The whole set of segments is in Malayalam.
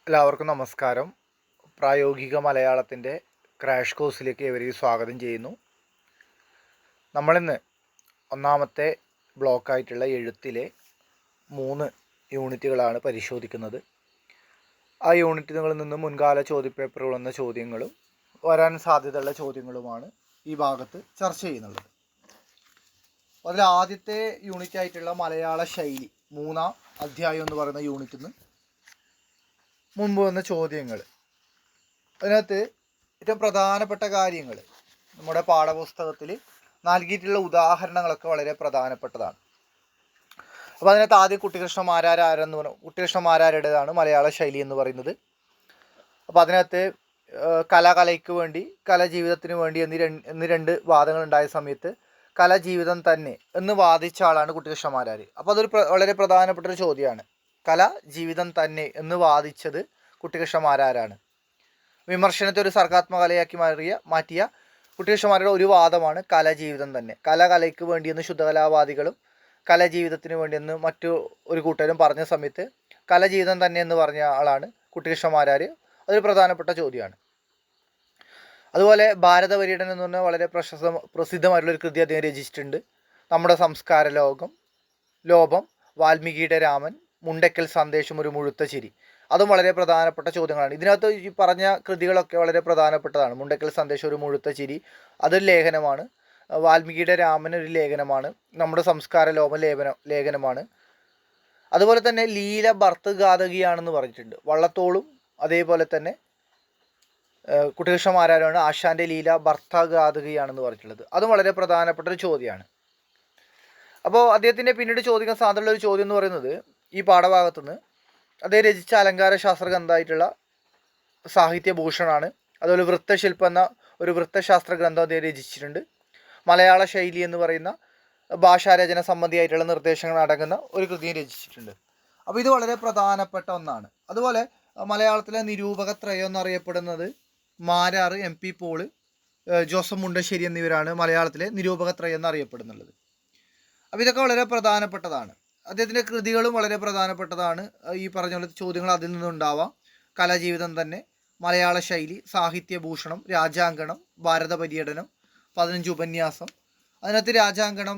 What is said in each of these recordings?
എല്ലാവർക്കും നമസ്കാരം. പ്രായോഗിക മലയാളത്തിൻ്റെ ക്രാഷ് കോഴ്സിലേക്ക് ഇവരെ സ്വാഗതം ചെയ്യുന്നു. നമ്മളിന്ന് ഒന്നാമത്തെ ബ്ലോക്കായിട്ടുള്ള എഴുത്തിലെ 3 യൂണിറ്റുകളാണ് പരിശോധിക്കുന്നത്. ആ യൂണിറ്റുകളിൽ നിന്ന് മുൻകാല ചോദ്യപേപ്പറുകൾ വന്ന ചോദ്യങ്ങളും വരാൻ സാധ്യതയുള്ള ചോദ്യങ്ങളുമാണ് ഈ ഭാഗത്ത് ചർച്ച ചെയ്യുന്നത്. അതിൽ ആദ്യത്തെ യൂണിറ്റായിട്ടുള്ള മലയാള ശൈലി 3-ാം അധ്യായം എന്ന് പറയുന്ന യൂണിറ്റിൽ നിന്ന് മുൻപ് വന്ന ചോദ്യങ്ങൾ, അതിനകത്ത് ഏറ്റവും പ്രധാനപ്പെട്ട കാര്യങ്ങൾ നമ്മുടെ പാഠപുസ്തകത്തിൽ നൽകിയിട്ടുള്ള ഉദാഹരണങ്ങളൊക്കെ വളരെ പ്രധാനപ്പെട്ടതാണ്. അപ്പോൾ അതിനകത്ത് ആദ്യം കുട്ടികൃഷ്ണമാരാരുടേതാണ് മലയാള ശൈലി എന്ന് പറയുന്നത്. അപ്പോൾ അതിനകത്ത് കലയ്ക്ക് വേണ്ടി, ജീവിതത്തിന് വേണ്ടി എന്നീ 2 വാദങ്ങളുണ്ടായ സമയത്ത് ജീവിതം തന്നെ എന്ന് വാദിച്ച ആളാണ് കുട്ടികൃഷ്ണമാരാർ. അപ്പോൾ അതൊരു വളരെ പ്രധാനപ്പെട്ടൊരു ചോദ്യമാണ്. ജീവിതം തന്നെ എന്ന് വാദിച്ചത് കുട്ടികൃഷ്ണമാരാരാണ്. വിമർശനത്തെ ഒരു സർഗാത്മകലയാക്കി മാറ്റിയ കുട്ടികൃഷ്ണമാരുടെ ഒരു വാദമാണ് ജീവിതം തന്നെ. കലയ്ക്ക് വേണ്ടിയെന്ന് ശുദ്ധകലാവാദികളും ജീവിതത്തിന് വേണ്ടിയെന്ന് മറ്റു ഒരു കൂട്ടരും പറഞ്ഞ സമയത്ത് ജീവിതം തന്നെ എന്ന് പറഞ്ഞ ആളാണ് കുട്ടികൃഷ്ണമാരാർ. അതൊരു പ്രധാനപ്പെട്ട ചോദ്യമാണ്. അതുപോലെ ഭാരത പര്യടനം എന്ന് പറഞ്ഞാൽ വളരെ പ്രസിദ്ധമായിട്ടുള്ളൊരു കൃതി അദ്ദേഹം രചിച്ചിട്ടുണ്ട്. നമ്മുടെ സംസ്കാര ലോപം, വാൽമീകിയുടെ രാമൻ, മുണ്ടയ്ക്കൽ സന്ദേശം, ഒരു മുഴുത്ത ചിരി, അതും വളരെ പ്രധാനപ്പെട്ട ചോദ്യങ്ങളാണ്. ഇതിനകത്ത് ഈ പറഞ്ഞ കൃതികളൊക്കെ വളരെ പ്രധാനപ്പെട്ടതാണ്. മുണ്ടയ്ക്കൽ സന്ദേശം, ഒരു മുഴുത്ത ചിരി അതൊരു ലേഖനമാണ്. വാൽമീകിയുടെ രാമൻ ഒരു ലേഖനമാണ്. നമ്മുടെ സംസ്കാര ലോപം ലേഖനമാണ്. അതുപോലെ തന്നെ ലീല ഭർത്തൃഘാതകിയാണെന്ന് പറഞ്ഞിട്ടുണ്ട്. വള്ളത്തോളും അതേപോലെ തന്നെ കുട്ടികൃഷ്ണമാരാരാണ് ആശാൻ്റെ ലീല ഭർത്തൃഘാതകിയാണെന്ന് പറഞ്ഞിട്ടുള്ളത്. അതും വളരെ പ്രധാനപ്പെട്ട ഒരു ചോദ്യമാണ്. അപ്പോൾ അദ്ദേഹത്തിൻ്റെ പിന്നീട് ചോദിക്കാൻ സാധ്യതയുള്ള ഒരു ചോദ്യം എന്ന് പറയുന്നത്, ഈ പാഠഭാഗത്തുനിന്ന് അദ്ദേഹം രചിച്ച അലങ്കാര ശാസ്ത്ര ഗ്രന്ഥമായിട്ടുള്ള സാഹിത്യഭൂഷണാണ്. അതുപോലെ വൃത്തശില്പം എന്ന ഒരു വൃത്തശാസ്ത്ര ഗ്രന്ഥം അദ്ദേഹം രചിച്ചിട്ടുണ്ട്. മലയാള ശൈലി എന്ന് പറയുന്ന ഭാഷാരചന സംബന്ധിയായിട്ടുള്ള നിർദ്ദേശങ്ങൾ അടങ്ങുന്ന ഒരു കൃതിയും രചിച്ചിട്ടുണ്ട്. അപ്പോൾ ഇത് വളരെ പ്രധാനപ്പെട്ട ഒന്നാണ്. അതുപോലെ മലയാളത്തിലെ നിരൂപകത്രയം എന്നറിയപ്പെടുന്നത് മാരാർ, MP പോൾ, ജോസഫ് മുണ്ടശ്ശേരി എന്നിവരാണ് മലയാളത്തിലെ നിരൂപകത്രയം എന്നറിയപ്പെടുന്നുള്ളത്. അപ്പോൾ ഇതൊക്കെ വളരെ പ്രധാനപ്പെട്ടതാണ്. അദ്ദേഹത്തിൻ്റെ കൃതികളും വളരെ പ്രധാനപ്പെട്ടതാണ്. ഈ പറഞ്ഞ പോലെ ചോദ്യങ്ങൾ അതിൽ നിന്നുണ്ടാവാം. ജീവിതം തന്നെ, മലയാള ശൈലി, സാഹിത്യഭൂഷണം, രാജാങ്കണം, ഭാരത പര്യടനം, 15 ഉപന്യാസം. അതിനകത്ത് രാജാങ്കണം,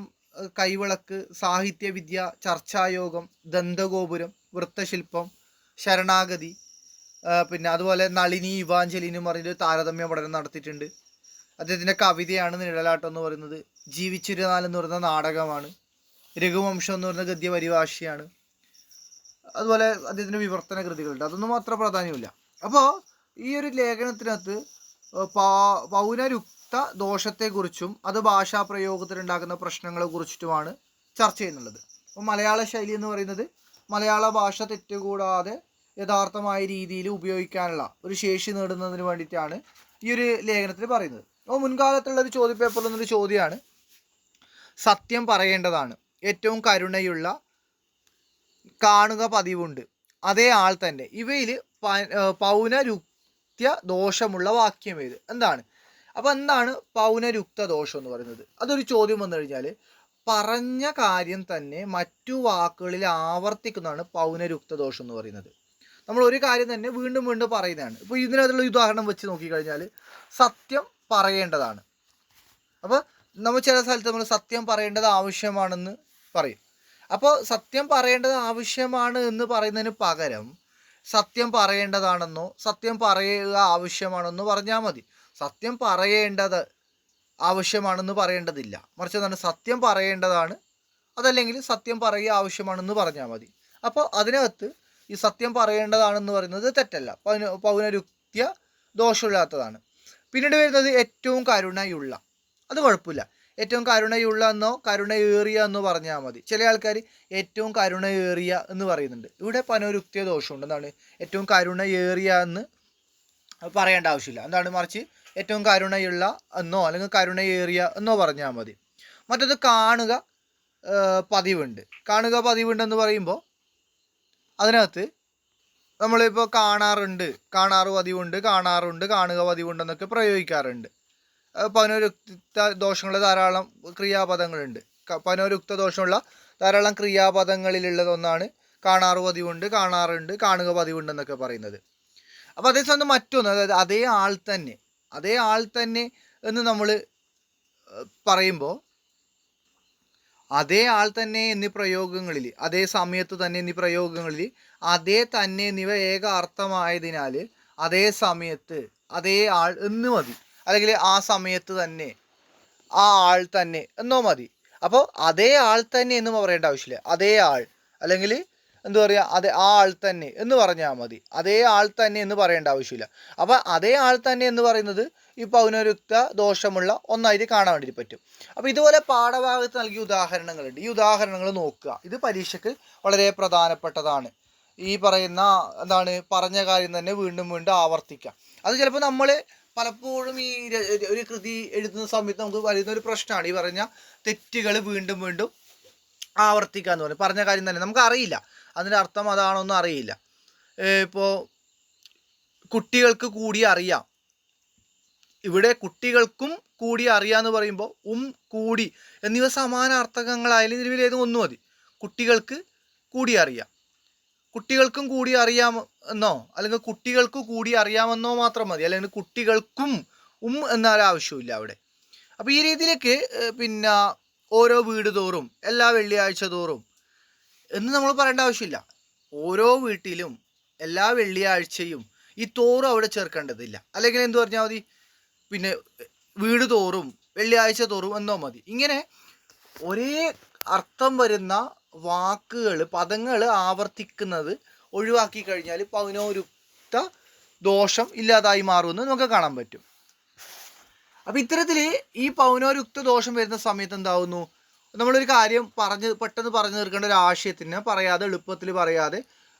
കൈവിളക്ക്, സാഹിത്യവിദ്യ, ചർച്ചായോഗം, ദന്തഗോപുരം, വൃത്തശില്പം, ശരണാഗതി, പിന്നെ അതുപോലെ നളിനി, ഇവാഞ്ചലി എന്ന് പറഞ്ഞൊരു താരതമ്യ പഠനം നടത്തിയിട്ടുണ്ട്. അദ്ദേഹത്തിൻ്റെ കവിതയാണ് നിഴലാട്ടം എന്ന് പറയുന്നത്. ജീവിച്ചിരുന്നാൽ എന്ന് പറയുന്ന നാടകമാണ്. രഘുവംശം എന്ന് പറയുന്ന ഗദ്യ പരിഭാഷയാണ്. അതുപോലെ അദ്ദേഹത്തിൻ്റെ വിവർത്തന കൃതികളുണ്ട്. അതൊന്നും അത്ര പ്രാധാന്യമില്ല. അപ്പോൾ ഈ ഒരു ലേഖനത്തിനകത്ത് പൗനരുക്ത ദോഷത്തെക്കുറിച്ചും അത് ഭാഷാ പ്രയോഗത്തിലുണ്ടാകുന്ന പ്രശ്നങ്ങളെ കുറിച്ചിട്ടുമാണ് ചർച്ച ചെയ്യുന്നുള്ളത്. അപ്പോൾ മലയാള ശൈലി എന്ന് പറയുന്നത് മലയാള ഭാഷ തെറ്റുകൂടാതെ യഥാർത്ഥമായ രീതിയിൽ ഉപയോഗിക്കാനുള്ള ഒരു ശേഷി നേടുന്നതിന് വേണ്ടിയിട്ടാണ് ഈ ഒരു ലേഖനത്തിൽ പറയുന്നത്. അപ്പോൾ മുൻകാലത്തുള്ള ഒരു ചോദ്യപേപ്പറിൽ നിന്നൊരു ചോദ്യമാണ്, സത്യം പറയേണ്ടതാണ്, ഏറ്റവും കരുണയുള്ള, കാണുക പതിവുണ്ട്, അതേ ആൾ തന്നെ. ഇവയിൽ പൗനരുക്ത ദോഷമുള്ള വാക്യം ഏത്? എന്താണ്? അപ്പോൾ എന്താണ് പൗനരുക്ത ദോഷം എന്ന് പറയുന്നത്? അതൊരു ചോദ്യം വന്നു കഴിഞ്ഞാൽ പറഞ്ഞ കാര്യം തന്നെ മറ്റു വാക്കുകളിൽ ആവർത്തിക്കുന്നതാണ് പൗനരുക്ത ദോഷം എന്ന് പറയുന്നത്. നമ്മൾ ഒരു കാര്യം തന്നെ വീണ്ടും വീണ്ടും പറയുന്നതാണ്. ഇപ്പോൾ ഇതിനകത്തുള്ള ഉദാഹരണം വെച്ച് നോക്കിക്കഴിഞ്ഞാൽ സത്യം പറയേണ്ടതാണ്. അപ്പോൾ നമ്മൾ ചില സ്ഥലത്ത് നമ്മൾ സത്യം പറയേണ്ടത് ആവശ്യമാണെന്ന് പറയും. അപ്പോൾ സത്യം പറയേണ്ടത് ആവശ്യമാണ് എന്ന് പറയുന്നതിന് പകരം സത്യം പറയേണ്ടതാണെന്നോ സത്യം പറയുക ആവശ്യമാണെന്നോ പറഞ്ഞാൽ മതി. സത്യം പറയേണ്ടത് ആവശ്യമാണെന്ന് പറയേണ്ടതില്ല. മറിച്ച് എന്താണ്, സത്യം പറയേണ്ടതാണ്, അതല്ലെങ്കിൽ സത്യം പറയുക ആവശ്യമാണെന്ന് പറഞ്ഞാൽ മതി. അപ്പോൾ അതിനകത്ത് ഈ സത്യം പറയേണ്ടതാണെന്ന് പറയുന്നത് തെറ്റല്ല, പൗനരുക്ത ദോഷമില്ലാത്തതാണ്. പിന്നീട് വരുന്നത് ഏറ്റവും കരുണയുള്ള. അത് കുഴപ്പമില്ല. ഏറ്റവും കരുണയുള്ള എന്നോ കരുണയേറിയ എന്നോ പറഞ്ഞാൽ മതി. ചില ആൾക്കാർ ഏറ്റവും കരുണയേറിയ എന്ന് പറയുന്നുണ്ട്. ഇവിടെ പൗനരുക്ത ദോഷമുണ്ട്. എന്താണ്? ഏറ്റവും കരുണയേറിയ എന്ന് പറയേണ്ട ആവശ്യമില്ല. എന്താണ്? മറിച്ച് ഏറ്റവും കരുണയുള്ള എന്നോ അല്ലെങ്കിൽ കരുണയേറിയ എന്നോ പറഞ്ഞാൽ മതി. മറ്റത് കാണുക പതിവുണ്ട്. കാണുക പതിവുണ്ടെന്ന് പറയുമ്പോൾ അതിനകത്ത് നമ്മളിപ്പോൾ കാണാറുണ്ട്, കാണാറ് പതിവുണ്ട്, കാണാറുണ്ട്, കാണുക പതിവുണ്ടെന്നൊക്കെ പ്രയോഗിക്കാറുണ്ട്. പൗനരുക്ത ദോഷമുള്ള ധാരാളം ക്രിയാപദങ്ങളുണ്ട്. പൗനരുക്ത ദോഷമുള്ള ധാരാളം ക്രിയാപദങ്ങളിലുള്ളത് ഒന്നാണ് കാണാറ് പതിവുണ്ട്, കാണാറുണ്ട്, കാണുക പതിവുണ്ടെന്നൊക്കെ പറയുന്നത്. അപ്പോൾ അതേസമയം മറ്റൊന്ന്, അതായത് അതേ ആൾ തന്നെ എന്ന് നമ്മൾ പറയുമ്പോൾ അതേ ആൾ തന്നെ എന്നീ പ്രയോഗങ്ങളിൽ, അതേ സമയത്ത് തന്നെ എന്നീ പ്രയോഗങ്ങളിൽ അതേ തന്നെ എന്നിവ ഏക അർത്ഥമായതിനാൽ അതേ സമയത്ത് അതേ ആൾ എന്ന് മതി, അല്ലെങ്കിൽ ആ സമയത്ത് തന്നെ ആ ആൾ തന്നെ എന്നോ മതി. അപ്പോൾ അതേ ആൾ തന്നെ എന്ന് പറയേണ്ട ആവശ്യമില്ല, അതേ ആൾ അല്ലെങ്കിൽ എന്താ പറയുക, അതെ ആ ആൾ തന്നെ എന്ന് പറഞ്ഞാൽ മതി, അതേ ആൾ തന്നെ എന്ന് പറയേണ്ട ആവശ്യമില്ല. അപ്പോൾ അതേ ആൾ തന്നെ എന്ന് പറയുന്നത് ഈ പൗനരുക്ത ദോഷമുള്ള ഒന്നായിട്ട് കാണാൻ വേണ്ടി പറ്റും. അപ്പോൾ ഇതുപോലെ പാഠഭാഗത്ത് നൽകിയ ഉദാഹരണങ്ങളുണ്ട്. ഈ ഉദാഹരണങ്ങൾ നോക്കുക, ഇത് പരീക്ഷയ്ക്ക് വളരെ പ്രധാനപ്പെട്ടതാണ്. ഈ പറയുന്ന എന്താണ് പറഞ്ഞ കാര്യം തന്നെ വീണ്ടും വീണ്ടും ആവർത്തിക്കാം. അത് ചിലപ്പോൾ നമ്മൾ പലപ്പോഴും ഈ ഒരു കൃതി എഴുതുന്ന സമയത്ത് നമുക്ക് വരുന്ന ഒരു പ്രശ്നമാണ് ഈ പറഞ്ഞ തെറ്റുകൾ വീണ്ടും വീണ്ടും ആവർത്തിക്കുക എന്ന് പറയും. പറഞ്ഞ കാര്യം തന്നെ നമുക്ക് അറിയില്ല, അതിൻ്റെ അർത്ഥം അതാണോന്നും അറിയില്ല. ഇപ്പോൾ കുട്ടികൾക്ക് കൂടി അറിയാം, ഇവിടെ കുട്ടികൾക്കും കൂടി അറിയാമെന്ന് പറയുമ്പോൾ കൂടി എന്നിവ സമാനാർത്ഥകങ്ങളായാലും ഇതിൽ ഏതും ഒന്നു മതി. കുട്ടികൾക്ക് കൂടി അറിയാം, കുട്ടികൾക്കും കൂടി അറിയാം എന്നോ അല്ലെങ്കിൽ കുട്ടികൾക്ക് കൂടി അറിയാമെന്നോ മാത്രം മതി, അല്ലെങ്കിൽ കുട്ടികൾക്കും എന്നൊരാവശ്യമില്ല അവിടെ. അപ്പോൾ ഈ രീതിയിലേക്ക് പിന്നെ ഓരോ വീട് തോറും എല്ലാ വെള്ളിയാഴ്ച തോറും എന്ന് നമ്മൾ പറയേണ്ട ആവശ്യമില്ല. ഓരോ വീട്ടിലും എല്ലാ വെള്ളിയാഴ്ചയും ഈ തോറും അവിടെ ചേർക്കേണ്ടതില്ല, അല്ലെങ്കിൽ എന്ത് പറഞ്ഞാൽ മതി, പിന്നെ വീട് തോറും വെള്ളിയാഴ്ച തോറും എന്നോ മതി. ഇങ്ങനെ ഒരേ അർത്ഥം വരുന്ന വാക്കുകൾ പദങ്ങൾ ആവർത്തിക്കുന്നത് ഒഴിവാക്കി കഴിഞ്ഞാൽ പൗനരുക്ത ദോഷം ഇല്ലാതായി മാറുമെന്ന് നമുക്ക് കാണാൻ പറ്റും. അപ്പം ഇത്തരത്തിൽ ഈ പൗനരുക്ത ദോഷം വരുന്ന സമയത്ത് എന്താവുന്നു, നമ്മളൊരു കാര്യം പെട്ടെന്ന് പറഞ്ഞു തീർക്കേണ്ട ഒരു ആശയത്തിന് പറയാതെ എളുപ്പത്തിൽ പറയാതെ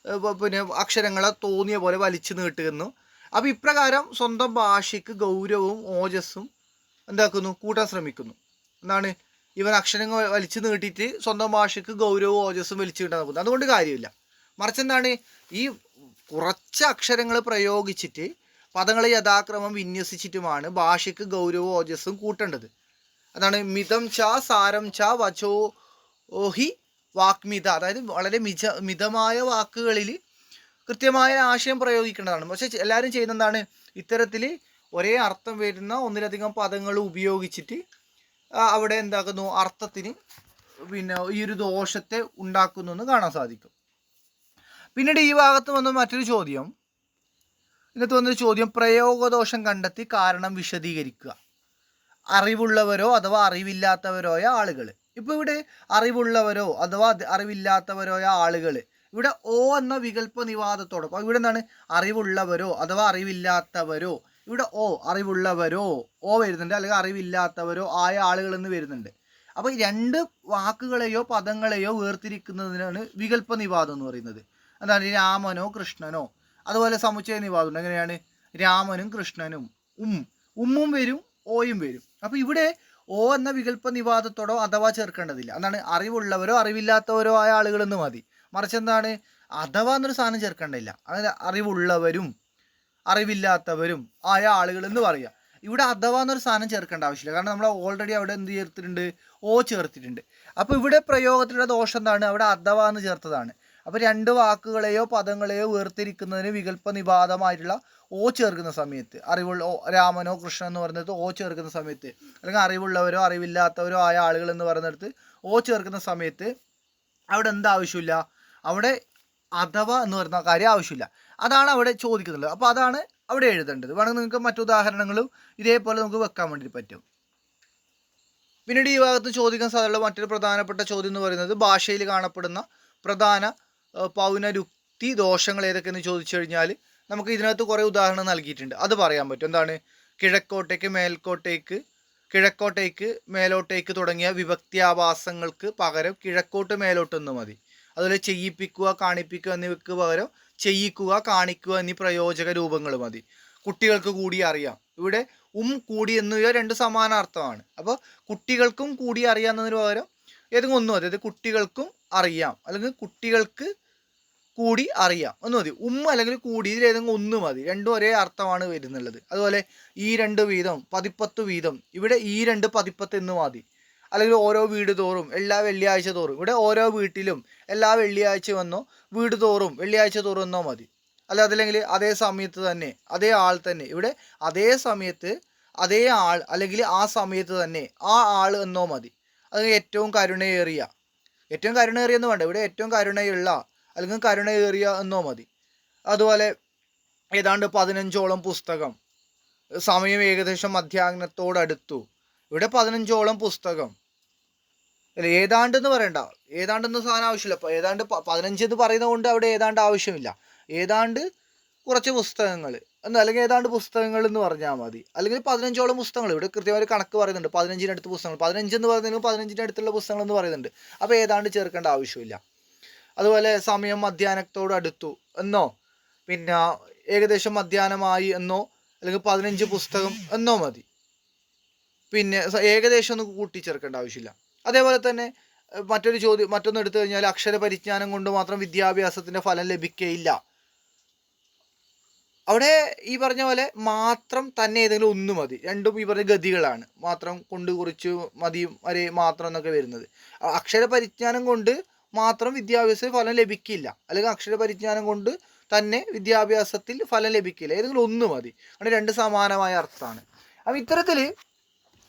പിന്നെ അക്ഷരങ്ങളെ തോന്നിയ പോലെ വലിച്ചു നീട്ടുന്നു. അപ്പോൾ ഇപ്രകാരം സ്വന്തം ഭാഷയ്ക്ക് ഗൗരവവും ഓജസ്സും എന്താക്കുന്നു, കൂട്ടാൻ ശ്രമിക്കുന്നു. എന്താണ്, ഇവൻ അക്ഷരങ്ങൾ വലിച്ചു നീട്ടിയിട്ട് സ്വന്തം ഭാഷയ്ക്ക് ഗൗരവവും ഓജസ്സും വലിച്ചു നീട്ടാൻ നോക്കുന്നത്. അതുകൊണ്ട് കാര്യമില്ല. മറിച്ച് എന്താണ്, ഈ കുറച്ച് അക്ഷരങ്ങൾ പ്രയോഗിച്ചിട്ട് പദങ്ങളെ യഥാക്രമം വിന്യസിച്ചിട്ടുമാണ് ഭാഷയ്ക്ക് ഗൗരവവും ഓജസ്സും കൂട്ടേണ്ടത്. അതാണ് മിതം ച സാരം ച വചോ ഓഹി വാക്മിത, അതായത് വളരെ മിതമായ വാക്കുകളിൽ കൃത്യമായ ആശയം പ്രയോഗിക്കേണ്ടതാണ്. പക്ഷെ എല്ലാവരും ചെയ്യുന്ന എന്താണ്, ഇത്തരത്തിൽ ഒരേ അർത്ഥം വരുന്ന ഒന്നിലധികം പദങ്ങൾ ഉപയോഗിച്ചിട്ട് അവിടെ എന്താക്കുന്നു, അർത്ഥത്തിന് പിന്നെ ഈ ഒരു ദോഷത്തെ ഉണ്ടാക്കുന്നു എന്ന് കാണാൻ സാധിക്കും. പിന്നീട് ഈ ഭാഗത്ത് വന്ന മറ്റൊരു ചോദ്യം, ഇന്നത്തെ വന്നൊരു ചോദ്യം, പ്രയോഗദോഷം കണ്ടെത്തി കാരണം വിശദീകരിക്കുക. അറിവുള്ളവരോ അഥവാ അറിവില്ലാത്തവരോയ ആളുകൾ. ഇപ്പോൾ ഇവിടെ അറിവുള്ളവരോ അഥവാ അറിവില്ലാത്തവരോയ ആളുകൾ, ഇവിടെ ഓ എന്ന വികല്പ നിവാദത്തോടൊപ്പം ഇവിടെ എന്താണ്, അറിവുള്ളവരോ അഥവാ അറിവില്ലാത്തവരോ, ഇവിടെ അറിവുള്ളവരോ വരുന്നുണ്ട്, അല്ലെങ്കിൽ അറിവില്ലാത്തവരോ ആയ ആളുകൾ എന്ന് വരുന്നുണ്ട്. അപ്പോൾ രണ്ട് വാക്കുകളെയോ പദങ്ങളെയോ വേർതിരിക്കുന്നതിനാണ് വികല്പ നിവാദം എന്ന് പറയുന്നത്. എന്താണ്, രാമനോ കൃഷ്ണനോ. അതുപോലെ സമുച്ചയ നിവാദം എങ്ങനെയാണ്, രാമനും കൃഷ്ണനും ഉമ്മും വരും ഓയും വരും. അപ്പോൾ ഇവിടെ എന്ന വികല്പ നിവാദത്തോടോ അഥവാ ചേർക്കേണ്ടതില്ല. എന്താണ്, അറിവുള്ളവരോ അറിവില്ലാത്തവരോ ആയ ആളുകൾ എന്ന് മതി. മറിച്ച് എന്താണ്, അഥവാ എന്നൊരു സാധനം ചേർക്കേണ്ടതില്ല. അതായത് അറിവുള്ളവരും അറിവില്ലാത്തവരും ആയ ആളുകൾ എന്ന് പറയുക. ഇവിടെ അഥവാ എന്നൊരു സാധനം ചേർക്കേണ്ട ആവശ്യമില്ല, കാരണം നമ്മൾ ഓൾറെഡി അവിടെ എന്ത് ചേർത്തിട്ടുണ്ട്, ചേർത്തിട്ടുണ്ട്. അപ്പോൾ ഇവിടെ പ്രയോഗത്തിലുള്ള ദോഷം എന്താണ്, അവിടെ അഥവാ എന്ന് ചേർത്തതാണ്. അപ്പോൾ രണ്ട് വാക്കുകളെയോ പദങ്ങളെയോ വേർതിരിക്കുന്നതിന് വികല്പ നിവാദമായിട്ടുള്ള ചേർക്കുന്ന സമയത്ത്, രാമനോ കൃഷ്ണൻ എന്ന് പറയുന്നത് ചേർക്കുന്ന സമയത്ത്, അല്ലെങ്കിൽ അറിവുള്ളവരോ അറിവില്ലാത്തവരോ ആയ ആളുകൾ എന്ന് പറയുന്നിടത്ത് ചേർക്കുന്ന സമയത്ത് അവിടെ എന്താവശ്യമില്ല, അവിടെ അഥവാ എന്ന് പറയുന്ന കാര്യം ആവശ്യമില്ല. അതാണ് അവിടെ ചോദിക്കുന്നുള്ളത്. അപ്പോൾ അതാണ് അവിടെ എഴുതേണ്ടത്. വേണമെങ്കിൽ നിങ്ങൾക്ക് മറ്റു ഉദാഹരണങ്ങളും ഇതേപോലെ നമുക്ക് വെക്കാൻ വേണ്ടി പറ്റും. പിന്നീട് ഈ ഭാഗത്ത് ചോദിക്കാൻ സാധ്യതയുള്ള മറ്റൊരു പ്രധാനപ്പെട്ട ചോദ്യം എന്ന് പറയുന്നത്, ഭാഷയിൽ കാണപ്പെടുന്ന പ്രധാന പൗനരുക്തി ദോഷങ്ങൾ ഏതൊക്കെയെന്ന് ചോദിച്ചു കഴിഞ്ഞാൽ നമുക്ക് ഇതിനകത്ത് കുറേ ഉദാഹരണം നൽകിയിട്ടുണ്ട്, അത് പറയാൻ പറ്റും. എന്താണ്, കിഴക്കോട്ടേക്ക് മേലോട്ടേക്ക് തുടങ്ങിയ വിഭക്തിയാഭാസങ്ങൾക്ക് പകരം കിഴക്കോട്ട് മേലോട്ടെന്ന് മതി. അതുപോലെ ചെയ്യിപ്പിക്കുക കാണിപ്പിക്കുക എന്നിവയ്ക്ക് പകരം ചെയ്യിക്കുക കാണിക്കുക എന്നീ പ്രയോജക രൂപങ്ങൾ മതി. കുട്ടികൾക്ക് കൂടി അറിയാം, ഇവിടെ കൂടി എന്നിവ രണ്ട് സമാനാർത്ഥമാണ്. അപ്പോൾ കുട്ടികൾക്കും കൂടി അറിയാവുന്നതിന് പകരം ഏതെങ്കിലും ഒന്നും മതി. അതായത് കുട്ടികൾക്കും അറിയാം അല്ലെങ്കിൽ കുട്ടികൾക്ക് കൂടി അറിയാം എന്ന് മതി. അല്ലെങ്കിൽ കൂടി, ഇതിലേതെങ്കിലും ഒന്ന് മതി. രണ്ടും ഒരേ അർത്ഥമാണ് വരുന്നുള്ളത്. അതുപോലെ ഈ രണ്ട് വീതം പതിപ്പത്ത് വീതം, ഇവിടെ ഈ രണ്ട് പതിപ്പത്ത് എന്ന് മതി. അല്ലെങ്കിൽ ഓരോ വീട് തോറും എല്ലാ വെള്ളിയാഴ്ച തോറും, ഇവിടെ ഓരോ വീട്ടിലും എല്ലാ വെള്ളിയാഴ്ച വന്നോ വീട് തോറും വെള്ളിയാഴ്ച തോറും എന്നോ മതി. അല്ല അതല്ലെങ്കിൽ അതേ സമയത്ത് തന്നെ, അതേ ആൾ തന്നെ. ഇവിടെ അതേ സമയത്ത് അതേ ആൾ അല്ലെങ്കിൽ ആ സമയത്ത് തന്നെ ആ ആൾ എന്നോ മതി. അത് ഏറ്റവും കരുണയേറിയ, ഏറ്റവും കരുണയേറിയെന്ന് വേണ്ട, ഇവിടെ ഏറ്റവും കരുണയുള്ള അല്ലെങ്കിൽ കരുണയേറിയ എന്നോ മതി. അതുപോലെ ഏതാണ്ട് 15ഓളം പുസ്തകം, സമയം ഏകദേശം മധ്യാഹ്നത്തോടടുത്തു. ഇവിടെ 15ഓളം പുസ്തകം അല്ല, ഏതാണ്ട് എന്ന് പറയണ്ട, ഏതാണ്ടെന്ന് സാധനം ആവശ്യമില്ല. അപ്പോൾ ഏതാണ്ട് 15 എന്ന് പറയുന്നത് കൊണ്ട് അവിടെ ഏതാണ്ട് ആവശ്യമില്ല. ഏതാണ്ട് കുറച്ച് പുസ്തകങ്ങൾ എന്ന്, അല്ലെങ്കിൽ ഏതാണ്ട് പുസ്തകങ്ങൾ എന്ന് പറഞ്ഞാൽ മതി. അല്ലെങ്കിൽ 15ഓളം പുസ്തകങ്ങൾ, ഇവിടെ കൃത്യമായി കണക്ക് പറയുന്നുണ്ട്. 15-നടുത്ത് പുസ്തകങ്ങൾ, 15 എന്ന് പറയുന്നതിന് 15-ൻ്റെ അടുത്തുള്ള പുസ്തകങ്ങൾ എന്ന് പറയുന്നുണ്ട്. അപ്പോൾ ഏതാണ്ട് ചേർക്കേണ്ട ആവശ്യമില്ല. അതുപോലെ സമയം മധ്യാഹ്നത്തോട് അടുത്തു എന്നോ, പിന്നെ ഏകദേശം മധ്യാഹ്നമായി എന്നോ, അല്ലെങ്കിൽ 15 പുസ്തകം എന്നോ മതി. പിന്നെ ഏകദേശം ഒന്നും കൂട്ടിച്ചേർക്കേണ്ട ആവശ്യമില്ല. അതേപോലെ തന്നെ മറ്റൊന്ന് എടുത്തു കഴിഞ്ഞാൽ അക്ഷര പരിജ്ഞാനം കൊണ്ട് മാത്രം വിദ്യാഭ്യാസത്തിൻ്റെ ഫലം ലഭിക്കുകയില്ല. അവിടെ ഈ പറഞ്ഞ പോലെ മാത്രം തന്നെ ഏതെങ്കിലും ഒന്ന് മതി. രണ്ടും ഈ പറഞ്ഞ ഗതികളാണ്. മാത്രം കൊണ്ട് കുറിച്ച് മതിയും വരെ മാത്രം എന്നൊക്കെ വരുന്നത്. അക്ഷര പരിജ്ഞാനം കൊണ്ട് മാത്രം വിദ്യാഭ്യാസത്തിൽ ഫലം ലഭിക്കില്ല, അല്ലെങ്കിൽ അക്ഷര പരിജ്ഞാനം കൊണ്ട് തന്നെ വിദ്യാഭ്യാസത്തിൽ ഫലം ലഭിക്കില്ല. ഏതെങ്കിലും ഒന്ന് മതി. അവിടെ രണ്ട് സമാനമായ അർത്ഥമാണ്. അപ്പം ഇത്തരത്തിൽ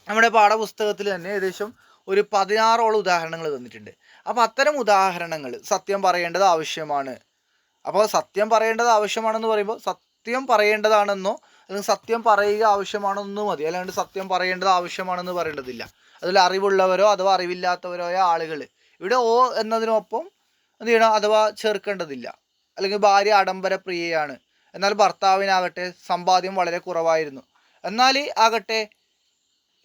നമ്മുടെ പാഠപുസ്തകത്തിൽ തന്നെ ഏകദേശം ഒരു 16ഓളം ഉദാഹരണങ്ങൾ തന്നിട്ടുണ്ട്. അപ്പോൾ അത്തരം ഉദാഹരണങ്ങൾ സത്യം പറയേണ്ടത് ആവശ്യമാണ്. അപ്പോൾ സത്യം പറയേണ്ടത് ആവശ്യമാണെന്ന് പറയുമ്പോൾ സത്യം പറയേണ്ടതാണെന്നോ അല്ലെങ്കിൽ സത്യം പറയുക ആവശ്യമാണെന്നോ മതി. അല്ലാണ്ട് സത്യം പറയേണ്ടത് ആവശ്യമാണെന്ന് പറയേണ്ടതില്ല. അതിൽ അറിവുള്ളവരോ അഥവാ അറിവില്ലാത്തവരോ ആയ ആളുകൾ ഇവിടെ ഓ എന്നതിനൊപ്പം എന്ത് ചെയ്യണം, അഥവാ ചേർക്കേണ്ടതില്ല. അല്ലെങ്കിൽ ഭാര്യ ആഡംബര പ്രിയയാണ്, എന്നാൽ ഭർത്താവിനാകട്ടെ സമ്പാദ്യം വളരെ കുറവായിരുന്നു. എന്നാൽ ആകട്ടെ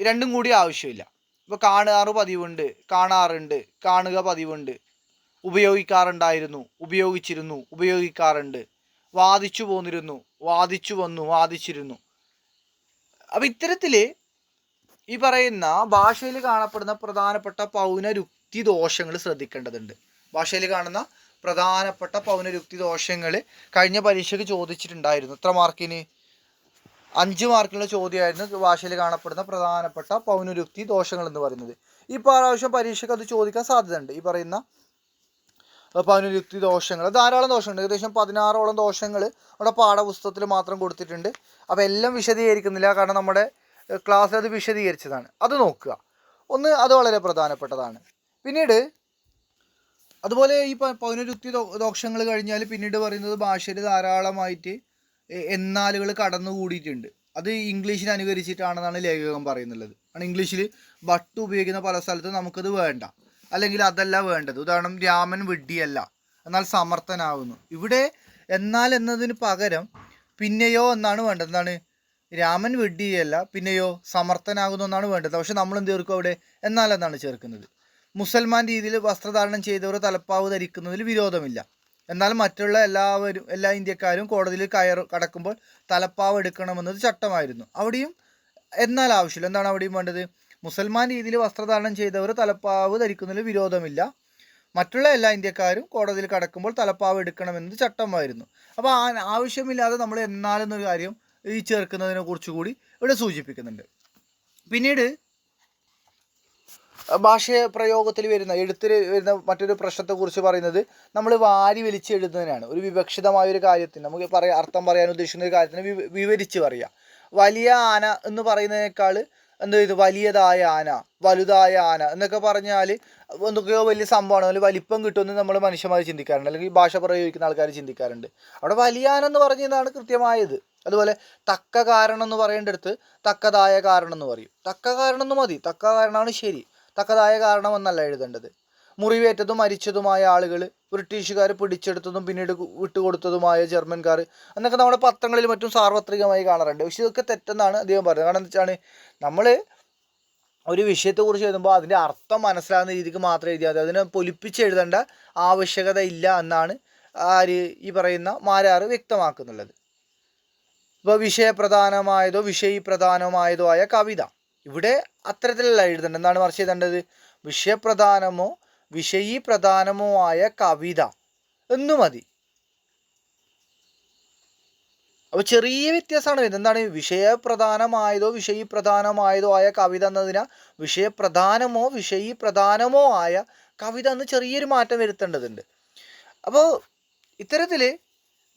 രണ്ടും കൂടി ആവശ്യമില്ല. ഇപ്പോൾ കാണാറ് പതിവുണ്ട്, കാണാറുണ്ട്, കാണുക പതിവുണ്ട്, ഉപയോഗിക്കാറുണ്ടായിരുന്നു, ഉപയോഗിച്ചിരുന്നു, ഉപയോഗിക്കാറുണ്ട്, വാദിച്ചു പോന്നിരുന്നു, വാദിച്ചു വന്നു, വാദിച്ചിരുന്നു. അപ്പം ഇത്തരത്തിൽ ഈ പറയുന്ന ഭാഷയിൽ കാണപ്പെടുന്ന പ്രധാനപ്പെട്ട പൗനരുക്തി ദോഷങ്ങൾ ശ്രദ്ധിക്കേണ്ടതുണ്ട്. ഭാഷയിൽ കാണുന്ന പ്രധാനപ്പെട്ട പൗനരുക്തി ദോഷങ്ങൾ കഴിഞ്ഞ പരീക്ഷയ്ക്ക് ചോദിച്ചിട്ടുണ്ടായിരുന്നു. എത്ര മാർക്കിന്? 5 മാർക്കിനുള്ള ചോദ്യമായിരുന്നു ഭാഷയിൽ കാണപ്പെടുന്ന പ്രധാനപ്പെട്ട പൗനരുക്തി ദോഷങ്ങൾ എന്ന് പറയുന്നത്. ഈ പ്രാവശ്യം പരീക്ഷയ്ക്ക് അത് ചോദിക്കാൻ സാധ്യതയുണ്ട്. ഈ പറയുന്ന പൗനരുക്തി ദോഷങ്ങൾ ധാരാളം ദോഷമുണ്ട്. ഏകദേശം 16ഓളം ദോഷങ്ങൾ അവിടെ പാഠപുസ്തകത്തിൽ മാത്രം കൊടുത്തിട്ടുണ്ട്. അപ്പോൾ എല്ലാം വിശദീകരിക്കുന്നില്ല, കാരണം നമ്മുടെ ക്ലാസ്സിൽ അത് വിശദീകരിച്ചതാണ്. അത് നോക്കുക. അത് വളരെ പ്രധാനപ്പെട്ടതാണ്. പിന്നീട് അതുപോലെ ഈ പൗനരുക്തി ദോഷങ്ങൾ കഴിഞ്ഞാൽ പിന്നീട് പറയുന്നത് ഭാഷയിൽ ധാരാളമായിട്ട് എന്നാലുകൾ കടന്നുകൂടിയിട്ടുണ്ട്. അത് ഇംഗ്ലീഷിന് അനുകരിച്ചിട്ടാണെന്നാണ് ലേഖകൻ പറയുന്നുള്ളത്. കാരണം ഇംഗ്ലീഷിൽ ബട്ട് ഉപയോഗിക്കുന്ന പല സ്ഥലത്തും നമുക്കത് വേണ്ട, അല്ലെങ്കിൽ അതല്ല വേണ്ടത്. ഉദാഹരണം, രാമൻ വിഡ്ഢിയല്ല എന്നാൽ സമർത്ഥനാകുന്നു. ഇവിടെ എന്നാൽ എന്നതിന് പകരം പിന്നെയോ എന്നാണ് വേണ്ടത്. എന്താണ്? രാമൻ വിഡ്ഢിയല്ല പിന്നെയോ സമർത്ഥനാകുന്നു എന്നാണ് വേണ്ടത്. പക്ഷെ നമ്മൾ എന്ത് ചേർക്കും അവിടെ? എന്നാൽ എന്നാണ് ചേർക്കുന്നത്. മുസൽമാൻ രീതിയിൽ വസ്ത്രധാരണം ചെയ്തവർ തലപ്പാവ് ധരിക്കുന്നതിൽ വിരോധമില്ല, എന്നാൽ മറ്റുള്ള എല്ലാ ഇന്ത്യക്കാരും കോടതിയിൽ കടക്കുമ്പോൾ തലപ്പാവ് എടുക്കണമെന്നത് ചട്ടമായിരുന്നു. അവിടെയും എന്നാൽ ആവശ്യമില്ല. എന്താണ് അവിടെയും വേണ്ടത്? മുസൽമാൻ രീതിയിൽ വസ്ത്രധാരണം ചെയ്തവർ തലപ്പാവ് ധരിക്കുന്നതിൽ വിരോധമില്ല, മറ്റുള്ള എല്ലാ ഇന്ത്യക്കാരും കോടതിയിൽ കടക്കുമ്പോൾ തലപ്പാവ് എടുക്കണമെന്നത് ചട്ടമായിരുന്നു. അപ്പോൾ ആവശ്യമില്ലാതെ നമ്മൾ എന്നാലെന്നൊരു കാര്യം ഈ ചേർക്കുന്നതിനെ കുറിച്ച് കൂടി ഇവിടെ സൂചിപ്പിക്കുന്നുണ്ട്. പിന്നീട് ഭാഷ പ്രയോഗത്തിൽ വരുന്ന എഴുത്തിൽ വരുന്ന മറ്റൊരു പ്രശ്നത്തെക്കുറിച്ച് പറയുന്നത് നമ്മൾ വാരി വലിച്ച് എഴുതുന്നതിനാണ്. ഒരു വിവക്ഷിതമായൊരു കാര്യത്തിന് നമുക്ക് അർത്ഥം പറയാൻ ഉദ്ദേശിക്കുന്ന ഒരു കാര്യത്തിന് വിവരിച്ച് പറയുക. വലിയ ആന എന്ന് പറയുന്നതിനേക്കാൾ വലിയതായ ആന, വലുതായ ആന എന്നൊക്കെ പറഞ്ഞാൽ എന്തൊക്കെയോ വലിയ സംഭവമാണ്, അല്ലെങ്കിൽ വലിപ്പം കിട്ടുമെന്ന് നമ്മൾ മനുഷ്യന്മാർ ചിന്തിക്കാറുണ്ട്, അല്ലെങ്കിൽ ഭാഷ പ്രയോഗിക്കുന്ന ആൾക്കാർ ചിന്തിക്കാറുണ്ട്. അവിടെ വലിയ ആന എന്ന് പറഞ്ഞതാണ് കൃത്യമായത്. അതുപോലെ തക്ക കാരണം എന്ന് പറയേണ്ടടുത്ത് തക്കതായ കാരണം എന്ന് പറയും. തക്ക കാരണം എന്ന് മതി, തക്ക കാരണമാണ് ശരി, തക്കതായ കാരണം എന്നല്ല എഴുതേണ്ടത്. മുറിവേറ്റതും മരിച്ചതുമായ ആളുകൾ, ബ്രിട്ടീഷുകാർ പിടിച്ചെടുത്തതും പിന്നീട് വിട്ടുകൊടുത്തതുമായ ജർമ്മൻകാർ എന്നൊക്കെ നമ്മുടെ പത്രങ്ങളിൽ മറ്റും സാർവത്രികമായി കാണാറുണ്ട്. പക്ഷെ ഇതൊക്കെ തെറ്റെന്നാണ് അദ്ദേഹം പറയുന്നത്. കാരണം എന്താ വെച്ചാൽ നമ്മൾ ഒരു വിഷയത്തെക്കുറിച്ച് എഴുതുമ്പോൾ അതിൻ്റെ അർത്ഥം മനസ്സിലാകുന്ന രീതിക്ക് മാത്രം എഴുതിയാൽ മതി, അതിനെ പൊലിപ്പിച്ച് എഴുതേണ്ട ആവശ്യകത ഇല്ല എന്നാണ് ഈ പറയുന്ന മാരാറ് വ്യക്തമാക്കുന്നുള്ളത്. ഇപ്പോൾ വിഷയപ്രധാനമായതോ വിഷയപ്രധാനമായതോ ആയ കവിത, ഇവിടെ അത്തരത്തിലല്ല എഴുതേണ്ടത്. എന്താണ് മറിച്ച് എഴുതേണ്ടത്? വിഷയപ്രധാനമോ വിഷയീപ്രധാനമോ ആയ കവിത എന്നു മതി. അപ്പോൾ ചെറിയ വ്യത്യാസമാണ് വരുന്നത്. എന്താണ്? വിഷയപ്രധാനമായതോ വിഷയീപ്രധാനമായതോ ആയ കവിത എന്നതിന് വിഷയപ്രധാനമോ വിഷയീപ്രധാനമോ ആയ കവിത എന്ന് ചെറിയൊരു മാറ്റം വരുത്തേണ്ടതുണ്ട്. അപ്പോൾ ഇത്തരത്തിൽ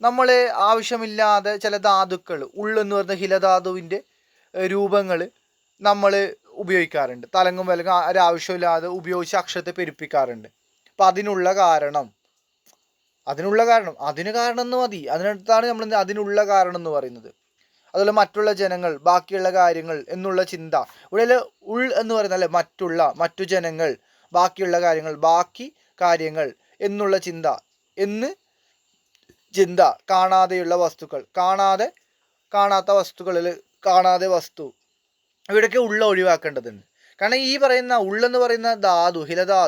നമ്മൾ ആവശ്യമില്ലാതെ ചില ധാതുക്കൾ ഉള്ളെന്ന് പറയുന്ന ഹിലധാതുവിൻ്റെ രൂപങ്ങൾ നമ്മൾ ഉപയോഗിക്കാറുണ്ട്. തലങ്ങും വിലങ്ങും ഒരാവശ്യമില്ലാതെ ഉപയോഗിച്ച് അക്ഷരത്തെ പെരുപ്പിക്കാറുണ്ട്. അപ്പം അതിനുള്ള കാരണം അതിന് കാരണം എന്ന് മതി. അതിനടുത്താണ് നമ്മൾ അതിനുള്ള കാരണം എന്ന് പറയുന്നത്. അതുപോലെ മറ്റുള്ള ജനങ്ങൾ, ബാക്കിയുള്ള കാര്യങ്ങൾ എന്നുള്ള ചിന്ത. ഇവിടെ ഉൾ എന്ന് പറയുന്നത് അല്ലെ മറ്റു ജനങ്ങൾ, ബാക്കിയുള്ള കാര്യങ്ങൾ, ബാക്കി കാര്യങ്ങൾ എന്നുള്ള ചിന്ത. ചിന്ത കാണാതെയുള്ള വസ്തുക്കൾ, കാണാത്ത വസ്തുക്കളിൽ കാണാതെ വസ്തു, ഇവിടെയൊക്കെ ഉള്ള ഒഴിവാക്കേണ്ടതുണ്ട്. കാരണം ഈ പറയുന്ന ഉള്ളെന്ന് പറയുന്ന ഹിലധാതു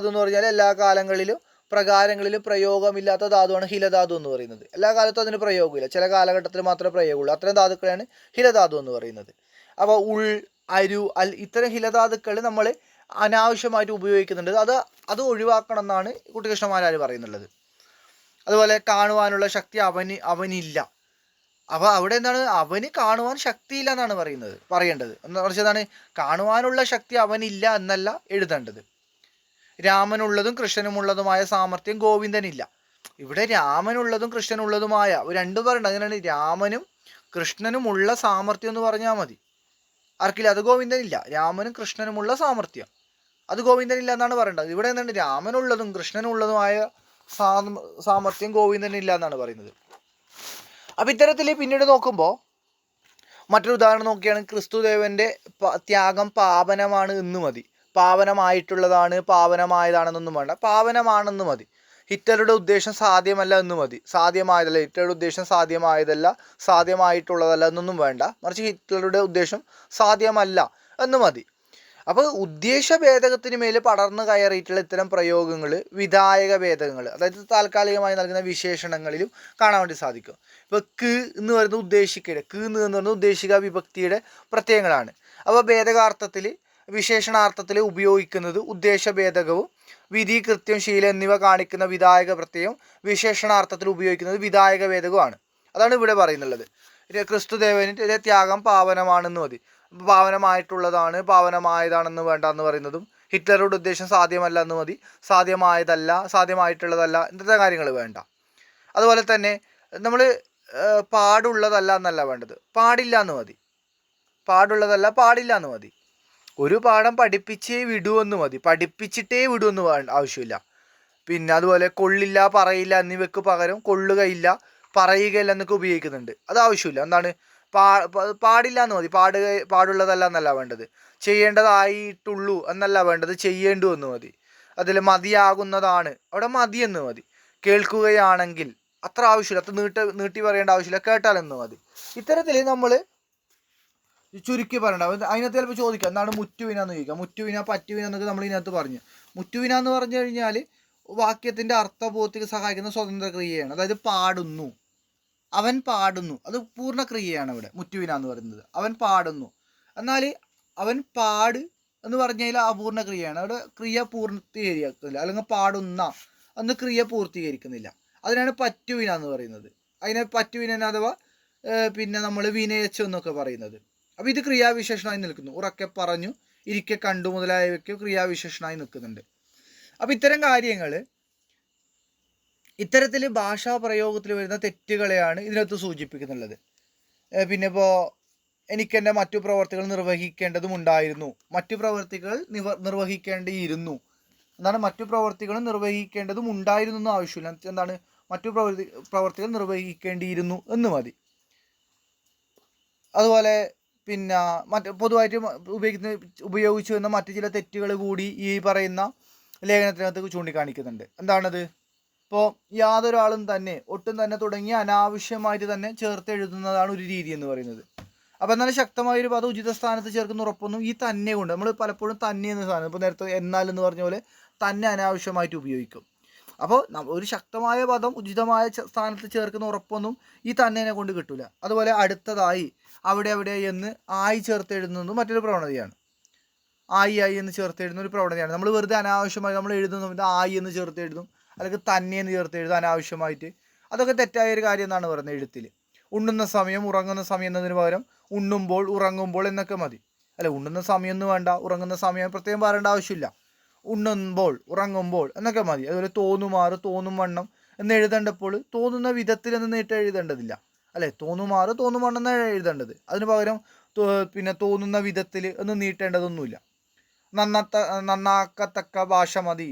എന്ന് പറഞ്ഞാൽ എല്ലാ കാലങ്ങളിലും പ്രകാരങ്ങളിലും പ്രയോഗമില്ലാത്ത ധാതുവാണ് ഹിലധാതു എന്ന് പറയുന്നത്. എല്ലാ കാലത്തും അതിന് പ്രയോഗമില്ല, ചില കാലഘട്ടത്തിൽ മാത്രമേ പ്രയോഗമുള്ളൂ. അത്തരം ധാതുക്കളാണ് ഹിലധാതു എന്ന് പറയുന്നത്. അപ്പോൾ അരു, ഇത്തരം ഹിലധാതുക്കൾ നമ്മൾ അനാവശ്യമായിട്ട് ഉപയോഗിക്കുന്നുണ്ട്. അത് ഒഴിവാക്കണം എന്നാണ് കുട്ടികൃഷ്ണമാരാർ പറയുന്നുള്ളത്. അതുപോലെ കാണുവാനുള്ള ശക്തി അവനില്ല. അപ്പോൾ അവിടെ എന്താണ്, അവന് കാണുവാൻ ശക്തിയില്ല എന്നാണ് പറയേണ്ടത്. എന്ന് വെച്ചതാണ് കാണുവാനുള്ള ശക്തി അവനില്ല എന്നല്ല എഴുതേണ്ടത്. രാമനുള്ളതും കൃഷ്ണനുമുള്ളതുമായ സാമർഥ്യം ഗോവിന്ദനില്ല. ഇവിടെ രാമനുള്ളതും കൃഷ്ണനുള്ളതുമായ രണ്ടും പറയണ്ട. അങ്ങനെയാണ് രാമനും കൃഷ്ണനുമുള്ള സാമർഥ്യം എന്ന് പറഞ്ഞാൽ മതി. ആർക്കില്ല? അത് ഗോവിന്ദനില്ല. രാമനും കൃഷ്ണനുമുള്ള സാമർഥ്യം അത് ഗോവിന്ദനില്ല എന്നാണ് പറയേണ്ടത്. ഇവിടെ എന്താണ്, രാമനുള്ളതും കൃഷ്ണനുള്ളതുമായ സാമർഥ്യം ഗോവിന്ദനില്ല എന്നാണ് പറയുന്നത്. അപ്പം ഇത്തരത്തിൽ പിന്നീട് നോക്കുമ്പോൾ മറ്റൊരു ഉദാഹരണം നോക്കിയാണ്, ക്രിസ്തുദേവന്റെ ത്യാഗം പാവനമാണ് എന്ന് മതി. പാവനമായിട്ടുള്ളതാണ്, പാവനമായതാണെന്നൊന്നും വേണ്ട, പാവനമാണെന്ന് മതി. ഹിറ്റ്ലറുടെ ഉദ്ദേശം സാധ്യമല്ല എന്ന് മതി. സാധ്യമായതല്ല, ഹിറ്റ്ലറുടെ ഉദ്ദേശം സാധ്യമായതല്ല, സാധ്യമായിട്ടുള്ളതല്ല എന്നൊന്നും വേണ്ട. മറിച്ച് ഹിറ്റ്ലറുടെ ഉദ്ദേശം സാധ്യമല്ല എന്ന് മതി. അപ്പോൾ ഉദ്ദേശഭേദകത്തിന് മേൽ പടർന്നു കയറിയിട്ടുള്ള ഇത്തരം പ്രയോഗങ്ങൾ വിധായക ഭേദകങ്ങൾ, അതായത് താൽക്കാലികമായി നൽകുന്ന വിശേഷണങ്ങളിലും കാണാൻ വേണ്ടി സാധിക്കും. ഇപ്പോൾ എന്ന് പറയുന്നത് ഉദ്ദേശിക്കയുടെ, എന്ന് പറയുന്നത് ഉദ്ദേശിക വിഭക്തിയുടെ പ്രത്യയങ്ങളാണ്. അപ്പോൾ ഭേദകാർത്ഥത്തിൽ വിശേഷണാർത്ഥത്തിൽ ഉപയോഗിക്കുന്നത് ഉദ്ദേശഭേദകവും വിധി, കൃത്യം, ശീലം എന്നിവ കാണിക്കുന്ന വിധായക പ്രത്യയം വിശേഷണാർത്ഥത്തിൽ ഉപയോഗിക്കുന്നത് വിധായക ഭേദകവുമാണ്. അതാണ് ഇവിടെ പറയുന്നുള്ളത്. ക്രിസ്തുദേവന്റെ ത്യാഗം പാവനമാണെന്ന് മതി. പാവനമായിട്ടുള്ളതാണ്, പാവനമായതാണെന്ന് വേണ്ട എന്ന് പറയുന്നതും, ഹിറ്റ്ലറുടെ ഉദ്ദേശം സാധ്യമല്ല എന്ന് മതി, സാധ്യമായതല്ല, സാധ്യമായിട്ടുള്ളതല്ല ഇന്നത്തെ കാര്യങ്ങൾ വേണ്ട. അതുപോലെ തന്നെ നമ്മൾ പാടുള്ളതല്ല എന്നല്ല വേണ്ടത്, പാടില്ല എന്ന് മതി. പാടുള്ളതല്ല, പാടില്ല എന്ന് മതി. ഒരു പാഠം പഠിപ്പിച്ചേ വിടുമെന്ന് മതി, പഠിപ്പിച്ചിട്ടേ വിടുമെന്ന് ആവശ്യമില്ല. പിന്നെ അതുപോലെ കൊള്ളില്ല, പറയില്ല എന്നിവയ്ക്ക് പകരം കൊള്ളുകയില്ല, പറയുകയില്ല എന്നൊക്കെ ഉപയോഗിക്കുന്നുണ്ട്. അത് ആവശ്യമില്ല. എന്താണ്, പാടില്ല എന്ന് മതി. പാടുള്ളതല്ല എന്നല്ല വേണ്ടത്. ചെയ്യേണ്ടതായിട്ടുള്ളൂ എന്നല്ല വേണ്ടത്, ചെയ്യേണ്ടു എന്ന് മതി. അതിൽ മതിയാകുന്നതാണ്, അവിടെ മതി എന്ന് മതി. കേൾക്കുകയാണെങ്കിൽ അത്ര ആവശ്യമില്ല, അത്ര നീട്ടി പറയേണ്ട ആവശ്യമില്ല, കേട്ടാലെന്ന് മതി. ഇത്തരത്തിൽ നമ്മൾ ചുരുക്കി പറയണ്ട. അതിനകത്ത് ചിലപ്പോൾ ചോദിക്കാം, എന്താണ് മുറ്റുവിന എന്ന് ചോദിക്കാം. മുറ്റുവിന, പറ്റുവിന എന്നൊക്കെ നമ്മൾ ഇതിനകത്ത് പറഞ്ഞു. മുറ്റുവിന എന്ന് പറഞ്ഞു കഴിഞ്ഞാൽ വാക്യത്തിൻ്റെ അർത്ഥബോധത്തിന് സഹായിക്കുന്ന സ്വതന്ത്ര ക്രിയയാണ്. അതായത് പാടുന്നു, അവൻ പാടുന്നു, അത് പൂർണ്ണക്രിയയാണ് ഇവിടെ മുറ്റുവിന എന്ന് പറയുന്നത്. അവൻ പാടുന്നു. എന്നാൽ അവൻ പാട് എന്ന് പറഞ്ഞാൽ അപൂർണ്ണ ക്രിയയാണ്. അവിടെ ക്രിയ പൂർത്തീകരിക്കുന്നില്ല, അല്ലെങ്കിൽ പാടുന്ന അന്ന് ക്രിയ പൂർത്തീകരിക്കുന്നില്ല. അതിനാണ് പറ്റുവിന എന്ന് പറയുന്നത്. അതിനെ പറ്റുവിന അഥവാ പിന്നെ നമ്മൾ വിനയിച്ചു എന്നൊക്കെ പറയുന്നത്. അപ്പോൾ ഇത് ക്രിയാവിശേഷണമായി നിൽക്കുന്നു. ഉറക്കെ പറഞ്ഞു, ഇരിക്കെ കണ്ടു മുതലായവയ്ക്ക് ക്രിയാവിശേഷണമായി നിൽക്കുന്നുണ്ട്. അപ്പോൾ ഇത്തരം കാര്യങ്ങൾ, ഇത്തരത്തിൽ ഭാഷാ പ്രയോഗത്തിൽ വരുന്ന തെറ്റുകളെയാണ് ഇതിനകത്ത് സൂചിപ്പിക്കുന്നുള്ളത്. പിന്നെ ഇപ്പോൾ എനിക്കെൻ്റെ മറ്റു പ്രവർത്തികൾ നിർവഹിക്കേണ്ടതുമുണ്ടായിരുന്നു, മറ്റു പ്രവർത്തികൾ നിർവഹിക്കേണ്ടിയിരുന്നു എന്നാണ്. മറ്റു പ്രവർത്തികൾ നിർവഹിക്കേണ്ടതും ഉണ്ടായിരുന്നു എന്നും ആവശ്യമില്ല. എന്താണ്, മറ്റു പ്രവർത്തികൾ നിർവഹിക്കേണ്ടിയിരുന്നു എന്ന് മതി. അതുപോലെ പിന്നെ പൊതുവായിട്ട് ഉപയോഗിച്ചു വന്ന മറ്റു ചില തെറ്റുകൾ കൂടി ഈ പറയുന്ന ലേഖനത്തിനകത്ത് ചൂണ്ടിക്കാണിക്കുന്നുണ്ട്. എന്താണത്? ഇപ്പോൾ യാതൊരാളും തന്നെ, ഒട്ടും തന്നെ തുടങ്ങി അനാവശ്യമായിട്ട് തന്നെ ചേർത്ത് എഴുതുന്നതാണ് ഒരു രീതി എന്ന് പറയുന്നത്. അപ്പോൾ എന്നാലും ശക്തമായൊരു പദം ഉചിത സ്ഥാനത്ത് ചേർക്കുന്ന ഉറപ്പൊന്നും ഈ തന്നെ കൊണ്ട്, നമ്മൾ പലപ്പോഴും തന്നെ എന്ന സാധനം, ഇപ്പോൾ നേരത്തെ എന്നാൽ എന്ന് പറഞ്ഞ പോലെ തന്നെ അനാവശ്യമായിട്ട് ഉപയോഗിക്കും. അപ്പോൾ ഒരു ശക്തമായ പദം ഉചിതമായ സ്ഥാനത്ത് ചേർക്കുന്ന ഉറപ്പൊന്നും ഈ തന്നെ കൊണ്ട് കിട്ടില്ല. അതുപോലെ അടുത്തതായി, അവിടെ എന്ന് ആയി ചേർത്ത് എഴുതുന്നതും മറ്റൊരു പ്രവണതയാണ്. ആയി എന്ന് ചേർത്ത് എഴുതുന്ന ഒരു പ്രവണതയാണ്. നമ്മൾ വെറുതെ അനാവശ്യമായി നമ്മൾ എഴുതുന്നത് ആയി എന്ന് ചേർത്ത് എഴുതും, അല്ലെങ്കിൽ തന്നെ എന്ന് ചേർത്ത് എഴുതും അനാവശ്യമായിട്ട്. അതൊക്കെ തെറ്റായ ഒരു കാര്യം എന്നാണ് പറയുന്നത് എഴുത്തിൽ. ഉണ്ണുന്ന സമയം, ഉറങ്ങുന്ന സമയം എന്നതിന് പകരം ഉണ്ണുമ്പോൾ, ഉറങ്ങുമ്പോൾ എന്നൊക്കെ മതി. അല്ല, ഉണ്ണുന്ന സമയം എന്ന് വേണ്ട, ഉറങ്ങുന്ന സമയം പ്രത്യേകം പറയേണ്ട ആവശ്യമില്ല. ഉണ്ണുമ്പോൾ, ഉറങ്ങുമ്പോൾ എന്നൊക്കെ മതി. അതുപോലെ തോന്നുമാറ്, തോന്നും വണ്ണം എന്ന് എഴുതേണ്ടപ്പോൾ തോന്നുന്ന വിധത്തിൽ എന്ന് നീട്ട് എഴുതേണ്ടതില്ല അല്ലേ. തോന്നുമാറ് തോന്നുമണ്ണെന്ന് എഴുതേണ്ടത്. അതിന് പകരം പിന്നെ തോന്നുന്ന വിധത്തിൽ എന്ന് നീട്ടേണ്ടതൊന്നുമില്ല. നന്നാക്കത്തക്ക ഭാഷ മതി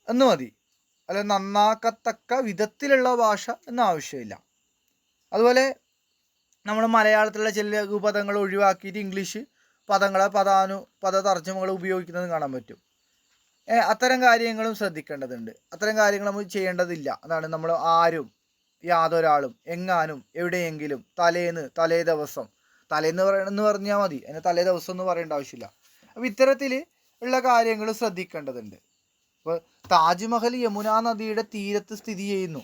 എന്ന് മതി, അല്ലെ നന്നാക്കത്തക്ക വിധത്തിലുള്ള ഭാഷ എന്ന ആവശ്യമില്ല. അതുപോലെ നമ്മൾ മലയാളത്തിലുള്ള ചില ലഘുപദങ്ങൾ ഒഴിവാക്കിയിട്ട് ഇംഗ്ലീഷ് പദങ്ങളെ പദ തർജ്ജമകൾ ഉപയോഗിക്കുന്നത് കാണാൻ പറ്റും. അത്തരം കാര്യങ്ങളും ശ്രദ്ധിക്കേണ്ടതുണ്ട്. അത്തരം കാര്യങ്ങൾ നമ്മൾ ചെയ്യേണ്ടതില്ല. അതാണ് നമ്മൾ ആരും, യാതൊരാളും, എങ്ങാനും, എവിടെയെങ്കിലും, തലേന്ന്, തലേ ദിവസം, തലേന്ന് പറഞ്ഞാൽ മതി, അതിന് തലേ ദിവസം എന്ന് പറയേണ്ട ആവശ്യമില്ല. അപ്പോൾ ഇത്തരത്തിൽ ഉള്ള കാര്യങ്ങൾ ശ്രദ്ധിക്കേണ്ടതുണ്ട്. ഇപ്പോൾ താജ്മഹൽ യമുനാ നദിയുടെ തീരത്ത് സ്ഥിതി ചെയ്യുന്നു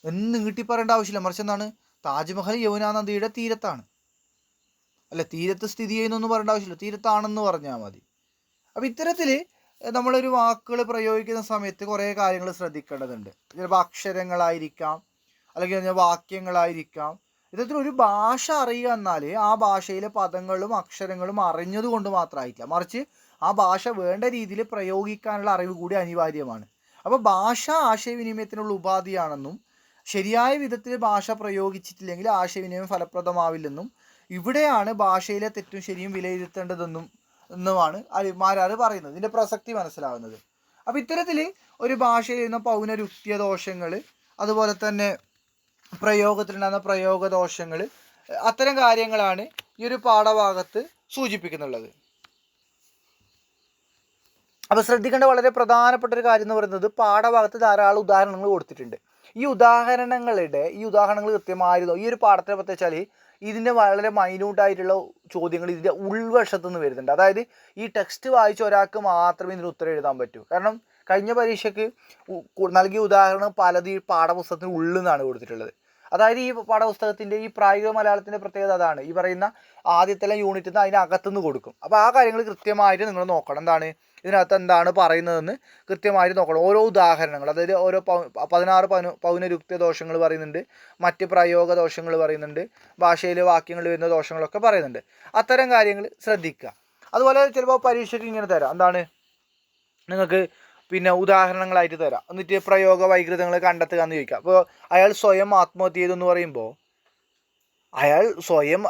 എന്ന് നീട്ടി പറയേണ്ട ആവശ്യമില്ല. മറിച്ച് എന്താണ്, താജ്മഹൽ യമുനാ നദിയുടെ തീരത്താണ്, അല്ല തീരത്ത് സ്ഥിതി ചെയ്യുന്നു എന്ന് പറയേണ്ട ആവശ്യമില്ല, തീരത്താണെന്ന് പറഞ്ഞാൽ മതി. അപ്പോൾ ഇത്തരത്തിൽ നമ്മളൊരു വാക്കുകൾ പ്രയോഗിക്കുന്ന സമയത്ത് കുറേ കാര്യങ്ങൾ ശ്രദ്ധിക്കേണ്ടതുണ്ട്. ചിലപ്പോൾ അക്ഷരങ്ങളായിരിക്കാം, അല്ലെങ്കിൽ വാക്യങ്ങളായിരിക്കാം. ഇത്തരത്തിൽ ഒരു ഭാഷ അറിയുക എന്നാൽ ആ ഭാഷയിലെ പദങ്ങളും അക്ഷരങ്ങളും അറിഞ്ഞത് കൊണ്ട് മാത്രമായിട്ടില്ല, മറിച്ച് ആ ഭാഷ വേണ്ട രീതിയിൽ പ്രയോഗിക്കാനുള്ള അറിവ് കൂടി അനിവാര്യമാണ്. അപ്പോൾ ഭാഷ ആശയവിനിമയത്തിനുള്ള ഉപാധിയാണെന്നും ശരിയായ വിധത്തിൽ ഭാഷ പ്രയോഗിച്ചിട്ടില്ലെങ്കിൽ ആശയവിനിമയം ഫലപ്രദമാവില്ലെന്നും ഇവിടെയാണ് ഭാഷയിലെ തെറ്റും ശരിയും വിലയിരുത്തേണ്ടതെന്നുമാണ് മാരാർ പറയുന്നത്. ഇതിൻ്റെ പ്രസക്തി മനസ്സിലാവുന്നത്. അപ്പോൾ ഇത്തരത്തിൽ ഒരു ഭാഷയിൽ നിന്ന് പൗനരുക്തിയ ദോഷങ്ങൾ, അതുപോലെ തന്നെ പ്രയോഗത്തിലുണ്ടാകുന്ന പ്രയോഗദോഷങ്ങൾ, അത്തരം കാര്യങ്ങളാണ് ഈ ഒരു പാഠഭാഗത്ത് സൂചിപ്പിക്കുന്നുള്ളത്. അപ്പോൾ ശ്രദ്ധിക്കേണ്ട വളരെ പ്രധാനപ്പെട്ട ഒരു കാര്യം എന്ന് പറയുന്നത്, പാഠഭാഗത്ത് ധാരാളം ഉദാഹരണങ്ങൾ കൊടുത്തിട്ടുണ്ട്. ഈ ഉദാഹരണങ്ങൾ കൃത്യമായിരുന്നു. ഈ ഒരു പാഠത്തെ പ്രത്യേകിച്ചാൽ ഇതിൻ്റെ വളരെ മൈന്യൂട്ടായിട്ടുള്ള ചോദ്യങ്ങൾ ഇതിൻ്റെ ഉൾവശത്തു നിന്ന് വരുന്നുണ്ട്. അതായത് ഈ ടെക്സ്റ്റ് വായിച്ച ഒരാൾക്ക് മാത്രമേ ഇതിന് ഉത്തരം എഴുതാൻ പറ്റൂ. കാരണം കഴിഞ്ഞ പരീക്ഷയ്ക്ക് നൽകിയ ഉദാഹരണം പലത് ഈ പാഠപുസ്തകത്തിന് ഉള്ളിൽ നിന്നാണ് കൊടുത്തിട്ടുള്ളത്. അതായത് ഈ പാഠപുസ്തകത്തിൻ്റെ ഈ പ്രായോഗിക മലയാളത്തിൻ്റെ പ്രത്യേകത അതാണ്. ഈ പറയുന്ന ആദ്യത്തെ യൂണിറ്റിൽ നിന്ന് അതിനകത്തുനിന്ന് കൊടുക്കും. അപ്പോൾ ആ കാര്യങ്ങൾ കൃത്യമായിട്ട് നിങ്ങൾ നോക്കണം. എന്താണ് ഇതിനകത്ത് എന്താണ് പറയുന്നതെന്ന് കൃത്യമായിട്ട് നോക്കണം. ഓരോ ഉദാഹരണങ്ങൾ, അതായത് ഓരോ 16 പൗനരുക്തിയ ദോഷങ്ങൾ പറയുന്നുണ്ട്, മറ്റ് പ്രയോഗ ദോഷങ്ങൾ പറയുന്നുണ്ട്, ഭാഷയിലെ വാക്യങ്ങൾ വരുന്ന ദോഷങ്ങളൊക്കെ പറയുന്നുണ്ട്. അത്തരം കാര്യങ്ങൾ ശ്രദ്ധിക്കുക. അതുപോലെ ചിലപ്പോൾ പരീക്ഷയ്ക്ക് ഇങ്ങനെ തരാം, എന്താണ് നിങ്ങൾക്ക് പിന്നെ ഉദാഹരണങ്ങളായിട്ട് തരാം, എന്നിട്ട് പ്രയോഗ വൈകൃതങ്ങൾ കണ്ടെത്തുക എന്ന് ചോദിക്കാം. അപ്പോൾ അയാൾ സ്വയം ആത്മഹത്യ ചെയ്തെന്ന് പറയുമ്പോൾ അയാൾ സ്വയം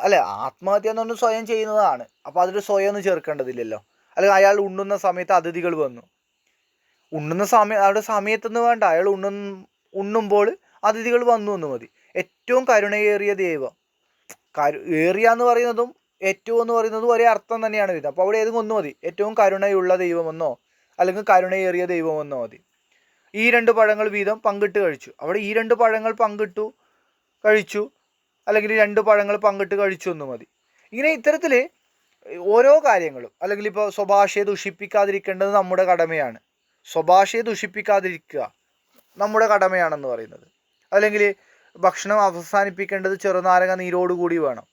ആത്മഹത്യ എന്ന് പറഞ്ഞാൽ സ്വയം ചെയ്യുന്നതാണ്. അപ്പോൾ അതിൽ സ്വയം ഒന്നും ചേർക്കേണ്ടതില്ലല്ലോ. അല്ലെങ്കിൽ അയാൾ ഉണ്ണുന്ന സമയത്ത് അതിഥികൾ വന്നു, അവിടെ സമയത്തൊന്നും വേണ്ട, അയാൾ ഉണ്ണുമ്പോൾ അതിഥികൾ വന്നു എന്ന് മതി. ഏറ്റവും കരുണയേറിയ ദൈവം, ഏറിയ എന്ന് പറയുന്നതും ഏറ്റവും എന്ന് പറയുന്നതും ഒരേ അർത്ഥം തന്നെയാണ് വരുന്നത്. അപ്പോൾ അവിടെ ഏതെങ്കിലും ഒന്ന് മതി, ഏറ്റവും കരുണയുള്ള ദൈവമെന്നോ അല്ലെങ്കിൽ കരുണയേറിയ ദൈവമെന്നോ മതി. ഈ 2 പഴങ്ങൾ വീതം പങ്കിട്ട് കഴിച്ചു, അവിടെ ഈ 2 പഴങ്ങൾ കഴിച്ചു അല്ലെങ്കിൽ 2 പഴങ്ങൾ പങ്കിട്ട് കഴിച്ചു എന്ന് മതി. ഇങ്ങനെ ഇത്തരത്തിൽ ഓരോ കാര്യങ്ങളും, അല്ലെങ്കിൽ ഇപ്പോൾ സ്വഭാഷയെ ദുഷിപ്പിക്കാതിരിക്കേണ്ടത് നമ്മുടെ കടമയാണ്, സ്വഭാഷയെ ദുഷിപ്പിക്കാതിരിക്കുക നമ്മുടെ കടമയാണെന്ന് പറയുന്നത്. അല്ലെങ്കിൽ ഭക്ഷണം അവസാനിപ്പിക്കേണ്ടത് ചെറുനാരങ്ങ നീരോടുകൂടി വേണം,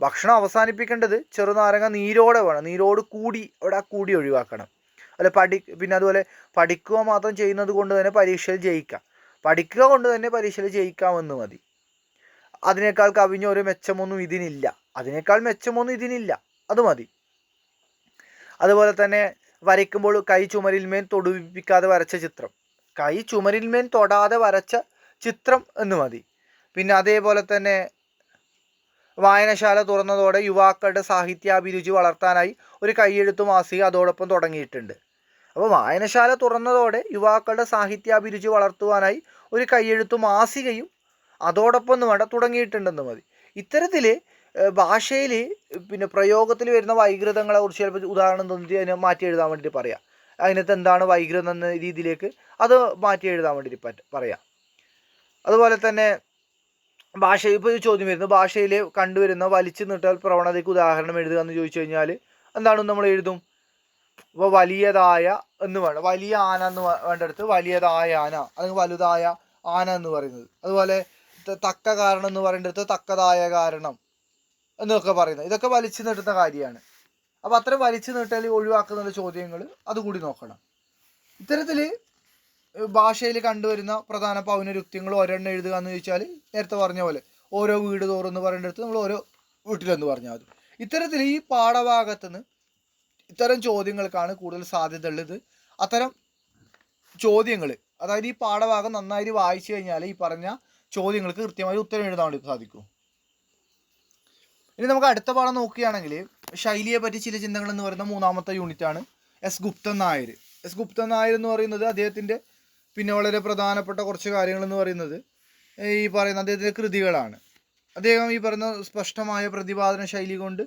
ഭക്ഷണം അവസാനിപ്പിക്കേണ്ടത് ചെറുനാരങ്ങ നീരോടെ വേണം, നീരോട് കൂടി, അവിടെ ആ കൂടി ഒഴിവാക്കണം. പിന്നെ അതുപോലെ പഠിക്കുക മാത്രം ചെയ്യുന്നത് കൊണ്ട് തന്നെ പരീക്ഷയിൽ ജയിക്കാം, പഠിക്കുക കൊണ്ട് തന്നെ പരീക്ഷയിൽ ജയിക്കാമെന്ന് മതി. അതിനേക്കാൾ കവിഞ്ഞ ഒരു മെച്ചമൊന്നും ഇതിനില്ല, അത് മതി. അതുപോലെ തന്നെ വരയ്ക്കുമ്പോൾ കൈ ചുമരിന്മേൽ തൊടുവിപ്പിക്കാതെ വരച്ച ചിത്രം, കൈ ചുമരിന്മേൽ തൊടാതെ വരച്ച ചിത്രം എന്ന് മതി. പിന്നെ അതേപോലെ തന്നെ വായനശാല തുറന്നതോടെ യുവാക്കളുടെ സാഹിത്യാഭിരുചി വളർത്താനായി ഒരു കൈയെഴുത്തു മാസിക അതോടൊപ്പം തുടങ്ങിയിട്ടുണ്ട്. അപ്പോൾ വായനശാല തുറന്നതോടെ യുവാക്കളുടെ സാഹിത്യാഭിരുചി വളർത്തുവാനായി ഒരു കൈയെഴുത്തു മാസികയും അതോടൊപ്പം എന്ന് വേണ്ട തുടങ്ങിയിട്ടുണ്ടെന്ന് മതി. ഇത്തരത്തിൽ ഭാഷയിൽ പിന്നെ പ്രയോഗത്തിൽ വരുന്ന വൈകൃതങ്ങളെ കുറിച്ച് ചിലപ്പോൾ ഉദാഹരണം തോന്നി അതിനെ മാറ്റി എഴുതാൻ വേണ്ടിയിട്ട് പറയാം. അതിനകത്ത് എന്താണ് വൈകൃതം എന്ന രീതിയിലേക്ക് അത് മാറ്റി എഴുതാൻ വേണ്ടിയിട്ട് പറയാം. അതുപോലെ തന്നെ ഇപ്പോൾ ഒരു ചോദ്യം വരുന്നു, ഭാഷയിൽ കണ്ടുവരുന്ന വലിച്ചു നീട്ടൽ പ്രവണതയ്ക്ക് ഉദാഹരണം എഴുതുക എന്ന് ചോദിച്ചു കഴിഞ്ഞാൽ എന്താണെന്ന് നമ്മൾ എഴുതും. ഇപ്പോൾ വലിയതായ എന്ന് വേണം, വലിയ ആന എന്ന് വേണ്ടടുത്ത് വലിയതായ ആന, അല്ലെങ്കിൽ വലുതായ ആന എന്ന് പറയുന്നത്. അതുപോലെ തക്ക കാരണം എന്ന് പറയേണ്ടടുത്ത് തക്കതായ കാരണം എന്നൊക്കെ പറയുന്നത്. ഇതൊക്കെ വലിച്ചു നീട്ടുന്ന കാര്യമാണ്. അപ്പോൾ അത്തരം വലിച്ചു നീട്ടൽ ഒഴിവാക്കുന്ന ചോദ്യങ്ങൾ അതുകൂടി നോക്കണം. ഇത്തരത്തിൽ ഭാഷയിൽ കണ്ടുവരുന്ന പ്രധാന പൗനരുക്തികൾ ഒരെണ്ണം എഴുതുക എന്ന് ചോദിച്ചാൽ നേരത്തെ പറഞ്ഞ പോലെ ഓരോ വീട് തോറും എന്ന് പറയേണ്ടടുത്ത് നമ്മൾ ഓരോ വീട്ടിലെന്ന് പറഞ്ഞാൽ മതി. ഇത്തരത്തിൽ ഈ പാഠഭാഗത്തുനിന്ന് ഇത്തരം ചോദ്യങ്ങൾക്കാണ് കൂടുതൽ സാധ്യത ഉള്ളത്. അത്തരം ചോദ്യങ്ങൾ അതായത് ഈ പാഠഭാഗം നന്നായിട്ട് വായിച്ചു കഴിഞ്ഞാൽ ഈ പറഞ്ഞ ചോദ്യങ്ങൾക്ക് കൃത്യമായി ഉത്തരം എഴുതാൻ വേണ്ടി സാധിക്കും. ഇനി നമുക്ക് അടുത്ത പാഠം നോക്കുകയാണെങ്കിൽ ശൈലിയെ പറ്റി ചില ചിന്തകൾ എന്ന് പറയുന്ന 3-ാമത്തെ യൂണിറ്റാണ്. എസ് ഗുപ്തൻ നായർ. എസ് ഗുപ്തൻ നായർ എന്ന് പറയുന്നത് അദ്ദേഹത്തിൻ്റെ പിന്നെ വളരെ പ്രധാനപ്പെട്ട കുറച്ച് കാര്യങ്ങൾ എന്ന് പറയുന്നത് ഈ പറയുന്ന അദ്ദേഹത്തിൻ്റെ കൃതികളാണ്. അദ്ദേഹം ഈ പറയുന്ന സ്പഷ്ടമായ പ്രതിപാദന ശൈലി കൊണ്ട്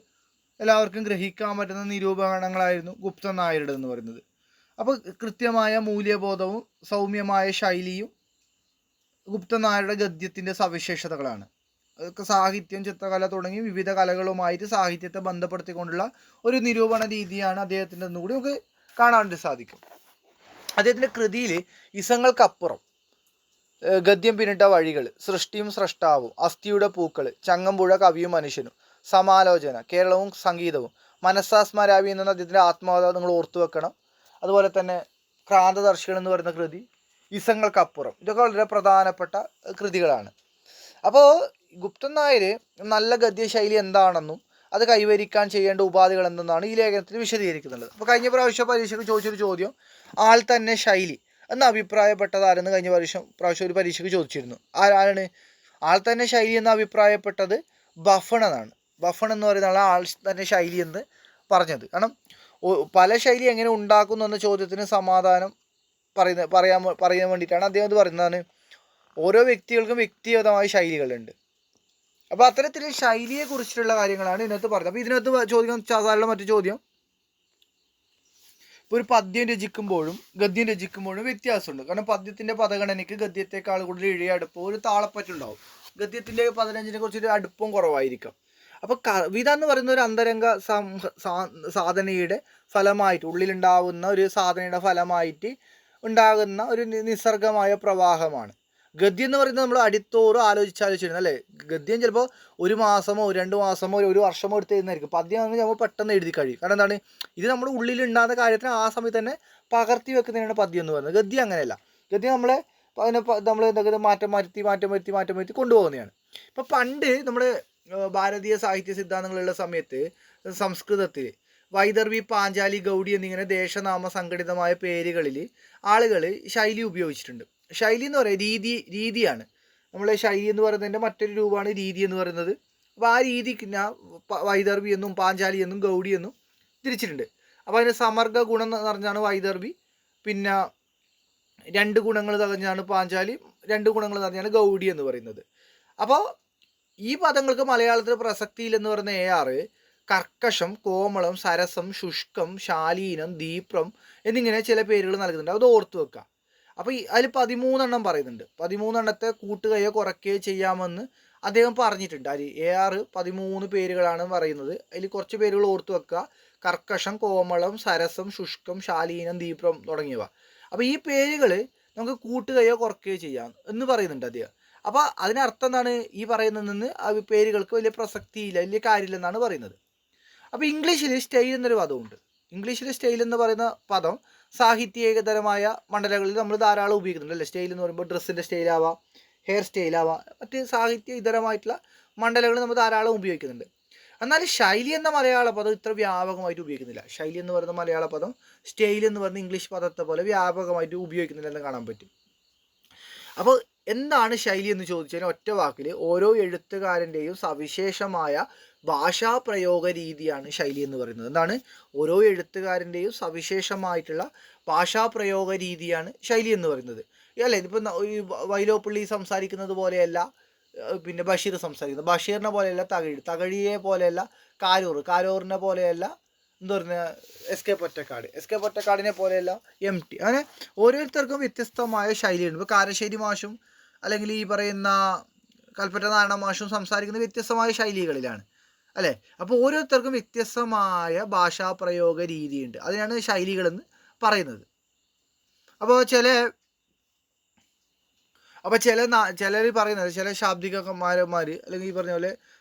എല്ലാവർക്കും ഗ്രഹിക്കാൻ പറ്റുന്ന നിരൂപണങ്ങളായിരുന്നു ഗുപ്തൻ നായരുടെ എന്ന് പറയുന്നത്. അപ്പോൾ കൃത്യമായ മൂല്യബോധവും സൗമ്യമായ ശൈലിയും ഗുപ്തൻ നായരുടെ ഗദ്യത്തിൻ്റെ സവിശേഷതകളാണ്. സാഹിത്യം, ചിത്രകല തുടങ്ങി വിവിധ കലകളുമായിട്ട് സാഹിത്യത്തെ ബന്ധപ്പെടുത്തിക്കൊണ്ടുള്ള ഒരു നിരൂപണ രീതിയാണ് അദ്ദേഹത്തിൻ്റെ എന്നുകൂടി നമുക്ക് കാണാൻ വേണ്ടി സാധിക്കും. അദ്ദേഹത്തിൻ്റെ കൃതിയിൽ ഇസങ്ങൾക്കപ്പുറം, ഗദ്യം പിന്നിട്ട വഴികൾ, സൃഷ്ടിയും സ്രഷ്ടാവും, അസ്ഥിയുടെ പൂക്കൾ, ചങ്ങമ്പുഴ കവിയും മനുഷ്യനും, സമാലോചന, കേരളവും സംഗീതവും, മനസ്സാസ്മരാവി എന്ന അദ്ദേഹത്തിൻ്റെ ആത്മകഥ നിങ്ങൾ ഓർത്തു വെക്കണം. അതുപോലെ തന്നെ ക്രാന്തദർശികൾ എന്ന് പറയുന്ന കൃതി, ഇസങ്ങൾക്കപ്പുറം, ഇതൊക്കെ വളരെ പ്രധാനപ്പെട്ട കൃതികളാണ്. അപ്പോൾ ഗുപ്തൻ നായർ നല്ല ഗദ്യശൈലി എന്താണെന്നും അത് കൈവരിക്കാൻ ചെയ്യേണ്ട ഉപാധികൾ എന്തെന്നാണ് ഈ ലേഖനത്തിൽ വിശദീകരിക്കുന്നുള്ളത്. അപ്പോൾ കഴിഞ്ഞ പ്രാവശ്യം പരീക്ഷയ്ക്ക് ചോദിച്ചൊരു ചോദ്യം, ആൾ തന്നെ ശൈലി എന്ന് അഭിപ്രായപ്പെട്ടതാരെന്ന് കഴിഞ്ഞ പ്രാവശ്യം ഒരു പരീക്ഷയ്ക്ക് ചോദിച്ചിരുന്നു. ആരാണ് ആൾ തന്നെ ശൈലി എന്ന് അഭിപ്രായപ്പെട്ടത്? ബഫൺ എന്നാണ്. ബഫൺ എന്ന് പറയുന്ന ആൾ തന്നെ ശൈലി എന്ന് പറഞ്ഞത്. കാരണം പല ശൈലി എങ്ങനെ ഉണ്ടാക്കുന്നു എന്ന ചോദ്യത്തിന് സമാധാനം പറയാൻ വേണ്ടിയിട്ടാണ് അദ്ദേഹം അത് പറയുന്നതാണ്. ഓരോ വ്യക്തികൾക്കും വ്യക്തിഗതമായ ശൈലികളുണ്ട്. അപ്പോൾ അത്തരത്തിൽ ശൈലിയെ കുറിച്ചിട്ടുള്ള കാര്യങ്ങളാണ് ഇതിനകത്ത് പറഞ്ഞത്. അപ്പോൾ ഇതിനകത്ത് ചോദിക്കാൻ സാധാരണ മറ്റു ചോദ്യം, ഇപ്പോൾ ഒരു പദ്യം രചിക്കുമ്പോഴും ഗദ്യം രചിക്കുമ്പോഴും വ്യത്യാസമുണ്ട്. കാരണം പദ്യത്തിൻ്റെ പദഗണനയ്ക്ക് ഗദ്യത്തെക്കാൾ കൂടുതൽ ഇഴയ അടുപ്പം ഒരു താളപ്പറ്റുണ്ടാവും. ഗദ്യത്തിൻ്റെ 15-നെ കുറിച്ചൊരു അടുപ്പം കുറവായിരിക്കും. അപ്പോൾ കവിത എന്ന് പറയുന്ന ഒരു അന്തരംഗ സാധനയുടെ ഫലമായിട്ട്, ഉള്ളിലുണ്ടാവുന്ന ഒരു സാധനയുടെ ഫലമായിട്ട് ഉണ്ടാകുന്ന ഒരു നിസർഗമായ പ്രവാഹമാണ്. ഗദ്യം എന്ന് പറയുന്നത് നമ്മൾ അടിത്തോറും ആലോചിച്ചിരുന്നു അല്ലേ. ഗദ്യം ചിലപ്പോൾ 1 മാസമോ 2 മാസമോ 1 വർഷമോ എടുത്ത് എഴുതുന്നതായിരിക്കും. പദ്യം ആണെങ്കിൽ നമ്മൾ പെട്ടെന്ന് എഴുതി കഴിയും. കാരണം എന്താണ്, ഇത് നമ്മുടെ ഉള്ളിലുണ്ടാകുന്ന കാര്യത്തിന് ആ സമയത്ത് തന്നെ പകർത്തി വെക്കുന്നതിനാണ് പദ്യം എന്ന് പറയുന്നത്. ഗദ്യം അങ്ങനെയല്ല. ഗദ്യം നമ്മൾ എന്തൊക്കെ മാറ്റം വരുത്തി കൊണ്ടുപോകുന്നതാണ്. ഇപ്പം പണ്ട് നമ്മുടെ ഭാരതീയ സാഹിത്യ സിദ്ധാന്തങ്ങളുള്ള സമയത്ത് സംസ്കൃതത്തിൽ വൈദർഭി, പാഞ്ചാലി, ഗൗഡി എന്നിങ്ങനെ ദേശനാമ സംഘടിതമായ പേരുകളിൽ ആളുകൾ ശൈലി ഉപയോഗിച്ചിട്ടുണ്ട്. ശൈലി എന്ന് പറയുന്നത് രീതിയാണ്. നമ്മളെ ശൈലി എന്ന് പറയുന്നതിൻ്റെ മറ്റൊരു രൂപമാണ് രീതി എന്ന് പറയുന്നത്. അപ്പോൾ ആ രീതിക്ക് വൈദർഭി എന്നും പാഞ്ചാലി എന്നും ഗൗഡി എന്നും തിരിച്ചിട്ടുണ്ട്. അപ്പോൾ അതിന് സമർഗ ഗുണം എന്ന് പറഞ്ഞാണ് വൈദർഭി, പിന്നെ 2 ഗുണങ്ങൾ നിറഞ്ഞാണ് പാഞ്ചാലി, 2 ഗുണങ്ങൾ നിറഞ്ഞാണ് ഗൗഡി എന്ന് പറയുന്നത്. അപ്പോൾ ഈ പദങ്ങൾക്ക് മലയാളത്തിൽ പ്രസക്തിയില്ലെന്ന് പറയുന്ന AR കർക്കശം, കോമളം, സരസം, ശുഷ്കം, ശാലീനം, ദീപ്രം എന്നിങ്ങനെ ചില പേരുകൾ നൽകുന്നുണ്ട്. അത് ഓർത്തു വെക്കുക. അപ്പോൾ അതിൽ 13 പറയുന്നുണ്ട്. 13 കൂട്ടുകയോ കുറയ്ക്കുകയോ ചെയ്യാമെന്ന് അദ്ദേഹം പറഞ്ഞിട്ടുണ്ട്. അതിൽ AR 13 പേരുകളാണ് പറയുന്നത്. അതിൽ കുറച്ച് പേരുകൾ ഓർത്തു വെക്കുക: കർക്കശം, കോമളം, സരസം, ശുഷ്കം, ശാലീനം, ദീപ്രം തുടങ്ങിയവ. അപ്പോൾ ഈ പേരുകൾ നമുക്ക് കൂട്ടുകയോ കുറയ്ക്കുകയോ ചെയ്യാം എന്ന് പറയുന്നുണ്ട് അദ്ദേഹം. അപ്പോൾ അതിനർത്ഥം എന്താണ്? ഈ പറയുന്നതിൽ ആ പേരുകൾക്ക് വലിയ പ്രസക്തിയില്ല, വലിയ കാര്യമില്ലെന്നാണ് പറയുന്നത്. അപ്പോൾ ഇംഗ്ലീഷിൽ സ്റ്റൈൽ എന്നൊരു പദമുണ്ട്. ഇംഗ്ലീഷിൽ സ്റ്റൈൽ എന്ന് പറയുന്ന പദം സാഹിത്യേതരമായ മണ്ഡലങ്ങളിൽ നമ്മൾ ധാരാളം ഉപയോഗിക്കുന്നുണ്ട് അല്ലേ. സ്റ്റൈൽ എന്ന് പറയുമ്പോൾ ഡ്രസ്സിൻ്റെ സ്റ്റൈലാവാം, ഹെയർ സ്റ്റൈലാവാം, മറ്റ് സാഹിത്യ ഇതരമായിട്ടുള്ള മണ്ഡലങ്ങൾ നമ്മൾ ധാരാളം ഉപയോഗിക്കുന്നുണ്ട്. എന്നാൽ ശൈലി എന്ന മലയാള പദം ഇത്ര വ്യാപകമായിട്ട് ഉപയോഗിക്കുന്നില്ല. ശൈലി എന്ന് പറയുന്ന മലയാള പദം സ്റ്റൈൽ എന്ന് പറയുന്ന ഇംഗ്ലീഷ് പദത്തെ പോലെ വ്യാപകമായിട്ട് ഉപയോഗിക്കുന്നില്ലെന്ന് കാണാൻ പറ്റും. അപ്പോൾ എന്താണ് ശൈലി എന്ന് ചോദിച്ചാൽ ഒറ്റ വാക്കിൽ ഓരോ എഴുത്തുകാരൻ്റെയും സവിശേഷമായ ഭാഷാപ്രയോഗ രീതിയാണ് ശൈലി എന്ന് പറയുന്നത്. എന്താണ്? ഓരോ എഴുത്തുകാരൻ്റെയും സവിശേഷമായിട്ടുള്ള ഭാഷാപ്രയോഗ രീതിയാണ് ശൈലി എന്ന് പറയുന്നത്. അല്ലേ, ഇതിപ്പോൾ ഈ വൈലോപ്പിള്ളി സംസാരിക്കുന്നത് പോലെയല്ല പിന്നെ ബഷീർ സംസാരിക്കുന്നത്, ബഷീറിനെ പോലെയല്ല തകഴിയെ പോലെയല്ല കാരൂറിനെ പോലെയല്ല എന്താ പറയുക എസ് കെ പൊറ്റക്കാടിനെ പോലെയല്ല MT. അങ്ങനെ ഓരോരുത്തർക്കും വ്യത്യസ്തമായ ശൈലിയുണ്ട്. ഇപ്പോൾ കാരശ്ശേരി മാഷും അല്ലെങ്കിൽ ഈ പറയുന്ന കൽപ്പറ്റ നാരായണ മാഷും സംസാരിക്കുന്ന വ്യത്യസ്തമായ ശൈലികളിലാണ് അല്ലേ. അപ്പോൾ ഓരോരുത്തർക്കും വ്യത്യസ്തമായ ഭാഷാപ്രയോഗ രീതിയുണ്ട്. അതിനാണ് ശൈലികളെന്ന് പറയുന്നത്. അപ്പോൾ ചിലർ പറയുന്നത്, ചില ശാബ്ദികന്മാരന്മാർ അല്ലെങ്കിൽ ഈ പറഞ്ഞ പോലെ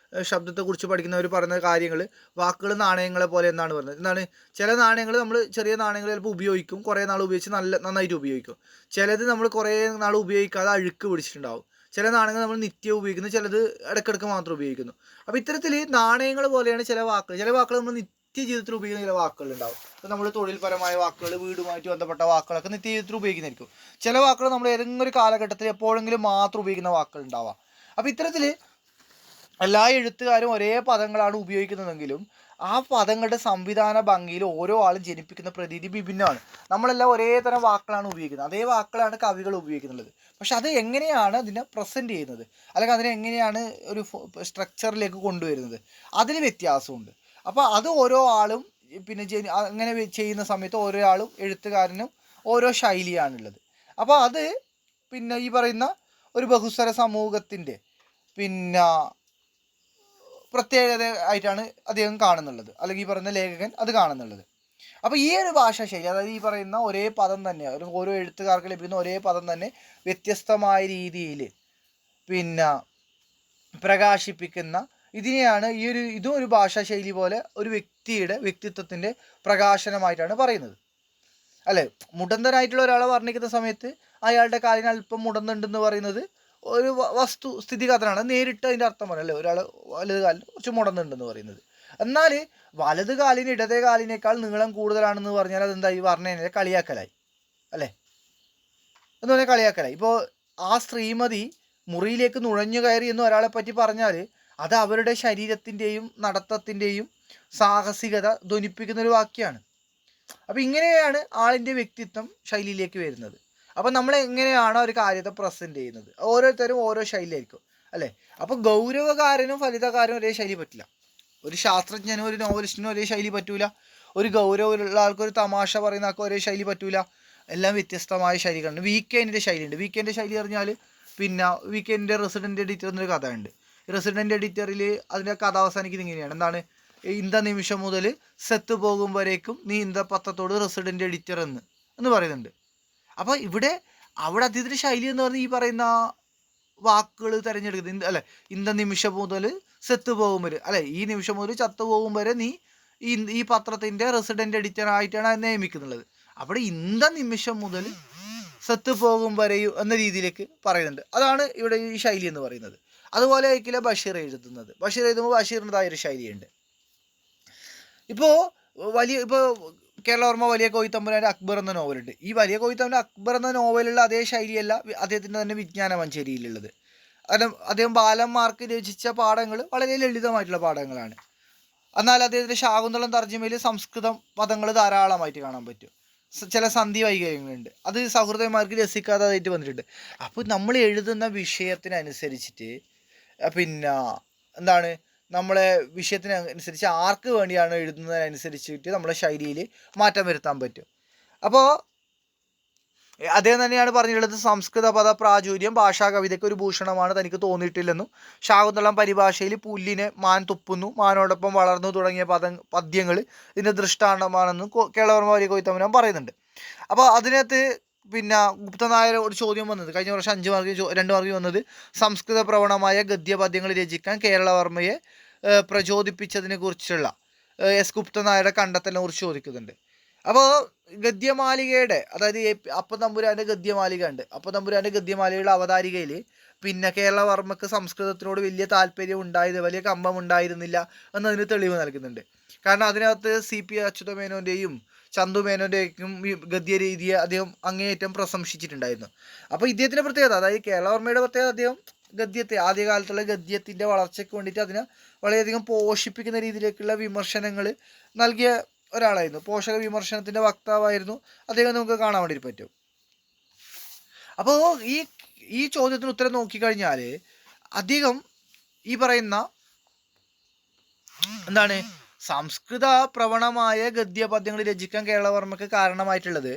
ശബ്ദത്തെക്കുറിച്ച് പഠിക്കുന്നവർ പറയുന്ന കാര്യങ്ങൾ വാക്കുകൾ നാണയങ്ങളെ പോലെ എന്നാണ് പറയുന്നത്. എന്താണ്? ചില നാണയങ്ങൾ നമ്മൾ ചെറിയ നാണയങ്ങൾ ചിലപ്പോൾ ഉപയോഗിക്കും, കുറേ നാൾ ഉപയോഗിച്ച് നന്നായിട്ട് ഉപയോഗിക്കും. ചിലത് നമ്മൾ കുറേ നാൾ ഉപയോഗിക്കാതെ അഴുക്ക് പിടിച്ചിട്ടുണ്ടാവും. ചില നാണയങ്ങൾ നമ്മൾ നിത്യം ഉപയോഗിക്കുന്നു, ചിലത് ഇടയ്ക്കിടയ്ക്ക് മാത്രം ഉപയോഗിക്കുന്നു. അപ്പോൾ ഇത്തരത്തിൽ നാണയങ്ങൾ പോലെയാണ് ചില വാക്കുകൾ നമ്മൾ നിത്യജീവിതത്തിൽ ഉപയോഗിക്കുന്ന ചില വാക്കുകളുണ്ടാവും. ഇപ്പോൾ നമ്മൾ തൊഴിൽപരമായ വാക്കുകൾ, വീടുമായിട്ട് ബന്ധപ്പെട്ട വാക്കുകളൊക്കെ നിത്യജീവിതത്തിൽ ഉപയോഗിക്കുന്നതായിരിക്കും. ചില വാക്കുകൾ നമ്മൾ ഏതെങ്കിലും ഒരു കാലഘട്ടത്തിൽ എപ്പോഴെങ്കിലും മാത്രം ഉപയോഗിക്കുന്ന വാക്കുകൾ ഉണ്ടാവാം. അപ്പോൾ ഇത്തരത്തിൽ എല്ലാ എഴുത്തുകാരും ഒരേ പദങ്ങളാണ് ഉപയോഗിക്കുന്നതെങ്കിലും ആ പദങ്ങളുടെ സംവിധാന ഭംഗിയിൽ ഓരോ ആളും ജനിപ്പിക്കുന്ന പ്രതീതി വിഭിന്നമാണ്. നമ്മളെല്ലാം ഒരേ തരം വാക്കുകളാണ് ഉപയോഗിക്കുന്നത്, അതേ വാക്കുകളാണ് കവികൾ ഉപയോഗിക്കുന്നത്. പക്ഷെ അത് എങ്ങനെയാണ് അതിനെ പ്രസൻറ്റ് ചെയ്യുന്നത്, അല്ലെങ്കിൽ അതിനെ എങ്ങനെയാണ് ഒരു സ്ട്രക്ചറിലേക്ക് കൊണ്ടുവരുന്നത്, അതിന് വ്യത്യാസമുണ്ട്. അപ്പോൾ അത് ഓരോ ആളും പിന്നെ അങ്ങനെ ചെയ്യുന്ന സമയത്ത് ഓരോ ആളും എഴുത്തുകാരനും ഓരോ ശൈലിയാണുള്ളത്. അപ്പോൾ അത് പിന്നെ ഈ പറയുന്ന ഒരു ബഹുസ്വര സമൂഹത്തിൻ്റെ പിന്നെ പ്രത്യേകത ആയിട്ടാണ് അദ്ദേഹം കാണുന്നുള്ളത്, അല്ലെങ്കിൽ ഈ പറയുന്ന ലേഖകൻ അത് കാണുന്നുള്ളത്. അപ്പോൾ ഈ ഒരു ഭാഷാശൈലി, അതായത് ഈ പറയുന്ന ഒരേ പദം തന്നെ, ഓരോ എഴുത്തുകാർക്ക് ലഭിക്കുന്ന ഒരേ പദം തന്നെ വ്യത്യസ്തമായ രീതിയിൽ പിന്നെ പ്രകാശിപ്പിക്കുന്ന ഇതിനെയാണ് ഇതും ഒരു ഭാഷാശൈലി പോലെ ഒരു വ്യക്തിയുടെ വ്യക്തിത്വത്തിൻ്റെ പ്രകാശനമായിട്ടാണ് പറയുന്നത്. അല്ലേ, മുടന്തനായിട്ടുള്ള ഒരാളെ വർണ്ണിക്കുന്ന സമയത്ത് അയാളുടെ കാലിന് അല്പം മുടന്നുണ്ടെന്ന് പറയുന്നത് ഒരു വസ്തു സ്ഥിതിഗതനാണ്, നേരിട്ട് അതിൻ്റെ അർത്ഥം പറയല്ലേ, ഒരാൾ വലത് കാലിന് കുറച്ച് മുടന്നുണ്ടെന്ന് പറയുന്നത്. എന്നാൽ വലത് കാലിന് ഇടതേ കാലിനേക്കാൾ നീളം കൂടുതലാണെന്ന് പറഞ്ഞാൽ അതെന്തായി പറഞ്ഞതിനെ കളിയാക്കലായി, അല്ലേ, എന്ന് പറഞ്ഞാൽ കളിയാക്കലായി. ഇപ്പോൾ ആ ശ്രീമതി മുറിയിലേക്ക് നുഴഞ്ഞു കയറി എന്ന് ഒരാളെ പറ്റി പറഞ്ഞാൽ അത് അവരുടെ ശരീരത്തിൻ്റെയും നടത്തത്തിൻ്റെയും സാഹസികത ധ്വനിപ്പിക്കുന്നൊരു വാക്യമാണ്. അപ്പോൾ ഇങ്ങനെയാണ് ആളിൻ്റെ വ്യക്തിത്വം ശൈലിയിലേക്ക് വരുന്നത്. അപ്പം നമ്മൾ എങ്ങനെയാണോ ഒരു കാര്യത്തെ പ്രസൻറ്റ് ചെയ്യുന്നത്, ഓരോരുത്തരും ഓരോ ശൈലിയായിരിക്കും, അല്ലേ. അപ്പോൾ ഗൗരവകാരനും ഫലിതകാരനും ഒരേ ശൈലി പറ്റില്ല. ഒരു ശാസ്ത്രജ്ഞനും ഒരു നോവലിസ്റ്റിനും ഒരേ ശൈലി പറ്റൂല. ഒരു ഗൗരവമുള്ള ആൾക്കൊരു തമാശ പറയുന്ന ആൾക്കും ഒരേ ശൈലി പറ്റൂല. എല്ലാം വ്യത്യസ്തമായ ശൈലികളുണ്ട്. വീക്കെൻഡിൻ്റെ ശൈലിയുണ്ട്. വീക്കെൻഡ് ശൈലി പറഞ്ഞാൽ പിന്നെ വീക്കെൻഡിൻ്റെ റെസിഡൻറ്റ് എഡിറ്റർ എന്നൊരു കഥയുണ്ട്. റെസിഡൻറ്റ് എഡിറ്ററിൽ അതിൻ്റെ കഥ അവസാനിക്കുന്നത് ഇങ്ങനെയാണ്. എന്താണ്, ഇന്ത നിമിഷം മുതൽ സെത്ത് പോകും വരേക്കും നീ ഇന്ത പത്രത്തോട് റെസിഡൻറ്റ് എഡിറ്റർ എന്ന് പറയുന്നുണ്ട്. അപ്പോൾ അവിടെ അദ്ദേഹത്തിൻ്റെ ശൈലി എന്ന് പറഞ്ഞാൽ ഈ പറയുന്ന വാക്കുകൾ തിരഞ്ഞെടുക്കുന്നത്, അല്ലെ, ഇന്ത നിമിഷം മുതൽ സെത്ത് പോകും വരെ, അല്ലെ, ഈ നിമിഷം മുതൽ ചത്തു പോകും വരെ നീ ഈ പത്രത്തിൻ്റെ റെസിഡൻറ്റ് എഡിറ്റർ ആയിട്ടാണ് നിയമിക്കുന്നുള്ളത്. അവിടെ ഇന്ത നിമിഷം മുതൽ സെത്ത് പോകും വരെയും എന്ന രീതിയിലേക്ക് പറയുന്നുണ്ട്. അതാണ് ഇവിടെ ഈ ശൈലി എന്ന് പറയുന്നത്. അതുപോലെ ആയിരിക്കില്ല ബഷീർ എഴുതുന്നത്. ബഷീർ എഴുതുമ്പോൾ ബഷീറിൻ്റെതായൊരു ശൈലിയുണ്ട്. ഇപ്പോൾ കേരളവർമ്മ വലിയ കോയിത്തമ്പുരാൻ്റെ അക്ബർ എന്ന നോവലുണ്ട്. ഈ വലിയ കോയിത്തമ്പുരാൻ അക്ബർ എന്ന നോവലുള്ള അതേ ശൈലിയല്ല അദ്ദേഹത്തിൻ്റെ തന്നെ വിജ്ഞാന മഞ്ചേരിയിലുള്ളത്. അദ്ദേഹം ബാലന്മാർക്ക് രചിച്ച പാഠങ്ങൾ വളരെ ലളിതമായിട്ടുള്ള പാഠങ്ങളാണ്. എന്നാൽ അദ്ദേഹത്തിൻ്റെ ശാകുന്തളം തർജ്ജമയിൽ സംസ്കൃതം പദങ്ങൾ ധാരാളമായിട്ട് കാണാൻ പറ്റും. ചില സന്ധി വൈകര്യങ്ങളുണ്ട്, അത് സൗഹൃദന്മാർക്ക് രസിക്കാത്തതായിട്ട് വന്നിട്ടുണ്ട്. അപ്പോൾ നമ്മൾ എഴുതുന്ന വിഷയത്തിനനുസരിച്ചിട്ട് പിന്നെ എന്താണ്, നമ്മളെ വിഷയത്തിനനുസരിച്ച് ആർക്ക് വേണ്ടിയാണ് എഴുതുന്നതിനനുസരിച്ചിട്ട് നമ്മളെ ശൈലിയിൽ മാറ്റം വരുത്താൻ പറ്റും. അപ്പോൾ അദ്ദേഹം തന്നെയാണ് പറഞ്ഞിട്ടുള്ളത്, സംസ്കൃത പദ പ്രാചുര്യം ഭാഷാ കവിതയ്ക്ക് ഒരു ഭൂഷണമാണ് തനിക്ക് തോന്നിയിട്ടില്ലെന്നും ശാകുന്തളം പരിഭാഷയിൽ പുല്ലിനെ മാൻ തുപ്പുന്നു, മാനോടൊപ്പം വളർന്നു തുടങ്ങിയ പദ്യങ്ങൾ ഇതിൻ്റെ ദൃഷ്ടാന്തമാണെന്നും കേരളവർമ്മ വലിയ കോയിത്തമ്പുരാൻ പറയുന്നുണ്ട്. അപ്പോൾ അതിനകത്ത് പിന്നെ ഗുപ്തനായർ ഒരു ചോദ്യം വന്നത്, കഴിഞ്ഞ വർഷം 5 മാർക്ക് 2 മാർക്ക് വന്നത്, സംസ്കൃത പ്രവണമായ ഗദ്യപദ്യങ്ങൾ രചിക്കാൻ കേരളവർമ്മയെ പ്രചോദിപ്പിച്ചതിനെ കുറിച്ചുള്ള എസ് ഗുപ്തനായരുടെ കണ്ടെത്തലിനെ കുറിച്ച് ചോദിക്കുന്നുണ്ട്. അപ്പോൾ ഗദ്യമാലികയുടെ, അതായത് അപ്പൻ തമ്പുരാൻ്റെ ഗദ്യമാലിക ഉണ്ട്. അപ്പൻ തമ്പുരാൻ്റെ ഗദ്യമാലികയുടെ അവതാരികയിൽ പിന്നെ കേരളവർമ്മക്ക് സംസ്കൃതത്തിനോട് വലിയ താല്പര്യം വലിയ കമ്പം ഉണ്ടായിരുന്നില്ല എന്നതിന് തെളിവ് നൽകുന്നുണ്ട്. കാരണം അതിനകത്ത് CP അച്യുതമേനോൻ്റെയും ചന്തുമേനോൻ്റെയും ഗദ്യരീതിയെ അദ്ദേഹം അങ്ങേയറ്റം പ്രശംസിച്ചിട്ടുണ്ടായിരുന്നു. അപ്പോൾ ഇദ്ദേഹത്തിൻ്റെ പ്രത്യേകത, അതായത് കേരളവർമ്മയുടെ പ്രത്യേകത, അദ്ദേഹം ഗദ്യത്തെ, ആദ്യകാലത്തുള്ള ഗദ്യത്തിൻ്റെ വളർച്ചയ്ക്ക് വേണ്ടിയിട്ട് അതിനെ വളരെയധികം പോഷിപ്പിക്കുന്ന രീതിയിലേക്കുള്ള വിമർശനങ്ങൾ നൽകിയ ഒരാളായിരുന്നു. പോഷക വിമർശനത്തിൻ്റെ വക്താവായിരുന്നു അദ്ദേഹം, നമുക്ക് കാണാൻ വേണ്ടി പറ്റും. അപ്പോൾ ഈ ചോദ്യത്തിന് ഉത്തരം നോക്കിക്കഴിഞ്ഞാൽ അദ്ദേഹം ഈ പറയുന്ന എന്താണ്, സംസ്കൃത പ്രവണമായ ഗദ്യപദ്യങ്ങൾ രചിക്കാൻ കേരളവർമ്മക്ക് കാരണമായിട്ടുള്ളത്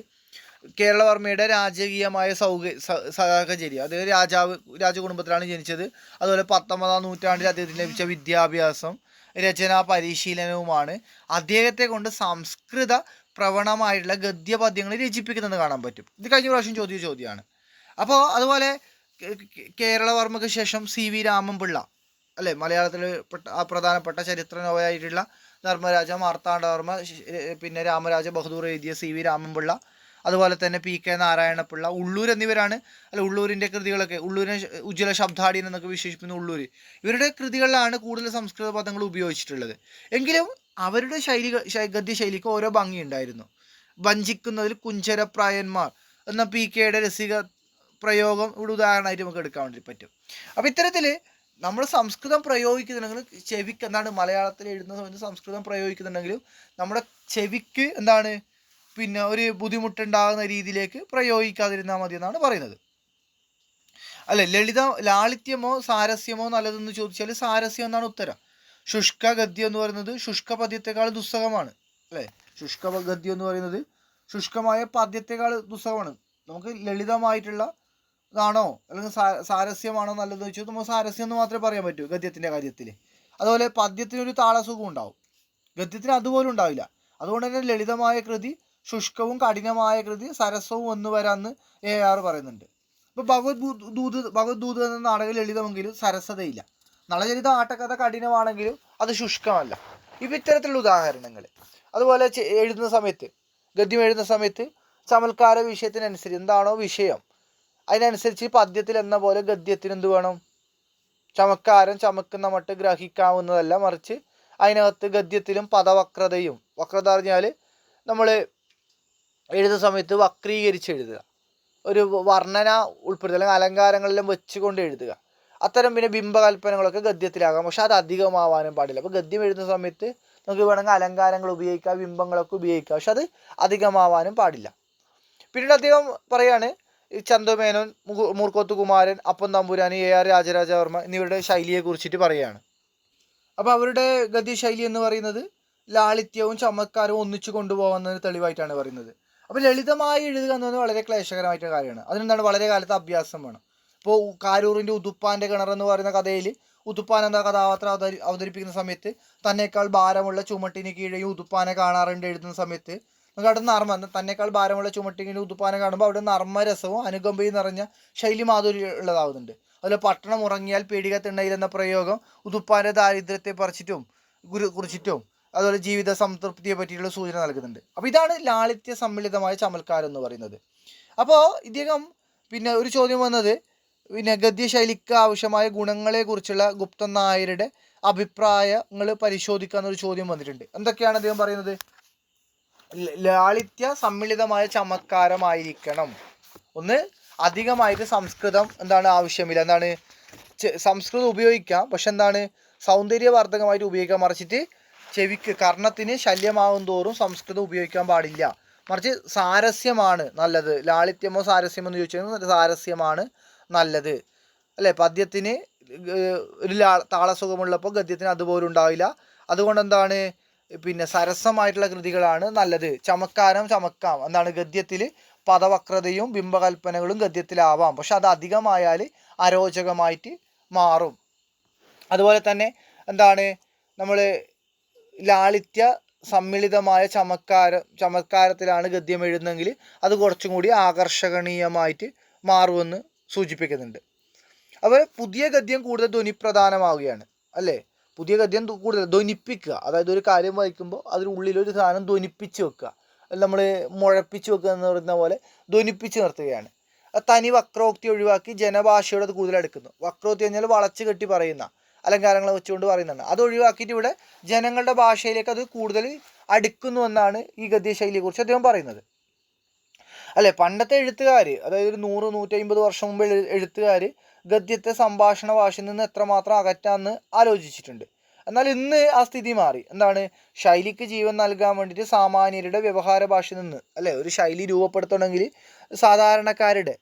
കേരളവർമ്മയുടെ രാജകീയമായ സാഹചര്യം. അദ്ദേഹം രാജകുടുംബത്തിലാണ് ജനിച്ചത്. അതുപോലെ 19-ാം നൂറ്റാണ്ടിൽ അദ്ദേഹത്തിന് ലഭിച്ച വിദ്യാഭ്യാസം, രചനാ പരിശീലനവുമാണ് അദ്ദേഹത്തെ കൊണ്ട് സംസ്കൃത പ്രവണമായിട്ടുള്ള ഗദ്യപദ്യങ്ങൾ രചിപ്പിക്കുന്നത് കാണാൻ പറ്റും. ഇത് കഴിഞ്ഞ പ്രാവശ്യം ചോദ്യമാണ്. അപ്പോൾ അതുപോലെ കേരളവർമ്മക്ക് ശേഷം CV രാമൻപിള്ള, അല്ലേ, മലയാളത്തിൽ പ്രധാനപ്പെട്ട ചരിത്ര നോവലായിട്ടുള്ള ധർമ്മരാജ, മാർത്താണ്ഡവർമ്മ, പിന്നെ രാമരാജ ബഹദൂർ എഴുതിയ CV രാമൻപിള്ള, അതുപോലെ തന്നെ PK നാരായണപിള്ള, ഉള്ളൂർ എന്നിവരാണ്. ഉള്ളൂരിൻ്റെ കൃതികളൊക്കെ, ഉള്ളൂരിനെ ഉജ്ജ്വല ശബ്ദാടീൻ എന്നൊക്കെ വിശേഷിപ്പിക്കുന്ന ഉള്ളൂർ, ഇവരുടെ കൃതികളിലാണ് കൂടുതൽ സംസ്കൃത പദങ്ങൾ ഉപയോഗിച്ചിട്ടുള്ളത്. എങ്കിലും അവരുടെ ഗദ്യശൈലിക്ക് ഓരോ ഭംഗിയുണ്ടായിരുന്നു. വഞ്ചിക്കുന്നതിൽ കുഞ്ചരപ്രായന്മാർ എന്ന PK-യുടെ രസിക പ്രയോഗം ഇവിടെ ഉദാഹരണമായിട്ട് നമുക്ക് എടുക്കാൻ വേണ്ടി പറ്റും. അപ്പോൾ ഇത്തരത്തിൽ നമ്മൾ സംസ്കൃതം പ്രയോഗിക്കുന്നുണ്ടെങ്കിൽ ചെവിക്ക് എന്താണ്, മലയാളത്തിൽ എഴുതുന്ന സമയത്ത് സംസ്കൃതം പ്രയോഗിക്കുന്നുണ്ടെങ്കിലും നമ്മുടെ ചെവിക്ക് എന്താണ് പിന്നെ ഒരു ബുദ്ധിമുട്ടുണ്ടാകുന്ന രീതിയിലേക്ക് പ്രയോഗിക്കാതിരുന്നാൽ മതി എന്നാണ് പറയുന്നത്. അല്ലെ, ലാളിത്യമോ സാരസ്യമോ നല്ലതെന്ന് ചോദിച്ചാൽ സാരസ്യം എന്നാണ് ഉത്തരം. ശുഷ്ക ഗദ്യം എന്ന് പറയുന്നത് ശുഷ്ക പദ്യത്തെക്കാൾ ദുസ്സഹമാണ്. അല്ലേ, ശുഷ്ക ഗദ്യം എന്ന് പറയുന്നത് ശുഷ്കമായ പദ്യത്തെക്കാൾ ദുസ്സഹമാണ്. നമുക്ക് ലളിതമായിട്ടുള്ള ഇതാണോ അല്ലെങ്കിൽ സാരസ്യമാണോ നല്ലതെന്ന് വെച്ചാൽ നമുക്ക് സാരസ്യം എന്ന് മാത്രമേ പറയാൻ പറ്റൂ ഗദ്യത്തിൻ്റെ കാര്യത്തിൽ. അതുപോലെ പദ്യത്തിനൊരു താളസുഖം ഉണ്ടാവും, ഗദ്യത്തിന് അതുപോലും ഉണ്ടാവില്ല. അതുകൊണ്ട് തന്നെ ലളിതമായ കൃതി ശുഷ്കവും കഠിനമായ കൃതി സരസവും എന്ന് വരാമെന്ന് AR പറയുന്നുണ്ട്. ഇപ്പോൾ ഭഗവത് ദൂത് എന്ന നാടകം ലളിതമെങ്കിലും സരസതയില്ല. നളചരിത ആട്ടക്കഥ കഠിനമാണെങ്കിലും അത് ശുഷ്കമല്ല. ഇപ്പം ഇത്തരത്തിലുള്ള ഉദാഹരണങ്ങൾ. അതുപോലെ എഴുതുന്ന സമയത്ത്, ഗദ്യം എഴുതുന്ന സമയത്ത് ചമൽക്കാര വിഷയത്തിനനുസരിച്ച് എന്താണോ വിഷയം അതിനനുസരിച്ച് പദ്യത്തിൽ എന്ന പോലെ ഗദ്യത്തിന് എന്ത് വേണം, ചമത്കാരം ചമക്കുന്ന മട്ട് ഗ്രഹിക്കാവുന്നതല്ല, മറിച്ച് അതിനകത്ത് ഗദ്യത്തിലും പദവക്രതയും, വക്രത പറഞ്ഞാൽ നമ്മൾ എഴുതുന്ന സമയത്ത് വക്രീകരിച്ച് എഴുതുക, ഒരു വർണ്ണന ഉൾപ്പെടുത്തുക, അല്ലെങ്കിൽ അലങ്കാരങ്ങളെല്ലാം വെച്ചുകൊണ്ട് എഴുതുക. അത്തരം പിന്നെ ബിംബകൽപ്പനകളൊക്കെ ഗദ്യത്തിലാകാം, പക്ഷെ അത് അധികമാവാനും പാടില്ല. അപ്പോൾ ഗദ്യം എഴുതുന്ന സമയത്ത് നമുക്ക് വേണമെങ്കിൽ അലങ്കാരങ്ങൾ ഉപയോഗിക്കാം, ബിംബങ്ങളൊക്കെ ഉപയോഗിക്കാം, പക്ഷെ അത് അധികമാവാനും പാടില്ല. പിന്നീട് അദ്ദേഹം പറയാണ് ചന്ദമേനോൻ, മൂർക്കോത്ത് കുമാരൻ, അപ്പൻ തമ്പുരാൻ, AR രാജരാജവർമ്മ എന്നിവരുടെ ശൈലിയെ കുറിച്ചിട്ട് പറയുകയാണ്. അപ്പോൾ അവരുടെ ഗദ്യശൈലി എന്ന് പറയുന്നത് ലാളിത്യവും ചമത്കാരവും ഒന്നിച്ചു കൊണ്ടുപോകുന്നതിന് തെളിവായിട്ടാണ് പറയുന്നത്. അപ്പോൾ ലളിതമായി എഴുതുക എന്നത് വളരെ ക്ലേശകരമായിട്ടുള്ള കാര്യമാണ്. അതിനെന്താണ്, വളരെ കാലത്ത് അഭ്യാസം വേണം. ഇപ്പോൾ കാരൂറിൻ്റെ ഉതുപ്പാൻ്റെ കിണർ എന്ന് പറയുന്ന കഥയിൽ ഉതുപ്പാൻ എന്ന കഥാപാത്രം അവതരിപ്പിക്കുന്ന സമയത്ത് തന്നേക്കാൾ ഭാരമുള്ള ചുമട്ടിന് കീഴെ ഉതുപ്പാനെ കാണാറുണ്ട് എഴുതുന്ന സമയത്ത് നമുക്ക് അവിടെ നർമ്മ, തന്നേക്കാൾ ഭാരമുള്ള ചുമട്ടിന് ഉതുപ്പാനെ കാണുമ്പോൾ അവിടെ നർമ്മരസവും അനുകമ്പയും നിറഞ്ഞ ശൈലി മാധുര്യം ഉള്ളതാവുന്നുണ്ട്. അതുപോലെ പട്ടണം ഉറങ്ങിയാൽ പേടിക തിണ്ണയിൽ എന്ന പ്രയോഗം ഉതുപ്പാൻ്റെ ദാരിദ്ര്യത്തെ കുറിച്ചിട്ടും അതുപോലെ ജീവിത സംതൃപ്തിയെ പറ്റിയിട്ടുള്ള സൂചന നൽകുന്നുണ്ട്. അപ്പോൾ ഇതാണ് ലാളിത്യ സമ്മിളിതമായ ചമൽക്കാരം എന്ന് പറയുന്നത്. അപ്പോൾ ഇദ്ദേഹം പിന്നെ ഒരു ചോദ്യം വന്നത് പിന്നെ ഗദ്യശൈലിക്ക് ആവശ്യമായ ഗുണങ്ങളെക്കുറിച്ചുള്ള ഗുപ്തൻ നായരുടെ അഭിപ്രായങ്ങൾ പരിശോധിക്കുക എന്നൊരു ചോദ്യം വന്നിട്ടുണ്ട്. എന്തൊക്കെയാണ് അദ്ദേഹം പറയുന്നത്? ലാളിത്യ സമ്മിളിതമായ ചമത്കാരമായിരിക്കണം. ഒന്ന്, അധികമായിട്ട് സംസ്കൃതം എന്താണ് ആവശ്യമില്ല, എന്താണ് സംസ്കൃതം ഉപയോഗിക്കാം, പക്ഷെ എന്താണ് സൗന്ദര്യവർദ്ധകമായിട്ട് ഉപയോഗിക്കാൻ, മറിച്ചിട്ട് ചെവിക്ക് കർണത്തിന് ശല്യമാകും തോറും സംസ്കൃതം ഉപയോഗിക്കാൻ പാടില്ല, മറിച്ച് സാരസ്യമാണ് നല്ലത്. ലാളിത്യമോ സാരസ്യമോ എന്ന് ചോദിച്ചാൽ സാരസ്യമാണ് നല്ലത്. അല്ലേ, പദ്യത്തിന് ഒരു താളസുഖമുള്ളപ്പോൾ ഗദ്യത്തിന് അതുപോലും ഉണ്ടാവില്ല. അതുകൊണ്ട് എന്താണ് പിന്നെ സരസമായിട്ടുള്ള കൃതികളാണ് നല്ലത്. ചമക്കാം, എന്താണ് ഗദ്യത്തിൽ പദവക്രതയും ബിംബകൽപ്പനകളും ഗദ്യത്തിലാവാം, പക്ഷെ അത് അധികമായാൽ അരോചകമായിട്ട് മാറും. അതുപോലെ തന്നെ എന്താണ് നമ്മൾ ലാളിത്യ സമ്മിളിതമായ ചമത്കാരത്തിലാണ് ഗദ്യം എഴുതുന്നതെങ്കിൽ അത് കുറച്ചും കൂടി ആകർഷണീയമായിട്ട് മാറുമെന്ന് സൂചിപ്പിക്കുന്നുണ്ട്. അപ്പോൾ പുതിയ ഗദ്യം കൂടുതൽ ധ്വനിപ്രധാനമാവുകയാണ്. അല്ലേ, പുതിയ ഗദ്യം കൂടുതൽ ധ്വനിപ്പിക്കുക, അതായത് ഒരു കാര്യം വായിക്കുമ്പോൾ അതിനുള്ളിലൊരു സാധനം ധ്വനിപ്പിച്ച് വെക്കുക, നമ്മൾ മുഴപ്പിച്ച് വെക്കുക എന്ന് പറയുന്ന പോലെ ധ്വനിപ്പിച്ച് നിർത്തുകയാണ്. തനി വക്രോക്തി ഒഴിവാക്കി ജനഭാഷയോട് അത് കൂടുതൽ അടുക്കുന്നു. വക്രോക്തി കഴിഞ്ഞാൽ വളച്ച് കെട്ടി പറയുന്ന അലങ്കാരങ്ങളെ വെച്ചുകൊണ്ട് പറയുന്നുണ്ട്. അത് ഒഴിവാക്കിയിട്ട് ഇവിടെ ജനങ്ങളുടെ ഭാഷയിലേക്ക് അത് കൂടുതൽ അടുക്കുന്നു എന്നാണ് ഈ ഗദ്യശൈലിയെക്കുറിച്ച് അദ്ദേഹം പറയുന്നത്. അല്ലേ, പണ്ടത്തെ എഴുത്തുകാർ, അതായത് ഒരു 100-150 വർഷം മുമ്പ് എഴുത്തുകാർ ഗദ്യത്തെ സംഭാഷണ ഭാഷയിൽ നിന്ന് എത്രമാത്രം അകറ്റാമെന്ന് ആലോചിച്ചിട്ടുണ്ട്. എന്നാൽ ഇന്ന് ആ സ്ഥിതി മാറി. എന്താണ്, ശൈലിക്ക് ജീവൻ നൽകാൻ വേണ്ടിയിട്ട് സാമാന്യരുടെ വ്യവഹാര ഭാഷയിൽ നിന്ന്, അല്ലേ, ഒരു ശൈലി രൂപപ്പെടുത്തണമെങ്കിൽ സാധാരണക്കാരുടെ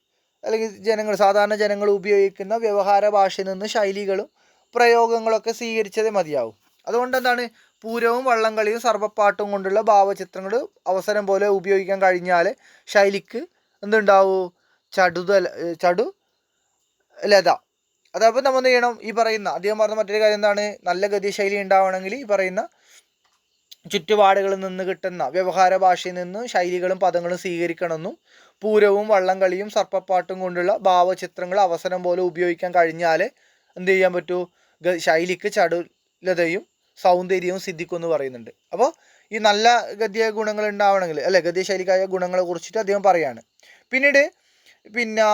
അല്ലെങ്കിൽ സാധാരണ ജനങ്ങൾ ഉപയോഗിക്കുന്ന വ്യവഹാര ഭാഷയിൽ നിന്ന് ശൈലികളും പ്രയോഗങ്ങളൊക്കെ സ്വീകരിച്ചതേ മതിയാവും. അതുകൊണ്ട് എന്താണ്, പൂരവും വള്ളംകളിയും സർവപ്പാട്ടും കൊണ്ടുള്ള ഭാവചിത്രങ്ങൾ അവസരം പോലെ ഉപയോഗിക്കാൻ കഴിഞ്ഞാൽ ശൈലിക്ക് എന്തുണ്ടാവൂ, ലത. അതപ്പോൾ നമ്മൾ എന്ത് ചെയ്യണം, ഈ പറയുന്ന അദ്ദേഹം പറഞ്ഞ മറ്റൊരു കാര്യം എന്താണ്, നല്ല ഗദ്യശൈലി ഉണ്ടാവണമെങ്കിൽ ഈ പറയുന്ന ചുറ്റുപാടുകളിൽ നിന്ന് കിട്ടുന്ന വ്യവഹാര ഭാഷയിൽ നിന്ന് ശൈലികളും പദങ്ങളും സ്വീകരിക്കണമെന്നും പൂരവും വള്ളംകളിയും സർപ്പപ്പാട്ടും കൊണ്ടുള്ള ഭാവചിത്രങ്ങൾ അവസരം പോലെ ഉപയോഗിക്കാൻ കഴിഞ്ഞാൽ എന്ത് ചെയ്യാൻ പറ്റൂ, ശൈലിക്ക് ചടുലതയും സൗന്ദര്യവും സിദ്ധിക്കുമെന്ന് പറയുന്നുണ്ട്. അപ്പോൾ ഈ നല്ല ഗദ്യ ഗുണങ്ങൾ ഉണ്ടാവണമെങ്കിൽ, അല്ലെ, ഗദ്യശൈലിക്കായ ഗുണങ്ങളെ കുറിച്ചിട്ട് അദ്ദേഹം പറയാണ്. പിന്നീട് പിന്നെ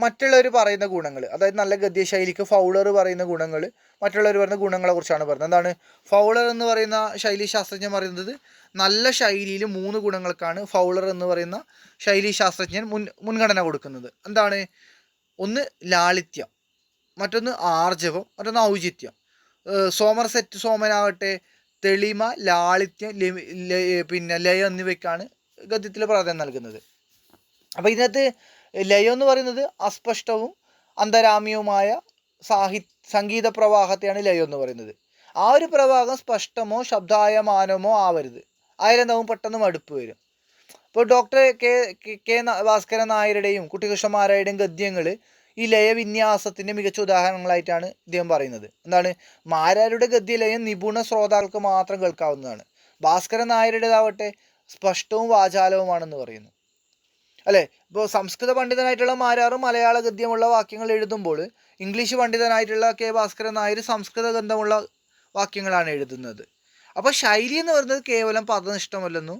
മറ്റുള്ളവർ പറയുന്ന ഗുണങ്ങൾ, അതായത് നല്ല ഗദ്യശൈലിക്ക് ഫൗളർ പറയുന്ന ഗുണങ്ങൾ, മറ്റുള്ളവർ പറയുന്ന ഗുണങ്ങളെ കുറിച്ചാണ് പറയുന്നത്. എന്താണ് ഫൗളർ എന്ന് പറയുന്ന ശൈലി ശാസ്ത്രജ്ഞൻ പറയുന്നത്? നല്ല ശൈലിയിൽ 3 ഗുണങ്ങൾക്കാണ് ഫൗളർ എന്ന് പറയുന്ന ശൈലി ശാസ്ത്രജ്ഞൻ മുൻഗണന കൊടുക്കുന്നത്. എന്താണ്? ഒന്ന് ലാളിത്യം, മറ്റൊന്ന് ആർജവം, മറ്റൊന്ന് ഔചിത്യം. സോമർസെറ്റ് സോമനാകട്ടെ തെളിമ, ലാളിത്യം, പിന്നെ ലയം എന്നിവയ്ക്കാണ് ഗദ്യത്തിൽ പ്രാധാന്യം നൽകുന്നത്. അപ്പോൾ ഇതിനകത്ത് ലയം എന്ന് പറയുന്നത് അസ്പഷ്ടവും അന്തരാമ്യവുമായ സംഗീത പ്രവാഹത്തെയാണ് ലയം എന്ന് പറയുന്നത്. ആ ഒരു പ്രവാഹം സ്പഷ്ടമോ ശബ്ദായമാനമോ ആവരുത്, ആയിരം പെട്ടെന്ന് മടുപ്പ് വരും. ഇപ്പോൾ ഡോക്ടർ കെ ഭാസ്കരൻ നായരുടെയും കുട്ടികൃഷ്ണമാരായുടെയും ഗദ്യങ്ങൾ ഈ ലയവിന്യാസത്തിൻ്റെ മികച്ച ഉദാഹരണങ്ങളായിട്ടാണ് ഇദ്ദേഹം പറയുന്നത്. എന്താണ്? മാരാരുടെ ഗദ്യലയം നിപുണ ശ്രോതാക്കൾക്ക് മാത്രം കേൾക്കാവുന്നതാണ്. ഭാസ്കരൻ നായരുടേതാവട്ടെ സ്പഷ്ടവും വാചാലവുമാണെന്ന് പറയുന്നു. അല്ലേ? ഇപ്പോൾ സംസ്കൃത പണ്ഡിതനായിട്ടുള്ള മാരാർ മലയാള ഗദ്യമുള്ള വാക്യങ്ങൾ എഴുതുമ്പോൾ ഇംഗ്ലീഷ് പണ്ഡിതനായിട്ടുള്ള കെ ഭാസ്കരൻ നായർ സംസ്കൃത ഗന്ധമുള്ള വാക്യങ്ങളാണ് എഴുതുന്നത്. അപ്പോൾ ശൈലി എന്ന് പറയുന്നത് കേവലം പദനിഷ്ഠമല്ലെന്നും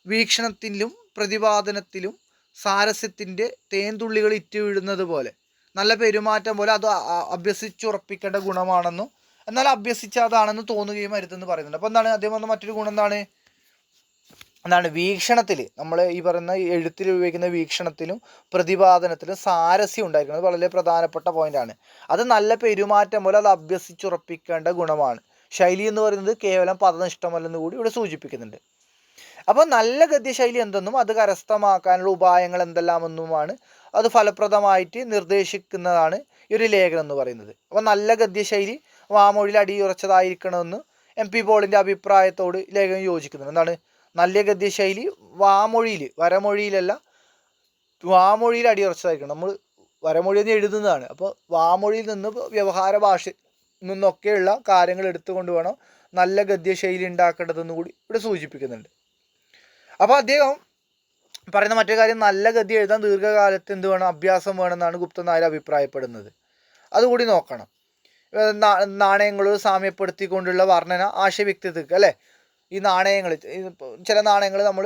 വീക്ഷണത്തിലും പ്രതിപാദനത്തിലും സാരസ്യത്തിൻ്റെ തേൻതുള്ളികൾ ഇറ്റുവീഴുന്നത് പോലെ, നല്ല പെരുമാറ്റം പോലെ അത് അഭ്യസിച്ചുറപ്പിക്കേണ്ട ഗുണമാണെന്നും എന്നാൽ അഭ്യസിച്ചതാണെന്ന് തോന്നുകയും അരുതെന്ന് പറയുന്നുണ്ട്. അപ്പോൾ എന്താണ് അദ്ദേഹം പറഞ്ഞ മറ്റൊരു ഗുണം? എന്താണ് വീക്ഷണത്തിൽ, നമ്മൾ ഈ പറയുന്ന എഴുത്തിൽ ഉപയോഗിക്കുന്ന വീക്ഷണത്തിലും പ്രതിപാദനത്തിലും സാരസ്യം ഉണ്ടായിരിക്കുന്നത് വളരെ പ്രധാനപ്പെട്ട പോയിന്റാണ്. അത് നല്ല പെരുമാറ്റം പോലെ അത് അഭ്യസിച്ചുറപ്പിക്കേണ്ട ഗുണമാണ്. ശൈലി എന്ന് പറയുന്നത് കേവലം പദനിഷ്ഠമല്ലെന്ന് കൂടി ഇവിടെ സൂചിപ്പിക്കുന്നുണ്ട്. അപ്പോൾ നല്ല ഗദ്യശൈലി എന്തെന്നും അത് കരസ്ഥമാക്കാനുള്ള ഉപായങ്ങൾ എന്തെല്ലാമെന്നുമാണ് അത് ഫലപ്രദമായിട്ട് നിർദ്ദേശിക്കുന്നതാണ് ഈ ഒരു ലേഖനം എന്ന് പറയുന്നത്. അപ്പോൾ നല്ല ഗദ്യശൈലി വാമൊഴിയിൽ അടിയുറച്ചതായിരിക്കണമെന്ന് MP പോളിൻ്റെ അഭിപ്രായത്തോട് ലേഖനം യോജിക്കുന്നുണ്ട്. എന്താണ്? നല്ല ഗദ്യശൈലി വാമൊഴിയിൽ, വരമൊഴിയിലല്ല, വാമൊഴിയിൽ അടിയുറച്ചതായിരിക്കണം. നമ്മൾ വരമൊഴി എന്ന് എഴുതുന്നതാണ്. അപ്പോൾ വാമൊഴിയിൽ നിന്ന് വ്യവഹാര ഭാഷ നിന്നൊക്കെയുള്ള കാര്യങ്ങൾ എടുത്തുകൊണ്ട് വേണം നല്ല ഗദ്യശൈലി ഉണ്ടാക്കേണ്ടതെന്ന് കൂടി ഇവിടെ സൂചിപ്പിക്കുന്നുണ്ട്. അപ്പോൾ അദ്ദേഹം പറയുന്ന മറ്റൊരു കാര്യം, നല്ല ഗദ്യം എഴുതാൻ ദീർഘകാലത്ത് എന്ത് വേണം? അഭ്യാസം വേണമെന്നാണ് ഗുപ്തൻ നായർ അഭിപ്രായപ്പെടുന്നത്. അതുകൂടി നോക്കണം. നാണയങ്ങളോട് സാമ്യപ്പെടുത്തിക്കൊണ്ടുള്ള വർണ്ണന ആശയവ്യക്തിത്വക്ക്, അല്ലേ? ഈ നാണയങ്ങൾ, ചില നാണയങ്ങൾ നമ്മൾ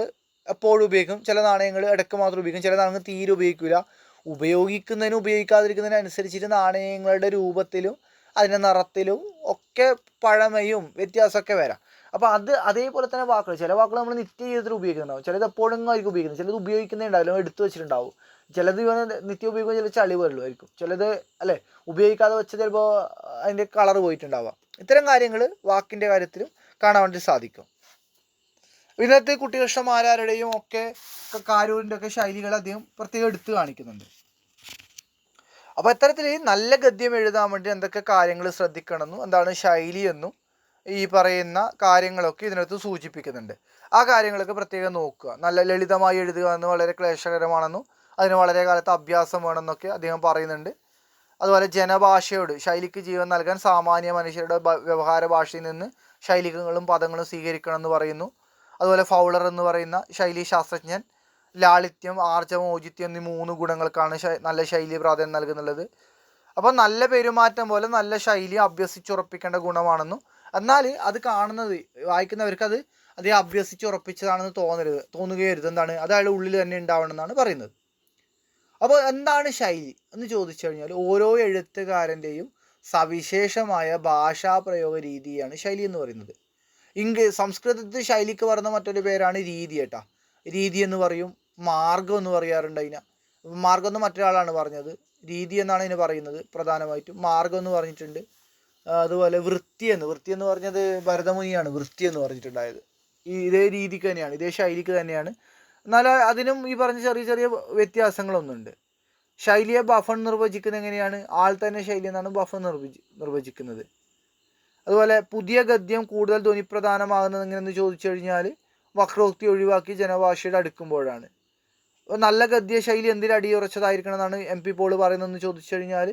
എപ്പോഴും ഉപയോഗിക്കും, ചില നാണയങ്ങൾ ഇടയ്ക്ക് മാത്രം ഉപയോഗിക്കും, ചില നാണയങ്ങൾ തീരെ ഉപയോഗിക്കില്ല. ഉപയോഗിക്കുന്നതിനും ഉപയോഗിക്കാതിരിക്കുന്നതിനും അനുസരിച്ചിട്ട് നാണയങ്ങളുടെ രൂപത്തിലും അതിൻ്റെ നിറത്തിലും ഒക്കെ പഴമയും വ്യത്യാസമൊക്കെ വരാം. അപ്പോൾ അതേപോലെ തന്നെ വാക്കുകൾ, ചില വാക്കുകൾ നമ്മൾ നിത്യ ജീവിതത്തിൽ ഉപയോഗിക്കുന്നുണ്ടാവും, ചിലത് എപ്പോഴും ആയിരിക്കും ഉപയോഗിക്കുന്നത്, ചിലത് ഉപയോഗിക്കുന്നേ ഉണ്ടാവില്ല, എടുത്തു വെച്ചിട്ടുണ്ടാവും, ചിലത് നിത്യം ഉപയോഗിക്കുമ്പോൾ ചില ചളി വരുമായിരിക്കും, ചിലത് അല്ലേ ഉപയോഗിക്കാതെ വെച്ച് ചിലപ്പോൾ അതിൻ്റെ കളർ പോയിട്ടുണ്ടാവാം. ഇത്തരം കാര്യങ്ങൾ വാക്കിൻ്റെ കാര്യത്തിലും കാണാൻ വേണ്ടി സാധിക്കും. ഇതിനകത്ത് കുട്ടികൃഷ്ണമാരാരുടെയും ഒക്കെ കാരൂരിൻ്റെ ഒക്കെ ശൈലികൾ അദ്ദേഹം പ്രത്യേകം എടുത്തു കാണിക്കുന്നുണ്ട്. അപ്പോൾ ഇത്തരത്തിൽ നല്ല ഗദ്യം എഴുതാൻ വേണ്ടി എന്തൊക്കെ കാര്യങ്ങൾ ശ്രദ്ധിക്കണമെന്നും എന്താണ് ശൈലി എന്നും ഈ പറയുന്ന കാര്യങ്ങളൊക്കെ ഇതിനകത്ത് സൂചിപ്പിക്കുന്നുണ്ട്. ആ കാര്യങ്ങളൊക്കെ പ്രത്യേകം നോക്കുക. നല്ല ലളിതമായി എഴുതുക എന്ന് വളരെ ക്ലേശകരമാണെന്നും അതിന് വളരെ കാലത്ത് അഭ്യാസം വേണമെന്നൊക്കെ അദ്ദേഹം പറയുന്നുണ്ട്. അതുപോലെ ജനഭാഷയോട് ശൈലിക്ക് ജീവൻ നൽകാൻ സാമാന്യ മനുഷ്യരുടെ വ്യവഹാര ഭാഷയിൽ നിന്ന് ശൈലികളും പദങ്ങളും സ്വീകരിക്കണം എന്ന് പറയുന്നു. അതുപോലെ ഫൗളർ എന്ന് പറയുന്ന ശൈലി ശാസ്ത്രജ്ഞൻ ലാളിത്യം, ആർജവം, ഔചിത്യം എന്നീ 3 ഗുണങ്ങൾക്കാണ് നല്ല ശൈലി പ്രാധാന്യം നൽകുന്നുള്ളത്. അപ്പോൾ നല്ല പെരുമാറ്റം പോലെ നല്ല ശൈലി അഭ്യസിച്ചുറപ്പിക്കേണ്ട ഗുണമാണെന്നും എന്നാൽ അത് കാണുന്നത് വായിക്കുന്നവർക്ക് അത് അഭ്യസിച്ചുറപ്പിച്ചതാണെന്ന് തോന്നുകയരുത്. എന്താണ്? അത് അയാളുടെ ഉള്ളിൽ തന്നെ ഉണ്ടാവണമെന്നാണ് പറയുന്നത്. അപ്പോൾ എന്താണ് ശൈലി എന്ന് ചോദിച്ചു കഴിഞ്ഞാൽ ഓരോ എഴുത്തുകാരൻ്റെയും സവിശേഷമായ ഭാഷാപ്രയോഗ രീതിയാണ് ശൈലി എന്ന് പറയുന്നത്. സംസ്കൃതത്തിൽ ശൈലിക്ക് പറയുന്ന മറ്റൊരു പേരാണ് രീതി. കേട്ടാ, രീതി എന്ന് പറയും, മാർഗം എന്ന് പറയാറുണ്ട് അതിനെ. മാർഗം എന്ന് മറ്റൊരാളാണ് പറഞ്ഞത്, രീതി എന്നാണ് ഇതിന് പറയുന്നത് പ്രധാനമായിട്ടും. മാർഗം എന്ന് പറഞ്ഞിട്ടുണ്ട്. അതുപോലെ വൃത്തി എന്ന് പറഞ്ഞത് ഭരതമുനിയാണ് വൃത്തി എന്ന് പറഞ്ഞിട്ടുണ്ടായത്. ഇതേ രീതിക്ക് തന്നെയാണ്, ഇതേ ശൈലിക്ക് തന്നെയാണ്. എന്നാൽ അതിനും ഈ പറഞ്ഞ ചെറിയ ചെറിയ വ്യത്യാസങ്ങളൊന്നുണ്ട്. ശൈലിയെ ബഫൺ നിർവചിക്കുന്നത് എങ്ങനെയാണ്? ആൾ തന്നെ ശൈലി എന്നാണ് ബഫൺ നിർവചിക്കുന്നത്. അതുപോലെ പുതിയ ഗദ്യം കൂടുതൽ ധ്വനിപ്രധാനമാകുന്നത് എങ്ങനെയെന്ന് ചോദിച്ചു കഴിഞ്ഞാൽ വക്രോക്തി ഒഴിവാക്കി ജനഭാഷയുടെ അടുക്കുമ്പോഴാണ്. നല്ല ഗദ്യ ശൈലി എന്തിൽ അടിയുറച്ചതായിരിക്കണം എന്നാണ് MP പോൾ പറയുന്നതെന്ന് ചോദിച്ചു കഴിഞ്ഞാൽ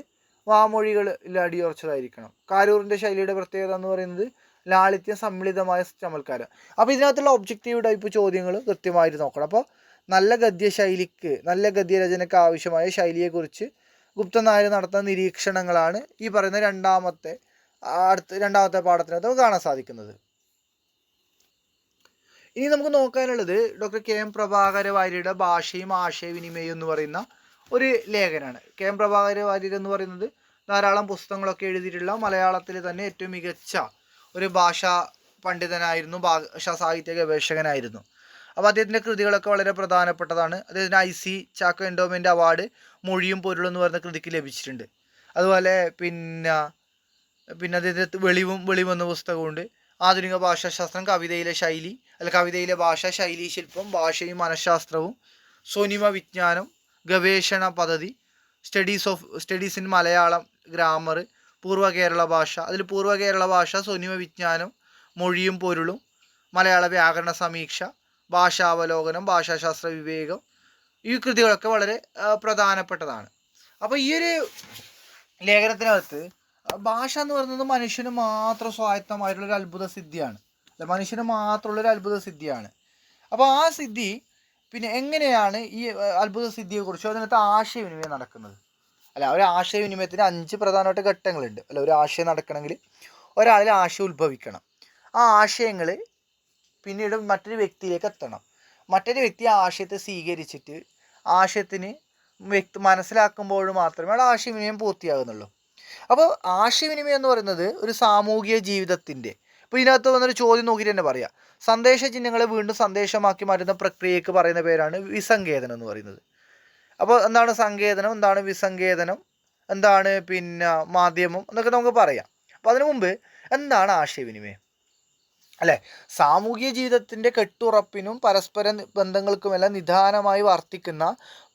വാമൊഴികളിൽ അടിയുറച്ചതായിരിക്കണം. കാരൂറിൻ്റെ ശൈലിയുടെ പ്രത്യേകത എന്ന് പറയുന്നത് ലാളിത്യം, സമ്മിളിതമായ ചമൽക്കാരം. അപ്പോൾ ഇതിനകത്തുള്ള ഒബ്ജക്റ്റീവ് ടൈപ്പ് ചോദ്യങ്ങൾ കൃത്യമായിട്ട് നോക്കണം. അപ്പോൾ നല്ല ഗദ്യശൈലിക്ക്, നല്ല ഗദ്യരചനയ്ക്ക് ആവശ്യമായ ശൈലിയെക്കുറിച്ച് ഗുപ്തൻ നായർ നടത്തുന്ന നിരീക്ഷണങ്ങളാണ് ഈ പറയുന്ന രണ്ടാമത്തെ പാഠത്തിനകത്ത് കാണാൻ സാധിക്കുന്നത്. ഇനി നമുക്ക് നോക്കാനുള്ളത് ഡോക്ടർ KM പ്രഭാകര വാര്യരുടെ ഭാഷയും ആശയവിനിമയം എന്ന് പറയുന്ന ഒരു ലേഖനാണ്. KM പ്രഭാകര വാര്യർ എന്ന് പറയുന്നത് ധാരാളം പുസ്തകങ്ങളൊക്കെ എഴുതിയിട്ടുള്ള മലയാളത്തിൽ തന്നെ ഏറ്റവും മികച്ച ഒരു ഭാഷാ പണ്ഡിതനായിരുന്നു, ഭാഷാ സാഹിത്യ ഗവേഷകനായിരുന്നു. അപ്പോൾ അദ്ദേഹത്തിൻ്റെ കൃതികളൊക്കെ വളരെ പ്രധാനപ്പെട്ടതാണ്. അദ്ദേഹത്തിന് IC ചാക്കോ എൻഡോമെൻ്റ് അവാർഡ് മൊഴിയും പൊരുളും എന്ന് പറയുന്ന കൃതിക്ക് ലഭിച്ചിട്ടുണ്ട്. അതുപോലെ പിന്നെ അദ്ദേഹത്തെ വെളിവും എന്ന പുസ്തകമുണ്ട്. ആധുനിക ഭാഷാശാസ്ത്രം, കവിതയിലെ ശൈലി കവിതയിലെ ഭാഷ, ശൈലി, ശില്പം, ഭാഷയും മനഃശാസ്ത്രവും, സ്വനിമ വിജ്ഞാനം, ഗവേഷണ പദ്ധതി, സ്റ്റഡീസ് ഇൻ മലയാളം ഗ്രാമർ, പൂർവ്വ കേരള ഭാഷ, അതിൽ പൂർവ്വ കേരള ഭാഷ, സ്വനിമ വിജ്ഞാനം, മൊഴിയും പൊരുളും, മലയാള വ്യാകരണ സമീക്ഷ, ഭാഷാവലോകനം, ഭാഷാശാസ്ത്ര വിവേകം, ഈ കൃതികളൊക്കെ വളരെ പ്രധാനപ്പെട്ടതാണ്. അപ്പോൾ ഈ ഒരു ലേഖനത്തിനകത്ത് ഭാഷ എന്ന് പറയുന്നത് മനുഷ്യന് മാത്രം സ്വായത്തമായിട്ടുള്ളൊരു അത്ഭുത സിദ്ധിയാണ്. മനുഷ്യന് മാത്രമുള്ളൊരു അത്ഭുത സിദ്ധിയാണ്. അപ്പോൾ ആ സിദ്ധി പിന്നെ എങ്ങനെയാണ് ഈ അത്ഭുത സിദ്ധിയെക്കുറിച്ചോ അതിനകത്ത് ആശയവിനിമയം നടക്കുന്നത്? ഒരു ആശയവിനിമയത്തിന് 5 പ്രധാനപ്പെട്ട ഘട്ടങ്ങളുണ്ട്. ഒരു ആശയം നടക്കണമെങ്കിൽ ഒരാളിൽ ആശയം ഉത്ഭവിക്കണം. ആ ആശയങ്ങൾ പിന്നീട് മറ്റൊരു വ്യക്തിയിലേക്ക് എത്തണം. മറ്റൊരു വ്യക്തി ആ ആശയത്തെ സ്വീകരിച്ചിട്ട് ആശയത്തിന് മനസ്സിലാക്കുമ്പോൾ മാത്രമേ ആ ആശയവിനിമയം പൂർത്തിയാകുന്നുള്ളൂ. അപ്പോൾ ആശയവിനിമയം എന്ന് പറയുന്നത് ഒരു സാമൂഹിക ജീവിതത്തിൻ്റെ, ഇപ്പോൾ ഇതിനകത്ത് വന്നൊരു ചോദ്യം നോക്കിയിട്ട് തന്നെ പറയാം, സന്ദേശ ചിഹ്നങ്ങളെ വീണ്ടും സന്ദേശമാക്കി മാറ്റുന്ന പ്രക്രിയയ്ക്ക് പറയുന്ന പേരാണ് വിസങ്കേതനം എന്ന് പറയുന്നത്. അപ്പോൾ എന്താണ് സങ്കേതനം, എന്താണ് വിസങ്കേതനം, എന്താണ് പിന്നെ മാധ്യമം എന്നൊക്കെ നമുക്ക് പറയാം. അപ്പോൾ അതിനു മുമ്പ് എന്താണ് ആശയവിനിമയം? സാമൂഹിക ജീവിതത്തിൻ്റെ കെട്ടുറപ്പിനും പരസ്പര ബന്ധങ്ങൾക്കുമെല്ലാം നിദാനമായി വർത്തിക്കുന്ന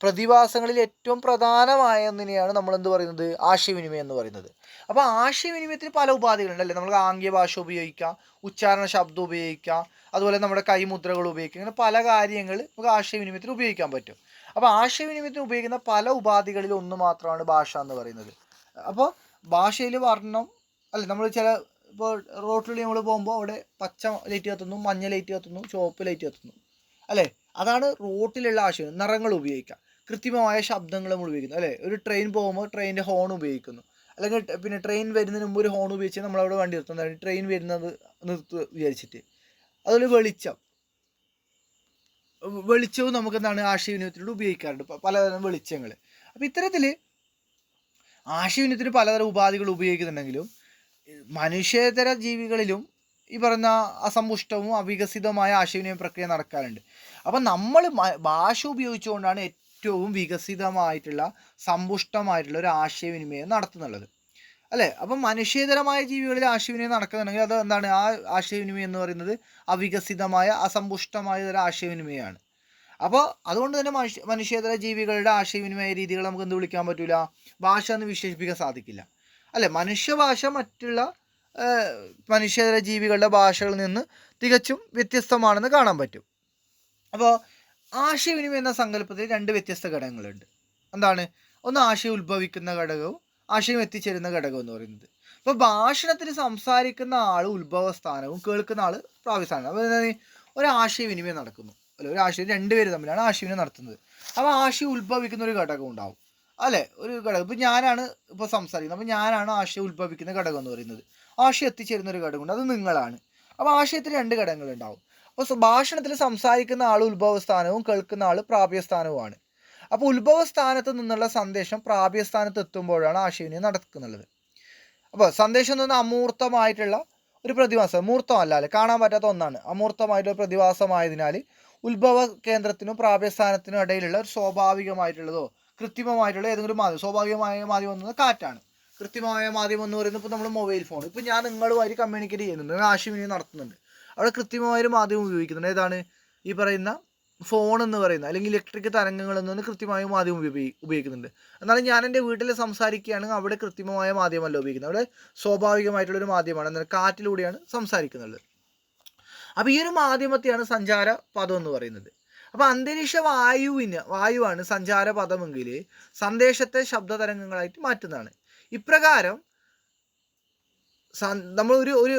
പ്രതിഭാസങ്ങളിൽ ഏറ്റവും പ്രധാനമായ ഒന്നിനെയാണ് നമ്മൾ എന്ത് പറയുന്നത്? ആശയവിനിമയം എന്ന് പറയുന്നത്. അപ്പോൾ ആശയവിനിമയത്തിന് പല ഉപാധികളുണ്ട്. നമ്മൾ ആംഗ്യ ഭാഷ ഉപയോഗിക്കാം, ഉച്ചാരണ ശബ്ദം ഉപയോഗിക്കാം, അതുപോലെ നമ്മുടെ കൈമുദ്രകൾ ഉപയോഗിക്കാം. ഇങ്ങനെ പല കാര്യങ്ങൾ നമുക്ക് ആശയവിനിമയത്തിന് ഉപയോഗിക്കാൻ പറ്റും. അപ്പോൾ ആശയവിനിമയത്തിന് ഉപയോഗിക്കുന്ന പല ഉപാധികളിൽ ഒന്ന് മാത്രമാണ് ഭാഷ എന്ന് പറയുന്നത്. അപ്പോൾ ഭാഷയിൽ വർണ്ണം നമ്മൾ ഇപ്പോൾ റോട്ടിൽ നമ്മൾ പോകുമ്പോൾ അവിടെ പച്ച ലൈറ്റ് കത്തുന്നു, മഞ്ഞ ലൈറ്റ് കത്തുന്നു, ചുവപ്പ് ലൈറ്റ് കത്തുന്നു, അതാണ് റോട്ടിലുള്ള ആശയം. നിറങ്ങൾ ഉപയോഗിക്കാം, കൃത്രിമമായ ശബ്ദങ്ങൾ നമ്മൾ ഉപയോഗിക്കുന്നു. ഒരു ട്രെയിൻ പോകുമ്പോൾ ട്രെയിനിൻ്റെ ഹോൺ ഉപയോഗിക്കുന്നു, അല്ലെങ്കിൽ പിന്നെ ട്രെയിൻ വരുന്നതിന് മുമ്പ് ഒരു ഹോൺ ഉപയോഗിച്ച് നമ്മളവിടെ വണ്ടി നിർത്തുന്നത്, ട്രെയിൻ വരുന്നത് വിചാരിച്ചിട്ട്. അതുപോലെ വെളിച്ചവും നമുക്ക് എന്താണ് ആശയവിനിമയത്തിലൂടെ ഉപയോഗിക്കാറുണ്ട്, പലതരം വെളിച്ചങ്ങൾ. അപ്പോൾ ഇത്തരത്തിൽ ആശയവിനിമയത്തിന് പലതരം ഉപാധികൾ ഉപയോഗിക്കുന്നുണ്ടെങ്കിലും മനുഷ്യേതര ജീവികളിലും ഈ പറയുന്ന അസമ്പുഷ്ടവും അവികസിതവുമായ ആശയവിനിമയ പ്രക്രിയ നടക്കാറുണ്ട്. അപ്പം നമ്മൾ ഭാഷ ഉപയോഗിച്ചുകൊണ്ടാണ് ഏറ്റവും വികസിതമായിട്ടുള്ള സമ്പുഷ്ടമായിട്ടുള്ള ഒരു ആശയവിനിമയം നടത്തുന്നുള്ളത്. അപ്പം മനുഷ്യേതരമായ ജീവികളിൽ ആശയവിനിമയം നടക്കുന്നുണ്ടെങ്കിൽ അത് എന്താണ്? ആ ആശയവിനിമയം എന്ന് പറയുന്നത് അവികസിതമായ അസമ്പുഷ്ടമായ ഒരു ആശയവിനിമയമാണ്. അപ്പോൾ അതുകൊണ്ട് തന്നെ മനുഷ്യേതര ജീവികളുടെ ആശയവിനിമയ രീതികൾ നമുക്ക് എന്ത് വിളിക്കാൻ പറ്റില്ല? ഭാഷ എന്ന് വിശേഷിപ്പിക്കാൻ സാധിക്കില്ല. മനുഷ്യഭാഷ മറ്റുള്ള മനുഷ്യേതര ജീവികളുടെ ഭാഷകളിൽ നിന്ന് തികച്ചും വ്യത്യസ്തമാണെന്ന് കാണാൻ പറ്റും. അപ്പോൾ ആശയവിനിമയം എന്ന സങ്കല്പത്തിൽ 2 വ്യത്യസ്ത ഘടകങ്ങളുണ്ട്. എന്താണ്? ഒന്ന് ആശയം ഉത്ഭവിക്കുന്ന ഘടകവും ആശയം എത്തിച്ചേരുന്ന ഘടകം എന്ന് പറയുന്നത്. അപ്പോൾ ഭാഷണത്തിന് സംസാരിക്കുന്ന ആൾ ഉത്ഭവസ്ഥാനവും കേൾക്കുന്ന ആൾ പ്രാപ്യസ്ഥാനവും. അപ്പോൾ ഒരു ആശയവിനിമയം നടക്കുന്നു, ഒരു ആശയം 2 പേര് തമ്മിലാണ് ആശയവിനിമയം നടത്തുന്നത്. അപ്പോൾ ആശയം ഉത്ഭവിക്കുന്ന ഒരു ഘടകം ഉണ്ടാവും, ഒരു ഘടകം. ഇപ്പോൾ ഞാനാണ് ഇപ്പോൾ സംസാരിക്കുന്നത്, അപ്പോൾ ഞാനാണ് ആശയം ഉത്ഭവിക്കുന്ന ഘടകം എന്ന് പറയുന്നത്. ആശയം എത്തിച്ചേരുന്ന ഒരു ഘടകമുണ്ട്, അത് നിങ്ങളാണ്. അപ്പോൾ ആശയത്തിൽ 2 ഘടകങ്ങളുണ്ടാവും. അപ്പോൾ ഭാഷണത്തിൽ സംസാരിക്കുന്ന ആൾ ഉത്ഭവസ്ഥാനവും കേൾക്കുന്ന ആൾ പ്രാപ്യസ്ഥാനവുമാണ്. അപ്പോൾ ഉത്ഭവസ്ഥാനത്ത് നിന്നുള്ള സന്ദേശം പ്രാപ്യസ്ഥാനത്ത് എത്തുമ്പോഴാണ് ആശയവിനിമയം നടക്കുന്നത്. അപ്പോൾ സന്ദേശം എന്ന് പറഞ്ഞാൽ അമൂർത്തമായിട്ടുള്ള ഒരു പ്രതിഭാസം, മൂർത്തമല്ല, കാണാൻ പറ്റാത്ത ഒന്നാണ്, അമൂർത്തമായിട്ടുള്ള പ്രതിഭാസമായതിനാൽ ഉത്ഭവ കേന്ദ്രത്തിനും പ്രാപ്യസ്ഥാനത്തിനും ഇടയിലുള്ള ഒരു സ്വാഭാവികമായിട്ടുള്ളതോ കൃത്രിമമായിട്ടുള്ള ഏതെങ്കിലും മാധ്യമം, സ്വാഭാവികമായ മാധ്യമം എന്ന് പറയുന്നത് കാറ്റാണ്. കൃത്രിമമായ മാധ്യമം എന്ന് പറയുന്നത് ഇപ്പോൾ നമ്മൾ മൊബൈൽ ഫോൺ, ഇപ്പോൾ ഞാൻ നിങ്ങളുമായി കമ്മ്യൂണിക്കേറ്റ് ചെയ്യുന്നുണ്ട്, ആശയവിനിമയം നടത്തുന്നുണ്ട്, അവിടെ കൃത്രിമമായൊരു മാധ്യമം ഉപയോഗിക്കുന്നുണ്ട്. ഏതാണ്? ഈ പറയുന്ന ഫോൺ എന്ന് പറയുന്ന അല്ലെങ്കിൽ ഇലക്ട്രിക് തരംഗങ്ങൾ എന്ന് പറഞ്ഞാൽ കൃത്യമായ മാധ്യമം ഉപയോഗിക്കുന്നുണ്ട്. എന്നാലും ഞാൻ എൻ്റെ വീട്ടിൽ സംസാരിക്കുകയാണെങ്കിൽ അവിടെ കൃത്രിമമായ മാധ്യമമല്ല ഉപയോഗിക്കുന്നത്, അവിടെ സ്വാഭാവികമായിട്ടുള്ളൊരു മാധ്യമമാണ്, എന്നാൽ കാറ്റിലൂടെയാണ് സംസാരിക്കുന്നത്. അപ്പോൾ ഈ ഒരു മാധ്യമത്തെയാണ് സഞ്ചാര പദം എന്ന് പറയുന്നത്. അപ്പോൾ അന്തരീക്ഷ വായുവാണ് സഞ്ചാര പദമെങ്കിൽ സന്ദേശത്തെ ശബ്ദതരംഗങ്ങളായിട്ട് മാറ്റുന്നതാണ്. ഇപ്രകാരം നമ്മൾ ഒരു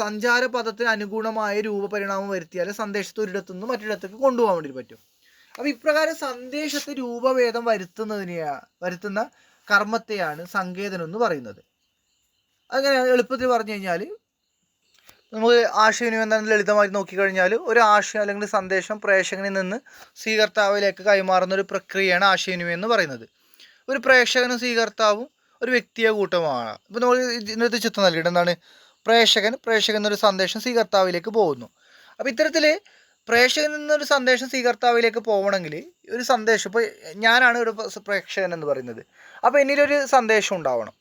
സഞ്ചാര പദത്തിന് അനുഗുണമായ രൂപപരിണാമം വരുത്തിയാൽ സന്ദേശത്തെ ഒരിടത്തു നിന്ന് മറ്റൊരിടത്തേക്ക് കൊണ്ടുപോകാൻ വേണ്ടി പറ്റും. അപ്പോൾ ഇപ്രകാരം സന്ദേശത്തെ രൂപഭേദം വരുത്തുന്ന കർമ്മത്തെയാണ് സങ്കേതനം എന്ന് പറയുന്നത്. അങ്ങനെ എളുപ്പത്തിൽ പറഞ്ഞു കഴിഞ്ഞാൽ നമുക്ക് ആശയവിനിമയം എന്താണെന്ന് ലളിതമായി നോക്കിക്കഴിഞ്ഞാൽ ഒരു ആശയം അല്ലെങ്കിൽ സന്ദേശം പ്രേക്ഷകനിൽ നിന്ന് സ്വീകർത്താവിലേക്ക് കൈമാറുന്ന ഒരു പ്രക്രിയയാണ് ആശയവിനിമയം എന്ന് പറയുന്നത്. ഒരു പ്രേക്ഷകനും സ്വീകർത്താവും ഒരു വ്യക്തിയെ കൂട്ടമാണ്. ഇപ്പോൾ നമ്മൾ ഇതിനകത്ത് ചിത്രം നൽകിയിട്ട് എന്താണ്, പ്രേക്ഷകൻ എന്നൊരു സന്ദേശം സ്വീകർത്താവിലേക്ക് പോകുന്നു. അപ്പോൾ ഇത്തരത്തിൽ പ്രേക്ഷകനിൽ നിന്നൊരു സന്ദേശം സ്വീകർത്താവിലേക്ക് പോകണമെങ്കിൽ ഒരു സന്ദേശം, ഇപ്പോൾ ഞാനാണ് ഒരു പ്രേക്ഷകൻ എന്ന് പറയുന്നത്, അപ്പോൾ എന്നിലൊരു സന്ദേശം ഉണ്ടാവണം.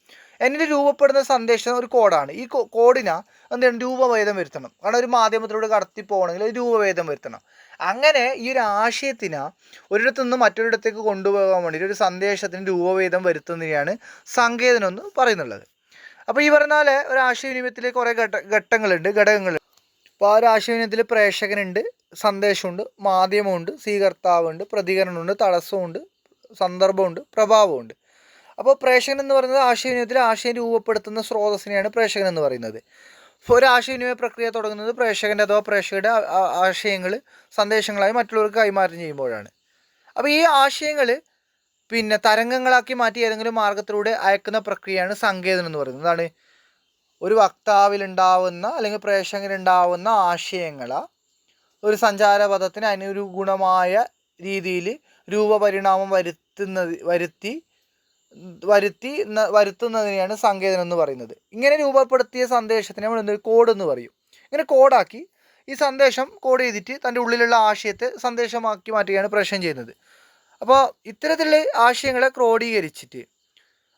എന്നിൽ രൂപപ്പെടുന്ന സന്ദേശം ഒരു കോഡാണ്. ഈ കോഡിനെ എന്താണ് രൂപഭേദം വരുത്തണം. കാരണം ഒരു മാധ്യമത്തിലൂടെ കടത്തി പോകണമെങ്കിൽ ഒരു രൂപഭേദം വരുത്തണം. അങ്ങനെ ഈ ഒരു ആശയത്തിനെ ഒരിടത്തു നിന്ന് മറ്റൊരിടത്തേക്ക് കൊണ്ടുപോകാൻ വേണ്ടിയിട്ട് ഒരു സന്ദേശത്തിന് രൂപഭേദം വരുത്തുന്നതിനെയാണ് സങ്കേതനം എന്ന് പറയുന്നുള്ളത്. അപ്പോൾ ഈ പറഞ്ഞാൽ ഒരു ആശയവിനിമയത്തിൽ കുറേ ഘടകങ്ങളുണ്ട്. അപ്പോൾ ആ ഒരു ആശയവിനിമയത്തിൽ പ്രേക്ഷകനുണ്ട്, സന്ദേശമുണ്ട്, മാധ്യമമുണ്ട്, സ്വീകർത്താവുണ്ട്, പ്രതികരണമുണ്ട്, തടസ്സമുണ്ട്, സന്ദർഭമുണ്ട്, പ്രഭാവമുണ്ട്. അപ്പോൾ പ്രേക്ഷകൻ എന്ന് പറയുന്നത് ആശയവിനിമയത്തിൽ ആശയം രൂപപ്പെടുത്തുന്ന സ്രോതസ്സിനെയാണ് പ്രേക്ഷകൻ എന്ന് പറയുന്നത്. ഇപ്പോൾ ഒരു ആശയവിനിമയ പ്രക്രിയ തുടങ്ങുന്നത് പ്രേക്ഷകൻ്റെ അഥവാ പ്രേക്ഷകരുടെ ആശയങ്ങൾ സന്ദേശങ്ങളായി മറ്റുള്ളവർക്ക് കൈമാറ്റം ചെയ്യുമ്പോഴാണ്. അപ്പോൾ ഈ ആശയങ്ങൾ പിന്നെ തരംഗങ്ങളാക്കി മാറ്റി ഏതെങ്കിലും മാർഗത്തിലൂടെ അയക്കുന്ന പ്രക്രിയയാണ് സങ്കേതനം എന്ന് പറയുന്നത്. എന്താണ്, ഒരു വക്താവിലുണ്ടാവുന്ന അല്ലെങ്കിൽ പ്രേക്ഷകനുണ്ടാവുന്ന ആശയങ്ങളെ ഒരു സഞ്ചാരപഥത്തിന് അനുഗുണമായ രീതിയിൽ രൂപപരിണാമം വരുത്തുന്നതിനെയാണ് സങ്കേതനം എന്ന് പറയുന്നത്. ഇങ്ങനെ രൂപപ്പെടുത്തിയ സന്ദേശത്തിനെ നമ്മൾ കോഡ് എന്ന് പറയും. ഇങ്ങനെ കോഡാക്കി ഈ സന്ദേശം കോഡ് ചെയ്തിട്ട് തൻ്റെ ഉള്ളിലുള്ള ആശയത്തെ സന്ദേശമാക്കി മാറ്റുകയാണ് പ്രേക്ഷകൻ ചെയ്യുന്നത്. അപ്പോൾ ഇത്തരത്തിലുള്ള ആശയങ്ങളെ ക്രോഡീകരിച്ചിട്ട്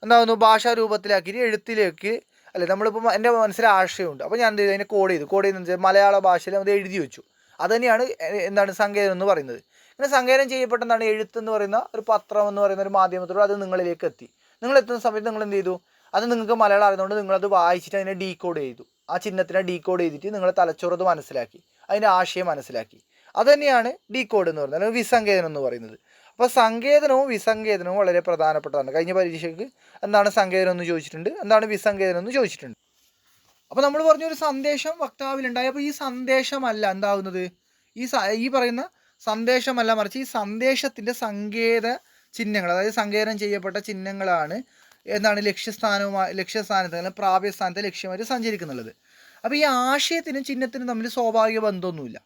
എന്താകുന്നു, ഭാഷാരൂപത്തിലാക്കിയിട്ട് എഴുത്തിലേക്ക്, അല്ലെ നമ്മളിപ്പോൾ എൻ്റെ മനസ്സിൽ ആശയമുണ്ട്, അപ്പോൾ ഞാൻ എന്ത് ചെയ്തു, അതിനെ കോഡ് ചെയ്ത് മലയാള ഭാഷയിൽ അത് എഴുതി വെച്ചു. അത് തന്നെയാണ് എന്താണ് സങ്കേതം എന്ന് പറയുന്നത്. ഇങ്ങനെ സങ്കേതം ചെയ്യപ്പെട്ടെന്താണ് എഴുത്തെന്ന് പറയുന്ന ഒരു പത്രം എന്ന് പറയുന്ന ഒരു മാധ്യമത്തിലൂടെ അത് നിങ്ങളിലേക്ക് എത്തി. നിങ്ങൾ എത്തുന്ന സമയത്ത് നിങ്ങൾ എന്ത് ചെയ്തു, അത് നിങ്ങൾക്ക് മലയാളം അറിയുന്നതുകൊണ്ട് നിങ്ങളത് വായിച്ചിട്ട് അതിനെ ഡീകോഡ് ചെയ്തു. ആ ചിഹ്നത്തിനെ ഡീകോഡ് ചെയ്തിട്ട് നിങ്ങളെ തലച്ചോറത് മനസ്സിലാക്കി, അതിൻ്റെ ആശയം മനസ്സിലാക്കി. അത് തന്നെയാണ് ഡീകോഡ് എന്ന് പറയുന്നത്, അല്ലെങ്കിൽ വിസങ്കേതനം എന്ന് പറയുന്നത്. അപ്പോൾ സങ്കേതനവും വിസങ്കേതനവും വളരെ പ്രധാനപ്പെട്ടതാണ്. കഴിഞ്ഞ പരീക്ഷയ്ക്ക് എന്താണ് സങ്കേതനം എന്ന് ചോദിച്ചിട്ടുണ്ട്, എന്താണ് വിസങ്കേതനം എന്ന് ചോദിച്ചിട്ടുണ്ട്. അപ്പോൾ നമ്മൾ പറഞ്ഞ ഒരു സന്ദേശം വക്താവിലുണ്ടായി. അപ്പോൾ ഈ സന്ദേശമല്ല എന്താകുന്നത്, ഈ പറയുന്ന സന്ദേശമല്ല, മറിച്ച് ഈ സന്ദേശത്തിൻ്റെ സങ്കേത ചിഹ്നങ്ങൾ, അതായത് സങ്കേതം ചെയ്യപ്പെട്ട ചിഹ്നങ്ങളാണ് എന്താണ് ലക്ഷ്യസ്ഥാനത്ത് അല്ലെങ്കിൽ പ്രാപ്യസ്ഥാനത്തെ ലക്ഷ്യമായിട്ട് സഞ്ചരിക്കുന്നുള്ളത്. അപ്പോൾ ഈ ആശയത്തിനും ചിഹ്നത്തിനും തമ്മിൽ സ്വാഭാവിക ബന്ധമൊന്നുമില്ല.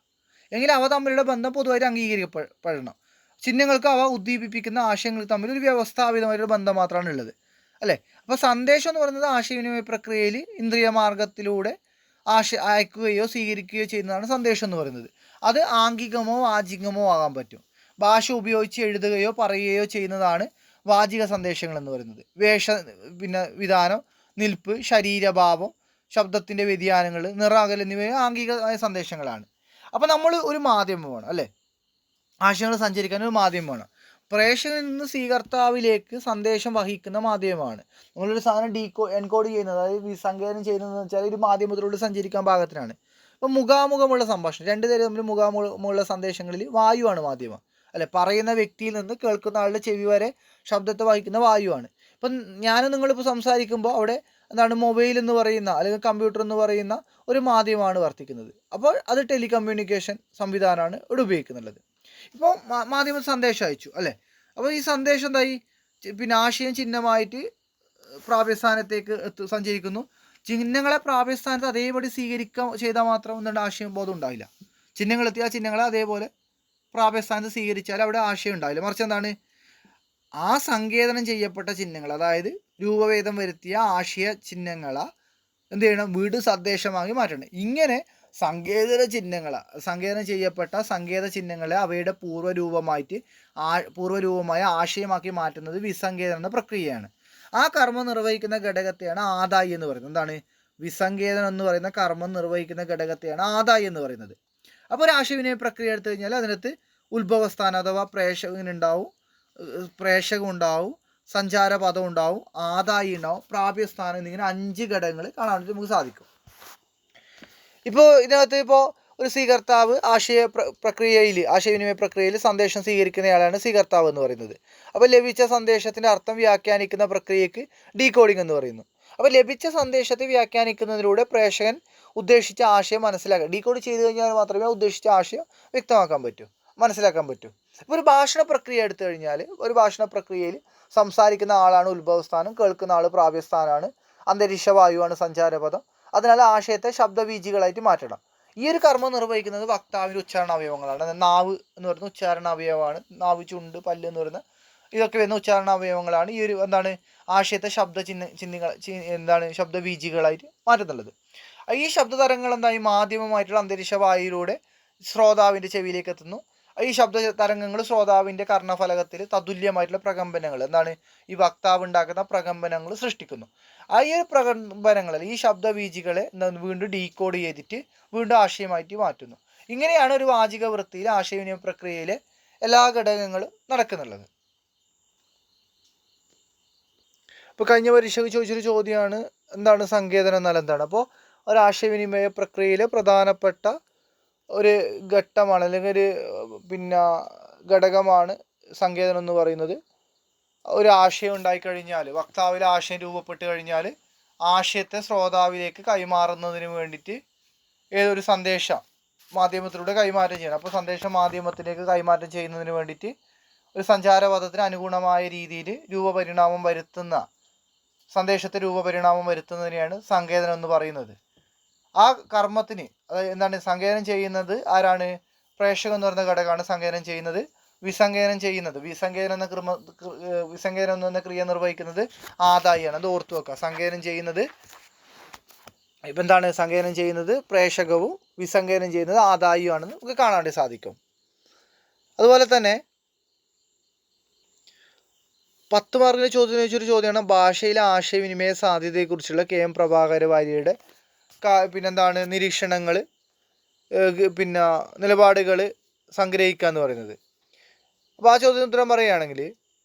എങ്കിൽ അവ തമ്മിലുള്ള ബന്ധം പൊതുവായിട്ട് അംഗീകരിക്കപ്പെടണം. ചിഹ്നങ്ങൾക്ക് അവ ഉദ്ദീപിപ്പിക്കുന്ന ആശയങ്ങൾ തമ്മിൽ ഒരു വ്യവസ്ഥാപിതമായിട്ടുള്ള ബന്ധം മാത്രമാണ് ഉള്ളത്, അല്ലേ? അപ്പോൾ സന്ദേശം എന്ന് പറയുന്നത് ആശയവിനിമയ പ്രക്രിയയിൽ ഇന്ദ്രിയ മാർഗത്തിലൂടെ അയക്കുകയോ സ്വീകരിക്കുകയോ ചെയ്യുന്നതാണ് സന്ദേശം എന്ന് പറയുന്നത്. അത് ആംഗികമോ വാചികമോ ആകാൻ പറ്റും. ഭാഷ ഉപയോഗിച്ച് എഴുതുകയോ പറയുകയോ ചെയ്യുന്നതാണ് വാചിക സന്ദേശങ്ങൾ എന്ന് പറയുന്നത്. വിധാനം, നിൽപ്പ്, ശരീരഭാവം, ശബ്ദത്തിൻ്റെ വ്യതിയാനങ്ങൾ, നിറാകൽ എന്നിവ ആംഗികമായ സന്ദേശങ്ങളാണ്. അപ്പോൾ നമ്മൾ ഒരു മാധ്യമമാണ്, അല്ലേ? ആശയങ്ങൾ സഞ്ചരിക്കാൻ ഒരു മാധ്യമമാണ്. പ്രേക്ഷകനിൽ നിന്ന് സ്വീകർത്താവിലേക്ക് സന്ദേശം വഹിക്കുന്ന മാധ്യമമാണ്. നമ്മളൊരു സാധനം എൻകോഡ് ചെയ്യുന്നത്, അതായത് വിസങ്കേതനം ചെയ്യുന്നതെന്ന് വെച്ചാൽ ഒരു മാധ്യമത്തിലൂടെ സഞ്ചരിക്കാൻ പാകത്തിനാണ്. ഇപ്പം മുഖാമുഖമുള്ള സംഭാഷണം, രണ്ട് പേര് തമ്മിൽ മുഖാമുഖമുള്ള സന്ദേശങ്ങളിൽ വായുവാണ് മാധ്യമം, അല്ലെ? പറയുന്ന വ്യക്തിയിൽ നിന്ന് കേൾക്കുന്ന ആളുടെ ചെവി വരെ ശബ്ദത്തെ വഹിക്കുന്ന വായുവാണ്. ഇപ്പം നിങ്ങളിപ്പോൾ സംസാരിക്കുമ്പോൾ അവിടെ എന്താണ് മൊബൈൽ എന്ന് പറയുന്ന അല്ലെങ്കിൽ കമ്പ്യൂട്ടർ എന്ന് പറയുന്ന ഒരു മാധ്യമമാണ് വർത്തിക്കുന്നത്. അപ്പോൾ അത് ടെലികമ്മ്യൂണിക്കേഷൻ സംവിധാനമാണ് ഇവിടെ ഉപയോഗിക്കുന്നുള്ളത്. ഇപ്പോൾ മാധ്യമം സന്ദേശം അയച്ചു, അല്ലേ? അപ്പോൾ ഈ സന്ദേശം എന്തായി, പിന്നെ ആശയം ചിഹ്നമായിട്ട് പ്രാപ്യസ്ഥാനത്തേക്ക് സഞ്ചരിക്കുന്നു. ചിഹ്നങ്ങളെ പ്രാപ്യസ്ഥാനത്ത് അതേപടി സ്വീകരിക്കുക ചെയ്താൽ മാത്രം എന്താണ് ആശയം ബോധം ഉണ്ടാവില്ല. ചിഹ്നങ്ങളെത്തി ആ ചിഹ്നങ്ങളെ അതേപോലെ പ്രാപ്യസ്ഥാനത്ത് സ്വീകരിച്ചാൽ അവിടെ ആശയം ഉണ്ടാവില്ല. മറിച്ച് എന്താണ്, ആ സങ്കേതനം ചെയ്യപ്പെട്ട ചിഹ്നങ്ങൾ, അതായത് രൂപഭേദം വരുത്തിയ ആശയ ചിഹ്നങ്ങളെ എന്ത് ചെയ്യണം, വീട് സന്ദേശമാക്കി മാറ്റണം. ഇങ്ങനെ സങ്കേതനം ചെയ്യപ്പെട്ട സങ്കേത ചിഹ്നങ്ങളെ അവയുടെ പൂർവ്വരൂപമായ ആശയമാക്കി മാറ്റുന്നത് വിസങ്കേതനം എന്ന പ്രക്രിയയാണ്. ആ കർമ്മം നിർവഹിക്കുന്ന ഘടകത്തെയാണ് ആദായി എന്ന് പറയുന്നത്. എന്താണ്, വിസങ്കേതനം എന്ന് പറയുന്ന കർമ്മം നിർവഹിക്കുന്ന ഘടകത്തെയാണ് ആദായി എന്ന് പറയുന്നത്. അപ്പോൾ ഒരു ആശയവിനിമയ പ്രക്രിയ എടുത്തു കഴിഞ്ഞാൽ അതിനകത്ത് ഉത്ഭവസ്ഥാനം അഥവാ പ്രേക്ഷകം ഉണ്ടാവും, സഞ്ചാരപഥം ഉണ്ടാവും, ആദായി ഉണ്ടാവും, പ്രാപ്യസ്ഥാനം എന്നിങ്ങനെ 5 ഘടകങ്ങൾ കാണാൻ വേണ്ടി നമുക്ക് സാധിക്കും. ഇപ്പോൾ ഇതിനകത്ത് ഒരു സ്വീകർത്താവ് ആശയവിനിമയ പ്രക്രിയയിൽ സന്ദേശം സ്വീകരിക്കുന്നയാളാണ് സ്വീകർത്താവ് എന്ന് പറയുന്നത്. അപ്പോൾ ലഭിച്ച സന്ദേശത്തിൻ്റെ അർത്ഥം വ്യാഖ്യാനിക്കുന്ന പ്രക്രിയക്ക് ഡീകോഡിംഗ് എന്ന് പറയുന്നു. അപ്പോൾ ലഭിച്ച സന്ദേശത്തെ വ്യാഖ്യാനിക്കുന്നതിലൂടെ പ്രേക്ഷകൻ ഉദ്ദേശിച്ച ആശയം മനസ്സിലാക്കുക. ഡീകോഡ് ചെയ്ത് കഴിഞ്ഞാൽ മാത്രമേ ഉദ്ദേശിച്ച ആശയം മനസ്സിലാക്കാൻ പറ്റൂ. ഇപ്പോൾ ഒരു ഭാഷണ പ്രക്രിയ എടുത്തു കഴിഞ്ഞാൽ ഒരു ഭാഷണ പ്രക്രിയയിൽ സംസാരിക്കുന്ന ആളാണ് ഉത്ഭവസ്ഥാനം, കേൾക്കുന്ന ആൾ പ്രാപ്യസ്ഥാനമാണ്, അന്തരീക്ഷ വായുവാണ് സഞ്ചാരപഥം, അതിനാൽ ആശയത്തെ ശബ്ദബീജികളായിട്ട് മാറ്റണം. ഈ ഒരു കർമ്മം നിർവഹിക്കുന്നത് വക്താവിൻ്റെ ഉച്ചാരണ അവയവങ്ങളാണ്. നാവ് എന്ന് പറയുന്ന ഉച്ചാരണ അവയവമാണ്. നാവ്, ചുണ്ട്, പല്ല് എന്ന് പറയുന്ന ഇതൊക്കെ വരുന്ന ഉച്ചാരണ അവയവങ്ങളാണ് ഈ ഒരു ആശയത്തെ ശബ്ദബീജികളായിട്ട് മാറ്റുന്നുള്ളത്. ഈ ശബ്ദതരംഗങ്ങൾ മാധ്യമമായിട്ടുള്ള അന്തരീക്ഷ വായുവിലൂടെ ശ്രോതാവിൻ്റെ ചെവിയിലേക്ക് എത്തുന്നു. ഈ ശബ്ദ തരംഗങ്ങൾ ശ്രോതാവിൻ്റെ കർണഫലകത്തിൽ തതുല്യമായിട്ടുള്ള പ്രകമ്പനങ്ങൾ ഈ വക്താവ് ഉണ്ടാക്കുന്ന പ്രകമ്പനങ്ങൾ സൃഷ്ടിക്കുന്നു. ഈ ഒരു പ്രകമ്പനങ്ങളിൽ ഈ ശബ്ദബീജികളെ വീണ്ടും ഡീകോഡ് ചെയ്തിട്ട് വീണ്ടും ആശയമായിട്ട് മാറ്റുന്നു. ഇങ്ങനെയാണ് ഒരു വാചിക വൃത്തിയിൽ ആശയവിനിമയ പ്രക്രിയയിലെ എല്ലാ ഘടകങ്ങളും നടക്കുന്നുള്ളത്. ഇപ്പോൾ കഴിഞ്ഞ പരീക്ഷയ്ക്ക് ചോദിച്ചൊരു ചോദ്യമാണ്, എന്താണ് സങ്കേതനം എന്നാൽ എന്താണ്? അപ്പോൾ ഒരു ആശയവിനിമയ പ്രക്രിയയിലെ പ്രധാനപ്പെട്ട ഒരു ഘട്ടമാണ് അല്ലെങ്കിൽ ഒരു ഘടകമാണ് സങ്കേതനം എന്ന് പറയുന്നത്. ഒരു ആശയം ഉണ്ടായിക്കഴിഞ്ഞാൽ, വക്താവിൽ ആശയം രൂപപ്പെട്ട് കഴിഞ്ഞാൽ ആശയത്തെ ശ്രോതാവിലേക്ക് കൈമാറുന്നതിന് വേണ്ടിയിട്ട് ഏതൊരു സന്ദേശം മാധ്യമത്തിലൂടെ കൈമാറ്റം ചെയ്യണം. അപ്പോൾ സന്ദേശം മാധ്യമത്തിലേക്ക് കൈമാറ്റം ചെയ്യുന്നതിന് വേണ്ടിയിട്ട് ഒരു സഞ്ചാരപഥത്തിന് അനുഗുണമായ രീതിയിൽ സന്ദേശത്തെ രൂപപരിണാമം വരുത്തുന്നതിനെയാണ് സങ്കേതനം എന്ന് പറയുന്നത്. ആ കർമ്മത്തിന് അതായത് സങ്കേതനം ചെയ്യുന്നത് ആരാണ്? പ്രേക്ഷകൻ എന്ന് പറയുന്ന ഘടകമാണ് സങ്കേതനം ചെയ്യുന്നത്. വിസങ്കേതനം എന്ന ക്രിയ നിർവഹിക്കുന്നത് ആദായിയാണ്. അത് ഓർത്തു വെക്കുക. സങ്കേതനം ചെയ്യുന്നത് സങ്കേതനം ചെയ്യുന്നത് പ്രേക്ഷകവും വിസങ്കേതനം ചെയ്യുന്നത് ആദായിയാണെന്ന് നമുക്ക് കാണാൻ വേണ്ടി സാധിക്കും. അതുപോലെ തന്നെ 10 മാർക്കിന് ചോദിച്ചൊരു ചോദ്യമാണ് ഭാഷയിലെ ആശയവിനിമയ സാധ്യതയെക്കുറിച്ചുള്ള KM പ്രഭാകര വാര്യരുടെ നിരീക്ഷണങ്ങൾ നിലപാടുകൾ സംഗ്രഹിക്കുക എന്ന് പറയുന്നത്. അപ്പോൾ ആ ചോദ്യത്തിന് ഉത്തരം പറയുകയാണെങ്കിൽ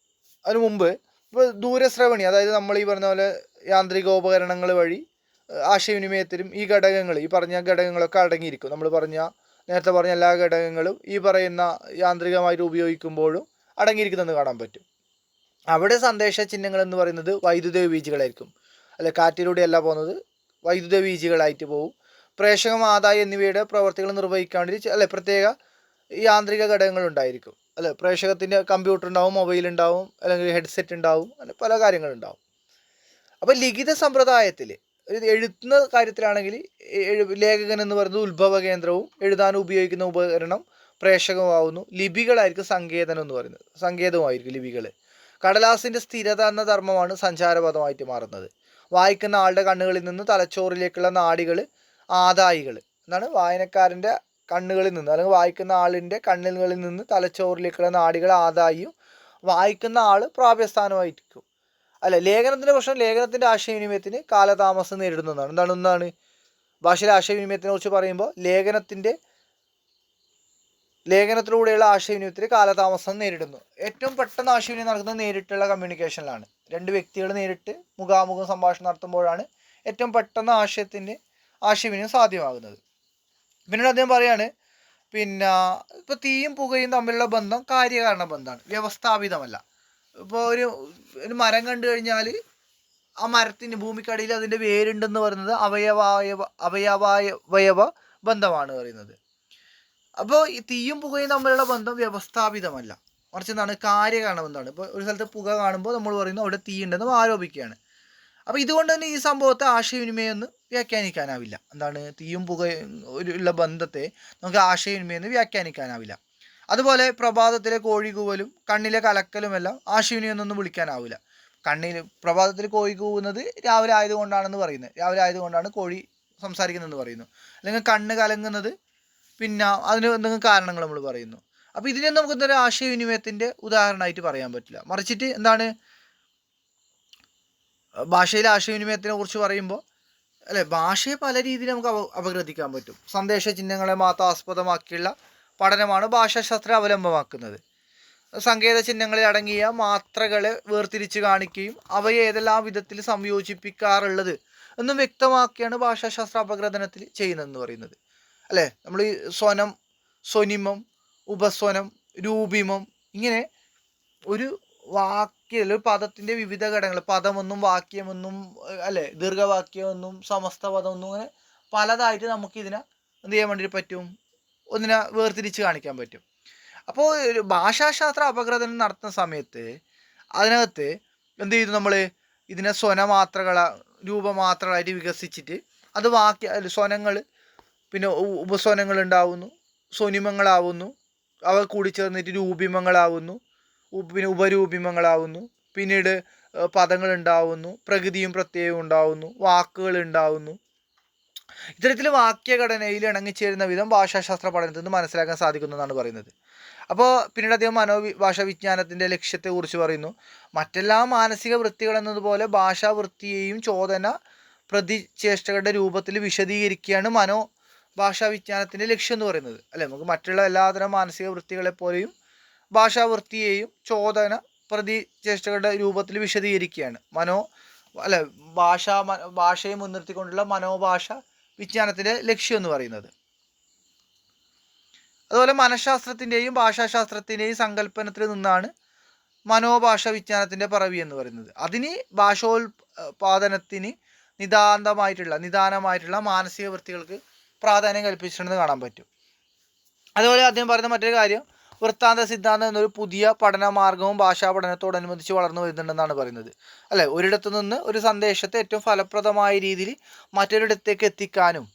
അതിനു മുമ്പ് ഇപ്പോൾ ദൂരശ്രവണി, അതായത് നമ്മൾ ഈ പറഞ്ഞ പോലെ യാന്ത്രികോപകരണങ്ങൾ വഴി ആശയവിനിമയത്തിലും ഈ പറഞ്ഞ ഘടകങ്ങളൊക്കെ അടങ്ങിയിരിക്കും. നമ്മൾ നേരത്തെ പറഞ്ഞ എല്ലാ ഘടകങ്ങളും ഈ പറയുന്ന യാന്ത്രികമായിട്ട് ഉപയോഗിക്കുമ്പോഴും അടങ്ങിയിരിക്കുന്നതെന്ന് കാണാൻ പറ്റും. അവിടെ സന്ദേശ ചിഹ്നങ്ങൾ എന്ന് പറയുന്നത് വൈദ്യുത വീജികളായിരിക്കും. കാറ്റിലൂടെയല്ല പോകുന്നത്, വൈദ്യുത വീജികളായിട്ട് പോകും. പ്രേഷകം, ആദായം എന്നിവയുടെ പ്രവർത്തികൾ നിർവഹിക്കാൻ വേണ്ടി പ്രത്യേക യാന്ത്രിക ഘടകങ്ങൾ ഉണ്ടായിരിക്കും. പ്രേഷകത്തിൻ്റെ കമ്പ്യൂട്ടർ ഉണ്ടാവും, മൊബൈൽ ഉണ്ടാവും, അല്ലെങ്കിൽ ഹെഡ്സെറ്റ് ഉണ്ടാവും, പല കാര്യങ്ങളുണ്ടാവും. അപ്പോൾ ലിഖിത സമ്പ്രദായത്തിൽ ഒരു എഴുതുന്ന കാര്യത്തിലാണെങ്കിൽ ലേഖകൻ എന്ന് പറയുന്നത് ഉത്ഭവ കേന്ദ്രവും എഴുതാൻ ഉപയോഗിക്കുന്ന ഉപകരണം പ്രേഷകമാവുന്നു. ലിപികളായിരിക്കും സങ്കേതനം എന്ന് പറയുന്നത്, സങ്കേതമായിരിക്കും ലിപികൾ. കടലാസിൻ്റെ സ്ഥിരത എന്ന ധർമ്മമാണ് സഞ്ചാരപഥമായിട്ട് മാറുന്നത്. വായിക്കുന്ന ആളുടെ കണ്ണുകളിൽ നിന്ന് തലച്ചോറിലേക്കുള്ള നാഡികൾ ആദായികൾ. വായനക്കാരൻ്റെ കണ്ണുകളിൽ നിന്ന് അല്ലെങ്കിൽ വായിക്കുന്ന ആളിൻ്റെ കണ്ണുകളിൽ നിന്ന് തലച്ചോറിലേക്കുള്ള നാഡികൾ ആദായിയും വായിക്കുന്ന ആൾ പ്രാപ്യസ്ഥാനമായിരിക്കും. ലേഖനത്തിൻ്റെ പ്രശ്നം ലേഖനത്തിൻ്റെ ആശയവിനിമയത്തിന് കാലതാമസം നേരിടുന്നതാണ്. എന്താണ് ഭാഷയിലെ ആശയവിനിമയത്തിനെ കുറിച്ച് പറയുമ്പോൾ ലേഖനത്തിലൂടെയുള്ള ആശയവിനിമയത്തിന് കാലതാമസം നേരിടുന്നു. ഏറ്റവും പെട്ടെന്ന് ആശയവിനിമയം നടക്കുന്നത് നേരിട്ടുള്ള കമ്മ്യൂണിക്കേഷനിലാണ്. 2 വ്യക്തികൾ നേരിട്ട് മുഖാമുഖം സംഭാഷണം നടത്തുമ്പോഴാണ് ഏറ്റവും പെട്ടെന്ന് ആശയവിനിമയം സാധ്യമാകുന്നത്. പിന്നീട് അദ്ദേഹം പറയാണ് ഇപ്പോൾ തീയും പുകയും തമ്മിലുള്ള ബന്ധം കാര്യകാരണ ബന്ധമാണ്, വ്യവസ്ഥാപിതമല്ല. ഇപ്പോൾ ഒരു മരം കണ്ടു കഴിഞ്ഞാൽ ആ മരത്തിന് ഭൂമിക്കടിയിൽ അതിൻ്റെ വേരുണ്ടെന്ന് പറയുന്നത് അവയവ ബന്ധമാണ് പറയുന്നത്. അപ്പോൾ ഈ തീയും പുകയും തമ്മിലുള്ള ബന്ധം വ്യവസ്ഥാപിതമല്ല, മറിച്ച് കാര്യകാരണ ബന്ധമാണ്. ഇപ്പോൾ ഒരു സ്ഥലത്ത് പുക കാണുമ്പോൾ നമ്മൾ പറയുന്നു അവിടെ തീ ഉണ്ടെന്ന് ആരോപിക്കുകയാണ്. അപ്പോൾ ഇതുകൊണ്ട് തന്നെ ഈ സംഭവത്തെ ആശയവിനിമയം എന്ന് വ്യാഖ്യാനിക്കാനാവില്ല. തീയും പുകയും ഉള്ള ബന്ധത്തെ നമുക്ക് ആശയവിനിമയം എന്ന് വ്യാഖ്യാനിക്കാനാവില്ല. അതുപോലെ പ്രഭാതത്തിലെ കോഴി കൂവലും കണ്ണിലെ കലക്കലുമെല്ലാം ആശയവിനിമയം എന്നൊന്നും വിളിക്കാനാവില്ല. പ്രഭാതത്തിൽ കോഴി കൂവുന്നത് രാവിലെ ആയതുകൊണ്ടാണെന്ന് പറയുന്നത്, രാവിലെ ആയതുകൊണ്ടാണ് കോഴി സംസാരിക്കുന്നതെന്ന് പറയുന്നു. അല്ലെങ്കിൽ കണ്ണ് കലങ്ങുന്നത് അതിന് എന്തെങ്കിലും കാരണങ്ങൾ നമ്മൾ പറയുന്നു. അപ്പോൾ ഇതിനൊന്നും നമുക്ക് ആശയവിനിമയത്തിൻ്റെ ഉദാഹരണമായിട്ട് പറയാൻ പറ്റില്ല. മറിച്ചിട്ട് ഭാഷയിലെ ആശയവിനിമയത്തിനെ കുറിച്ച് പറയുമ്പോൾ ഭാഷയെ പല രീതിയിൽ നമുക്ക് അപഗ്രഥിക്കാൻ പറ്റും. സന്ദേശ ചിഹ്നങ്ങളെ മാത്രം ആസ്പദമാക്കിയുള്ള പഠനമാണ് ഭാഷാശാസ്ത്രം അവലംബമാക്കുന്നത്. സങ്കേത ചിഹ്നങ്ങളിൽ അടങ്ങിയ മാത്രകളെ വേർതിരിച്ച് കാണിക്കുകയും അവയെ ഏതെല്ലാം വിധത്തിൽ സംയോജിപ്പിക്കാറുള്ളത് എന്നും വ്യക്തമാക്കിയാണ് ഭാഷാശാസ്ത്ര അപഗ്രഥനത്തിൽ ചെയ്യുന്നതെന്ന് പറയുന്നത്. നമ്മൾ ഈ സ്വനം, സ്വനിമം, ഉപസ്വനം, രൂപിമം, ഇങ്ങനെ ഒരു ഒരു പദത്തിൻ്റെ വിവിധ ഘടകങ്ങൾ, പദമെന്നും വാക്യമെന്നും ദീർഘവാക്യമെന്നും സമസ്ത പദമെന്നും അങ്ങനെ പലതായിട്ട് നമുക്ക് ഇതിനെ എന്ത് ചെയ്യാൻ വേണ്ടി പറ്റും, ഒന്നിനെ വേർതിരിച്ച് കാണിക്കാൻ പറ്റും. അപ്പോൾ ഒരു ഭാഷാശാസ്ത്ര അപഗ്രഥനം നടത്തുന്ന സമയത്ത് അതിനകത്ത് എന്ത് ചെയ്തു, നമ്മൾ ഇതിനെ സ്വനമാത്രകളായിട്ട് വികസിച്ചിട്ട് അത് സ്വനങ്ങൾ, പിന്നെ ഉപസ്വനങ്ങൾ ഉണ്ടാവുന്നു, സ്വനിമങ്ങളാവുന്നു, അവ കൂടിച്ചേർന്നിട്ട് രൂപിമങ്ങളാവുന്നു, പിന്നെ ഉപരൂപിമങ്ങളാവുന്നു, പിന്നീട് പദങ്ങൾ ഉണ്ടാവുന്നു, പ്രകൃതിയും പ്രത്യയവും ഉണ്ടാവുന്നു, വാക്കുകൾ ഉണ്ടാവുന്നു. ഇത്തരത്തിൽ വാക്യഘടനയിൽ ഇണങ്ങിച്ചേരുന്ന വിധം ഭാഷാശാസ്ത്ര പഠനത്തിൽ നിന്ന് മനസ്സിലാക്കാൻ സാധിക്കുന്നതാണ് പറയുന്നത്. അപ്പോൾ പിന്നീട് അദ്ദേഹം ഭാഷാ വിജ്ഞാനത്തിൻ്റെ ലക്ഷ്യത്തെക്കുറിച്ച് പറയുന്നു. മറ്റെല്ലാ മാനസിക വൃത്തികളെന്നതുപോലെ ഭാഷാവൃത്തിയെയും ചോദന പ്രതിചേഷ്ടകളുടെ രൂപത്തിൽ വിശദീകരിക്കുകയാണ് ഭാഷാ വിജ്ഞാനത്തിൻ്റെ ലക്ഷ്യം എന്ന് പറയുന്നത്. അല്ലെ, നമുക്ക് മറ്റുള്ള എല്ലാതരം മാനസിക വൃത്തികളെപ്പോലെയും ഭാഷാവൃത്തിയെയും ചോദന പ്രതിചേഷ്ടകളുടെ രൂപത്തിൽ വിശദീകരിക്കുകയാണ് ഭാഷയെ മുൻനിർത്തിക്കൊണ്ടുള്ള മനോഭാഷ വിജ്ഞാനത്തിൻ്റെ ലക്ഷ്യം എന്ന് പറയുന്നത്. അതുപോലെ മനഃശാസ്ത്രത്തിൻ്റെയും ഭാഷാശാസ്ത്രത്തിൻ്റെയും സങ്കല്പനത്തിൽ നിന്നാണ് മനോഭാഷ വിജ്ഞാനത്തിൻ്റെ പിറവി എന്ന് പറയുന്നത്. അതിന് ഭാഷോൽപാദനത്തിന് നിദാനമായിട്ടുള്ള മാനസിക വൃത്തികൾക്ക് പ്രാധാന്യം കൽപ്പിച്ചിട്ടുണ്ടെന്ന് കാണാൻ പറ്റും. അതുപോലെ അദ്ദേഹം പറയുന്ന മറ്റൊരു കാര്യം, വൃത്താന്ത സിദ്ധാന്തം എന്നൊരു പുതിയ പഠന മാർഗവും ഭാഷാ പഠനത്തോടനുബന്ധിച്ച് വളർന്നു വരുന്നുണ്ടെന്നാണ് പറയുന്നത്. അല്ലെ, ഒരിടത്തു നിന്ന് ഒരു സന്ദേശത്തെ ഏറ്റവും ഫലപ്രദമായ രീതിയിൽ മറ്റൊരിടത്തേക്ക് എത്തിക്കാനും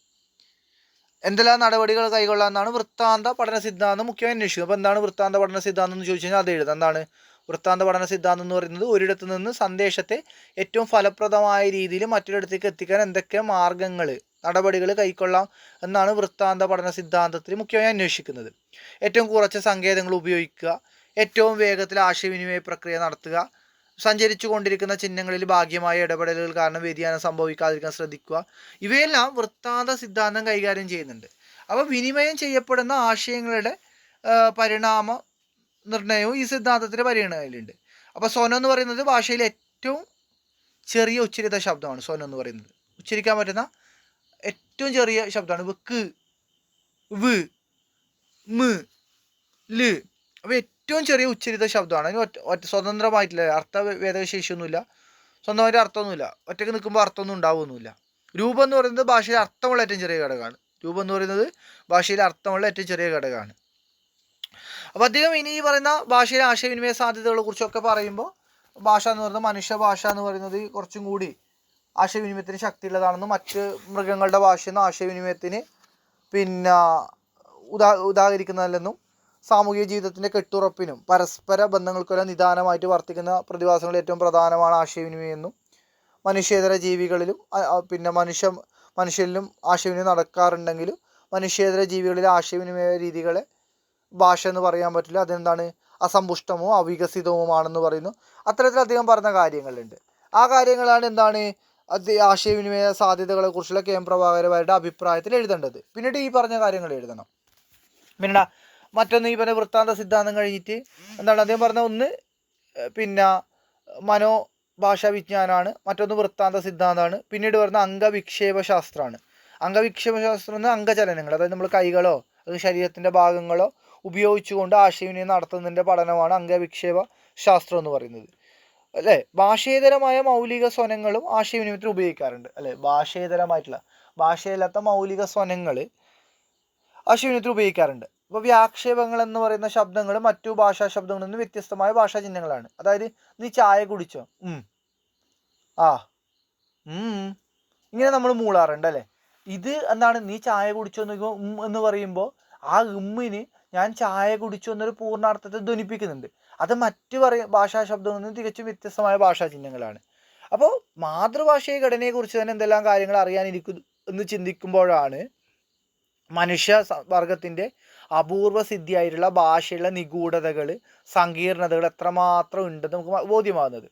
എന്തെല്ലാം നടപടികൾ കൈകൊള്ളാമെന്നാണ് വൃത്താന്ത പഠന സിദ്ധാന്തം മുഖ്യമായി അന്വേഷിക്കുന്നത്. അപ്പോൾ എന്താണ് വൃത്താന്ത പഠന സിദ്ധാന്തം എന്ന് ചോദിച്ചു കഴിഞ്ഞാൽ അത് എഴുതാം. എന്താണ് വൃത്താന്ത പഠന സിദ്ധാന്തം എന്ന് പറയുന്നത്? ഒരിടത്തു നിന്ന് സന്ദേശത്തെ ഏറ്റവും ഫലപ്രദമായ രീതിയിൽ മറ്റൊരിടത്തേക്ക് എത്തിക്കാൻ എന്തൊക്കെ നടപടികൾ കൈക്കൊള്ളാം എന്നാണ് വൃത്താന്ത പഠന സിദ്ധാന്തത്തിൽ മുഖ്യമായി അന്വേഷിക്കുന്നത്. ഏറ്റവും കുറച്ച് സങ്കേതങ്ങൾ ഉപയോഗിക്കുക, ഏറ്റവും വേഗത്തിൽ ആശയവിനിമയ പ്രക്രിയ നടത്തുക, സഞ്ചരിച്ചു കൊണ്ടിരിക്കുന്ന ചിഹ്നങ്ങളിൽ ഭാഗ്യമായ ഇടപെടലുകൾ കാരണം വ്യതിയാനം സംഭവിക്കാതിരിക്കാൻ ശ്രദ്ധിക്കുക. ഇവയെല്ലാം വൃത്താന്ത സിദ്ധാന്തം കൈകാര്യം ചെയ്യുന്നുണ്ട്. അപ്പോൾ വിനിമയം ചെയ്യപ്പെടുന്ന ആശയങ്ങളുടെ പരിണാമ നിർണയവും ഈ സിദ്ധാന്തത്തിൻ്റെ പരിഗണനയിലുണ്ട്. അപ്പോൾ സ്വനം എന്ന് പറയുന്നത് ഭാഷയിലെ ഏറ്റവും ചെറിയ ഉച്ചരിത ശബ്ദമാണ്. സ്വനം എന്ന് പറയുന്നത് ഉച്ചരിക്കാൻ പറ്റുന്ന ഏറ്റവും ചെറിയ ശബ്ദമാണ്. വ്, വ്, മ്, ല്. അപ്പോൾ ഏറ്റവും ചെറിയ ഉച്ചരിത ശബ്ദമാണ്. അതിന് സ്വതന്ത്രമായിട്ടില്ല, അർത്ഥഭേദശേഷിയൊന്നുമില്ല, സ്വന്തമായിട്ട് അർത്ഥമൊന്നുമില്ല, ഒറ്റയ്ക്ക് നിൽക്കുമ്പോൾ അർത്ഥമൊന്നും ഉണ്ടാവുമൊന്നുമില്ല. രൂപം എന്ന് പറയുന്നത് ഭാഷയിൽ അർത്ഥമുള്ള ഏറ്റവും ചെറിയ ഘടകമാണ്. അപ്പോൾ അദ്ദേഹം ഇനി ഈ പറയുന്ന ഭാഷയിലെ ആശയവിനിമയ സാധ്യതകളെ കുറിച്ചൊക്കെ പറയുമ്പോൾ ഭാഷ എന്ന് പറയുന്നത്, മനുഷ്യഭാഷ എന്ന് പറയുന്നത് കുറച്ചും കൂടി ആശയവിനിമയത്തിന് ശക്തിയുള്ളതാണെന്നും മറ്റ് മൃഗങ്ങളുടെ ഭാഷയെന്നും ആശയവിനിമയത്തിന് ഉദാഹരിക്കുന്നതല്ലെന്നും സാമൂഹിക ജീവിതത്തിൻ്റെ കെട്ടുറപ്പിനും പരസ്പര ബന്ധങ്ങൾക്കെല്ലാം നിദാനമായിട്ട് വർത്തിക്കുന്ന പ്രതിഭാസങ്ങളിൽ ഏറ്റവും പ്രധാനമാണ് ആശയവിനിമയം എന്നും മനുഷ്യേതര ജീവികളിലും മനുഷ്യരിലും ആശയവിനിമയം നടക്കാറുണ്ടെങ്കിലും മനുഷ്യേതര ജീവികളിലെ ആശയവിനിമയ രീതികളെ ഭാഷ എന്ന് പറയാൻ പറ്റില്ല. അതെന്താണ്? അസമ്പുഷ്ടമോ അവികസിതവുമാണെന്ന് പറയുന്നു. അത്തരത്തിൽ അദ്ദേഹം പറഞ്ഞ കാര്യങ്ങളുണ്ട്. ആ കാര്യങ്ങളാണ് എന്താണ് ആശയവിനിമയ സാധ്യതകളെ കുറിച്ചുള്ള കെ എം പ്രഭാകരന്റെ അഭിപ്രായത്തിൽ എഴുതേണ്ടത്. പിന്നീട് ഈ പറഞ്ഞ കാര്യങ്ങൾ എഴുതണം. പിന്നെ മറ്റൊന്ന് ഈ പറഞ്ഞ വൃത്താന്ത സിദ്ധാന്തം കഴിഞ്ഞിട്ട് എന്താണ് അദ്ദേഹം പറഞ്ഞ, ഒന്ന് മനോഭാഷാ വിജ്ഞാനമാണ്, മറ്റൊന്ന് വൃത്താന്ത സിദ്ധാന്തമാണ്, പിന്നീട് പറഞ്ഞ അംഗവിക്ഷേപ ശാസ്ത്രമാണ്. അംഗവിക്ഷേപ ശാസ്ത്രം എന്ന് അംഗചലനങ്ങൾ, അതായത് നമ്മൾ കൈകളോ അത് ശരീരത്തിൻ്റെ ഭാഗങ്ങളോ ഉപയോഗിച്ചുകൊണ്ട് ആശയവിനിമയം നടത്തുന്നതിൻ്റെ പഠനമാണ് അംഗവിക്ഷേപ ശാസ്ത്രം എന്ന് പറയുന്നത്. അല്ലേ, ഭാഷേതരമായ മൗലിക സ്വനങ്ങളും ആശയവിനിമയത്തിൽ ഉപയോഗിക്കാറുണ്ട്. അല്ലേ, ഭാഷയില്ലാത്ത മൗലിക സ്വനങ്ങൾ ആശയവിനിമയത്തിൽ ഉപയോഗിക്കാറുണ്ട്. അപ്പോൾ വ്യാക്ഷേപങ്ങൾ എന്ന് പറയുന്ന ശബ്ദങ്ങൾ മറ്റു ഭാഷാ ശബ്ദങ്ങളിൽ നിന്ന് വ്യത്യസ്തമായ ഭാഷാ ചിഹ്നങ്ങളാണ്. അതായത് നീ ചായ കുടിച്ചോ, ആ, ഇങ്ങനെ നമ്മൾ മൂളാറുണ്ട്. അല്ലേ, ഇത് എന്താണ്? നീ ചായ കുടിച്ചോ എന്ന് പറയുമ്പോൾ ആ ഞാൻ ചായ കുടിച്ചു എന്നൊരു പൂർണ്ണാർത്ഥത്തെ ധ്വനിപ്പിക്കുന്നുണ്ട്. അത് മറ്റ് ഭാഷാ ശബ്ദങ്ങളിൽ നിന്ന് തികച്ചും വ്യത്യസ്തമായ ഭാഷാ ചിഹ്നങ്ങളാണ്. അപ്പോൾ മാതൃഭാഷയെ ഘടനയെക്കുറിച്ച് തന്നെ എന്തെല്ലാം കാര്യങ്ങൾ അറിയാനിരിക്കും എന്ന് ചിന്തിക്കുമ്പോഴാണ് മനുഷ്യ വർഗത്തിൻ്റെ അപൂർവ സിദ്ധിയായിട്ടുള്ള ഭാഷയുള്ള നിഗൂഢതകൾ, സങ്കീർണതകൾ എത്രമാത്രം ഉണ്ടെന്ന് നമുക്ക് ബോധ്യമാകുന്നത്.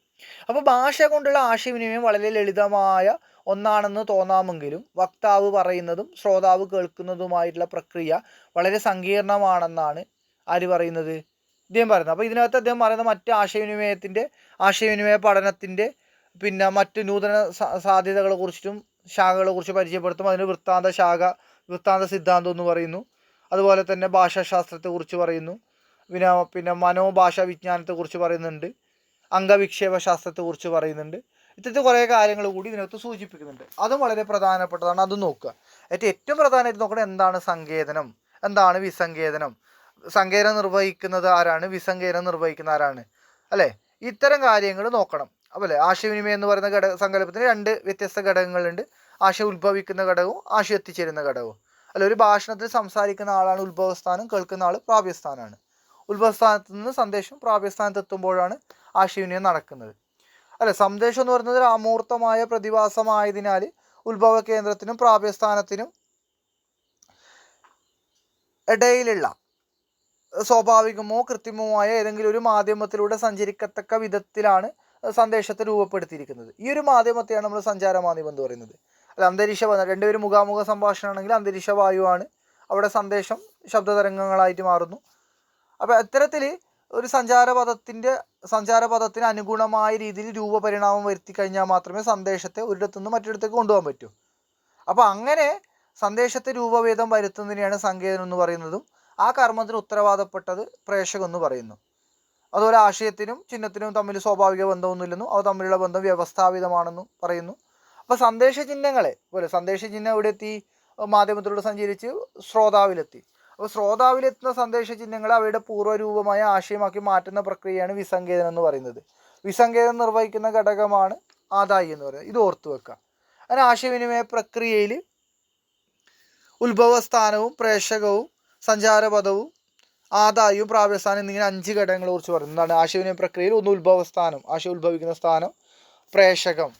അപ്പോൾ ഭാഷ കൊണ്ടുള്ള ആശയവിനിമയം വളരെ ലളിതമായ ഒന്നാണെന്ന് തോന്നാമെങ്കിലും വക്താവ് പറയുന്നതും ശ്രോതാവ് കേൾക്കുന്നതുമായിട്ടുള്ള പ്രക്രിയ വളരെ സങ്കീർണമാണെന്നാണ് ആര് പറയുന്നത്? ഇദ്ദേഹം പറയുന്നത്. അപ്പോൾ ഇതിനകത്ത് അദ്ദേഹം പറയുന്ന മറ്റ് ആശയവിനിമയ പഠനത്തിൻ്റെ മറ്റ് നൂതന സാധ്യതകളെ കുറിച്ചിട്ടും ശാഖകളെ കുറിച്ച് പരിചയപ്പെടുത്തും. അതിന് വൃത്താന്ത സിദ്ധാന്തം എന്ന് പറയുന്നു. അതുപോലെ തന്നെ ഭാഷാശാസ്ത്രത്തെക്കുറിച്ച് പറയുന്നു. പിന്നെ മനോഭാഷാ വിജ്ഞാനത്തെക്കുറിച്ച് പറയുന്നുണ്ട്. അംഗവിക്ഷേപ ശാസ്ത്രത്തെക്കുറിച്ച് പറയുന്നുണ്ട്. ഇത്തരത്തിൽ കുറേ കാര്യങ്ങൾ കൂടി ഇതിനകത്ത് സൂചിപ്പിക്കുന്നുണ്ട്. അതും വളരെ പ്രധാനപ്പെട്ടതാണ്. അത് നോക്കുക. ഏറ്റവും പ്രധാനമായിട്ട് നോക്കണം, എന്താണ് സങ്കേതനം, എന്താണ് വിസങ്കേതനം, സങ്കേതനം നിർവഹിക്കുന്നത് ആരാണ്, വിസങ്കേതനം നിർവഹിക്കുന്ന ആരാണ്, അല്ലേ, ഇത്തരം കാര്യങ്ങൾ നോക്കണം. അപ്പോൾ ആശയവിനിമയം എന്ന് പറയുന്ന സങ്കല്പത്തിന് 2 വ്യത്യസ്ത ഘടകങ്ങളുണ്ട്. ആശയം ഉത്ഭവിക്കുന്ന ഘടകവും ആശയം എത്തിച്ചേരുന്ന ഘടകവും. അല്ല, ഒരു ഭാഷണത്തിൽ സംസാരിക്കുന്ന ആളാണ് ഉത്ഭവസ്ഥാനം, കേൾക്കുന്ന ആൾ പ്രാപ്യസ്ഥാനമാണ്. ഉത്ഭവസ്ഥാനത്ത് നിന്ന് സന്ദേശം പ്രാപ്യസ്ഥാനത്ത് എത്തുമ്പോഴാണ് ആശയവിനിമയം നടക്കുന്നത്. അല്ല, സന്ദേശം എന്ന് പറയുന്നത് ഒരു അമൂർത്തമായ പ്രതിഭാസമായതിനാൽ ഉത്ഭവ കേന്ദ്രത്തിനും പ്രാപ്യസ്ഥാനത്തിനും ഇടയിലുള്ള സ്വാഭാവികമോ കൃത്രിമമായ ഏതെങ്കിലും ഒരു മാധ്യമത്തിലൂടെ സഞ്ചരിക്കത്തക്ക വിധത്തിലാണ് സന്ദേശത്തെ രൂപപ്പെടുത്തിയിരിക്കുന്നത്. ഈ ഒരു മാധ്യമത്തെയാണ് നമ്മൾ സഞ്ചാര മാധ്യമം എന്ന് പറയുന്നത്. അല്ല, അന്തരീക്ഷ രണ്ടുപേരും മുഖാമുഖ സംഭാഷണമാണെങ്കിൽ അന്തരീക്ഷ വായുവാണ്, അവിടെ സന്ദേശം ശബ്ദതരംഗങ്ങളായിട്ട് മാറുന്നു. അപ്പോൾ ഇത്തരത്തിൽ ഒരു സഞ്ചാരപഥത്തിന് അനുഗുണമായ രീതിയിൽ രൂപപരിണാമം വരുത്തി കഴിഞ്ഞാൽ മാത്രമേ സന്ദേശത്തെ ഒരിടത്തുനിന്ന് മറ്റൊരിടത്തേക്ക് കൊണ്ടുപോകാൻ പറ്റൂ. അപ്പോൾ അങ്ങനെ സന്ദേശത്തെ രൂപഭേദം വരുത്തുന്നതിനെയാണ് സങ്കേതം എന്ന് പറയുന്നതും ആ കർമ്മത്തിന് ഉത്തരവാദപ്പെട്ടത് പ്രേക്ഷകം എന്ന് പറയുന്നു. അതുപോലെ ആശയത്തിനും ചിഹ്നത്തിനും തമ്മിൽ സ്വാഭാവിക ബന്ധമൊന്നുമില്ലെന്നും അവ തമ്മിലുള്ള ബന്ധം വ്യവസ്ഥാപിതമാണെന്നും പറയുന്നു. അപ്പോൾ സന്ദേശചിഹ്നങ്ങളെ പോലെ സന്ദേശചിഹ്നം ഇവിടെ എത്തി, മാധ്യമത്തിലൂടെ സഞ്ചരിച്ച് ശ്രോതാവിലെത്തി. അപ്പോൾ ശ്രോതാവിലെത്തുന്ന സന്ദേശചിഹ്നങ്ങളെ അവയുടെ പൂർവ്വരൂപമായ ആശയമാക്കി മാറ്റുന്ന പ്രക്രിയയാണ് വിസങ്കേതനം എന്ന് പറയുന്നത്. വിസങ്കേതം നിർവഹിക്കുന്ന ഘടകമാണ് ആദായി എന്ന് പറയുന്നത്. ഇത് ഓർത്തു വെക്കുക. അങ്ങനെ ആശയവിനിമയ പ്രക്രിയയിൽ ഉത്ഭവസ്ഥാനവും പ്രേക്ഷകവും സഞ്ചാരപഥവും ആദായവും പ്രാപ്യസ്ഥാനം എന്നിങ്ങനെ 5 ഘടകങ്ങളെ കുറിച്ച് പറയുന്നത്. എന്താണ് ആശയവിനിമയ പ്രക്രിയയിൽ? ഒന്ന് ഉത്ഭവസ്ഥാനം, ആശയം ഉത്ഭവിക്കുന്ന സ്ഥാനം, പ്രേക്ഷകം,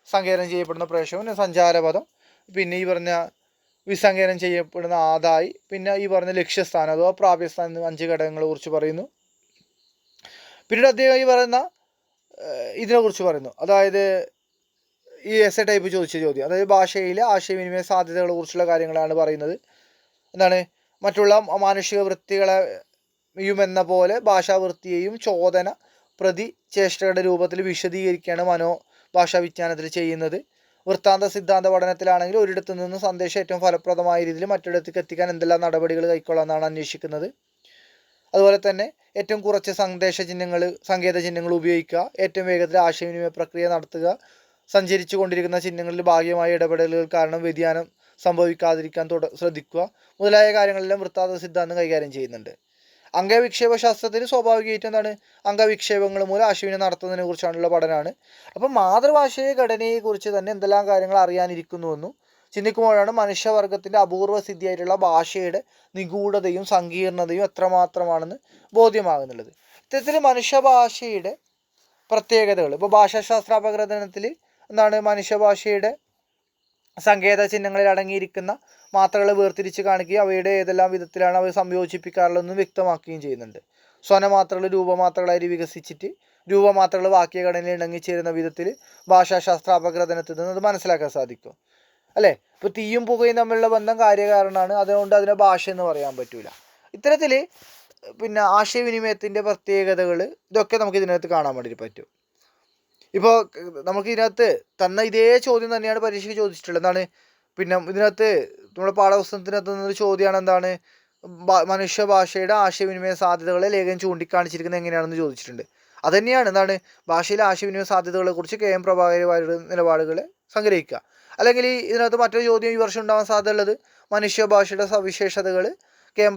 സങ്കേതം ചെയ്യപ്പെടുന്ന പ്രേക്ഷകം, സഞ്ചാരപഥം, പിന്നെ ഈ പറഞ്ഞ വിസങ്കേതം ചെയ്യപ്പെടുന്ന ആദായി, പിന്നെ ഈ പറഞ്ഞ ലക്ഷ്യസ്ഥാനം അഥവാ പ്രാപ്യസ്ഥാനം എന്ന 5 ഘടകങ്ങളെ കുറിച്ച് പറയുന്നു. പിന്നീട് അദ്ദേഹം ഈ പറയുന്ന ഇതിനെക്കുറിച്ച് പറയുന്നു. അതായത് ഈ എസ് എ ടൈപ്പ് ചോദിച്ച ചോദ്യം, അതായത് ഭാഷയിലെ ആശയവിനിമയ സാധ്യതകളെ കുറിച്ചുള്ള കാര്യങ്ങളാണ് പറയുന്നത്. എന്താണ്? മറ്റുള്ള മാനുഷിക വൃത്തികളെയും എന്ന പോലെ ഭാഷാവൃത്തിയെയും ചോദന പ്രതിചേഷ്ടയുടെ രൂപത്തിൽ വിശദീകരിക്കുകയാണ് ഭാഷാ വിജ്ഞാനത്തിൽ ചെയ്യുന്നത്. വൃത്താന്ത സിദ്ധാന്ത പഠനത്തിലാണെങ്കിൽ ഒരിടത്തു നിന്ന് സന്ദേശം ഏറ്റവും ഫലപ്രദമായ രീതിയിൽ മറ്റൊരിടത്തേക്ക് എത്തിക്കാൻ എന്തെല്ലാം നടപടികൾ കൈക്കൊള്ളാമെന്നാണ് അന്വേഷിക്കുന്നത്. അതുപോലെ തന്നെ ഏറ്റവും കുറച്ച് സങ്കേത ചിഹ്നങ്ങൾ ഉപയോഗിക്കുക, ഏറ്റവും വേഗത്തിൽ ആശയവിനിമയ പ്രക്രിയ നടത്തുക, സഞ്ചരിച്ചു കൊണ്ടിരിക്കുന്ന ചിഹ്നങ്ങളിൽ ഭാഗികമായ ഇടപെടലുകൾ കാരണം വ്യതിയാനം സംഭവിക്കാതിരിക്കാൻ ശ്രദ്ധിക്കുക മുതലായ കാര്യങ്ങളെല്ലാം വൃത്താന്ത സിദ്ധാന്തം കൈകാര്യം ചെയ്യുന്നുണ്ട്. അംഗവിക്ഷേപ ശാസ്ത്രത്തിൽ സ്വാഭാവികമായിട്ടും എന്താണ്? അംഗവിക്ഷേപങ്ങൾ മൂലം ആശയവിനിമയം നടത്തുന്നതിനെ കുറിച്ചാണുള്ള പഠനമാണ്. അപ്പം മാതൃഭാഷയെ ഘടനയെക്കുറിച്ച് തന്നെ എന്തെല്ലാം കാര്യങ്ങൾ അറിയാനിരിക്കുന്നുവെന്നും ചിന്തിക്കുമ്പോഴാണ് മനുഷ്യവർഗത്തിൻ്റെ അപൂർവ സിദ്ധിയായിട്ടുള്ള ഭാഷയുടെ നിഗൂഢതയും സങ്കീർണതയും എത്രമാത്രമാണെന്ന് ബോധ്യമാകുന്നുള്ളത്. ഇത്തരത്തിൽ മനുഷ്യഭാഷയുടെ പ്രത്യേകതകൾ ഇപ്പോൾ ഭാഷാശാസ്ത്ര അപഗ്രഥനത്തിൽ എന്താണ് മനുഷ്യഭാഷയുടെ സങ്കേത ചിഹ്നങ്ങളിൽ അടങ്ങിയിരിക്കുന്ന മാത്രകളെ വേർതിരിച്ച് കാണിക്കുകയും അവയുടെ ഏതെല്ലാം വിധത്തിലാണ് അവ സംയോജിപ്പിക്കാറുള്ളതെന്നും വ്യക്തമാക്കുകയും ചെയ്യുന്നുണ്ട്. സ്വനമാത്രകൾ രൂപമാത്രകളായി വികസിച്ചിട്ട് രൂപമാത്രകൾ വാക്യഘടനയിൽ ഇണങ്ങിച്ചേരുന്ന വിധത്തിൽ ഭാഷാശാസ്ത്ര അപഗ്രഥനത്തിൽ നിന്ന് അത് മനസ്സിലാക്കാൻ സാധിക്കും. അല്ലേ? ഇപ്പോൾ തീയും പുകയും തമ്മിലുള്ള ബന്ധം കാര്യകാരണമാണ്, അതുകൊണ്ട് അതിനെ ഭാഷ എന്ന് പറയാൻ പറ്റൂല. ഇത്തരത്തിൽ പിന്നെ ആശയവിനിമയത്തിൻ്റെ പ്രത്യേകതകൾ ഇതൊക്കെ നമുക്ക് ഇതിനകത്ത് കാണാൻ വേണ്ടിയിട്ട് പറ്റും. ഇപ്പോൾ നമുക്ക് ഇതിനകത്ത് തന്ന ഇതേ ചോദ്യം തന്നെയാണ് പരീക്ഷയ്ക്ക് ചോദിച്ചിട്ടുള്ളത്. എന്താണ്? പിന്നെ ഇതിനകത്ത് നമ്മുടെ പാഠപുസ്തകത്തിനകത്ത് നിന്നൊരു ചോദ്യമാണ് എന്താണ്? മനുഷ്യഭാഷയുടെ ആശയവിനിമയ സാധ്യതകളെ ലേഖനം ചൂണ്ടിക്കാണിച്ചിരിക്കുന്നത് എങ്ങനെയാണെന്ന് ചോദിച്ചിട്ടുണ്ട്. അതുതന്നെയാണ് എന്താണ് ഭാഷയിലെ ആശയവിനിമയ സാധ്യതകളെ കുറിച്ച് കെ എം പ്രഭാകരവാര്യരുടെ നിലപാടുകളെ സംഗ്രഹിക്കുക. അല്ലെങ്കിൽ ഇതിനകത്ത് മറ്റൊരു ചോദ്യം ഈ വർഷം ഉണ്ടാകാൻ സാധ്യതയുള്ളത് മനുഷ്യഭാഷയുടെ സവിശേഷതകൾ കെ എം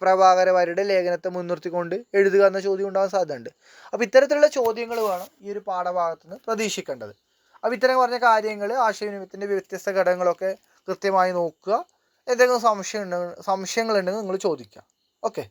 പ്രഭാകരവാര്യരുടെ ലേഖനത്തെ മുൻനിർത്തിക്കൊണ്ട് എഴുതുക എന്ന ചോദ്യം ഉണ്ടാകാൻ സാധ്യതയുണ്ട്. അപ്പോൾ ഇത്തരത്തിലുള്ള ചോദ്യങ്ങൾ വേണം ഈ ഒരു പാഠഭാഗത്ത് നിന്ന് പ്രതീക്ഷിക്കേണ്ടത്. അപ്പോൾ ഇത്തരം പറഞ്ഞ കാര്യങ്ങൾ ആശയവിനിമയത്തിൻ്റെ വ്യത്യസ്ത ഘടകങ്ങളൊക്കെ കൃത്യമായി നോക്കുക. എന്തെങ്കിലും സംശയങ്ങളുണ്ടെങ്കിൽ നിങ്ങൾ ചോദിക്കുക. ഓക്കെ.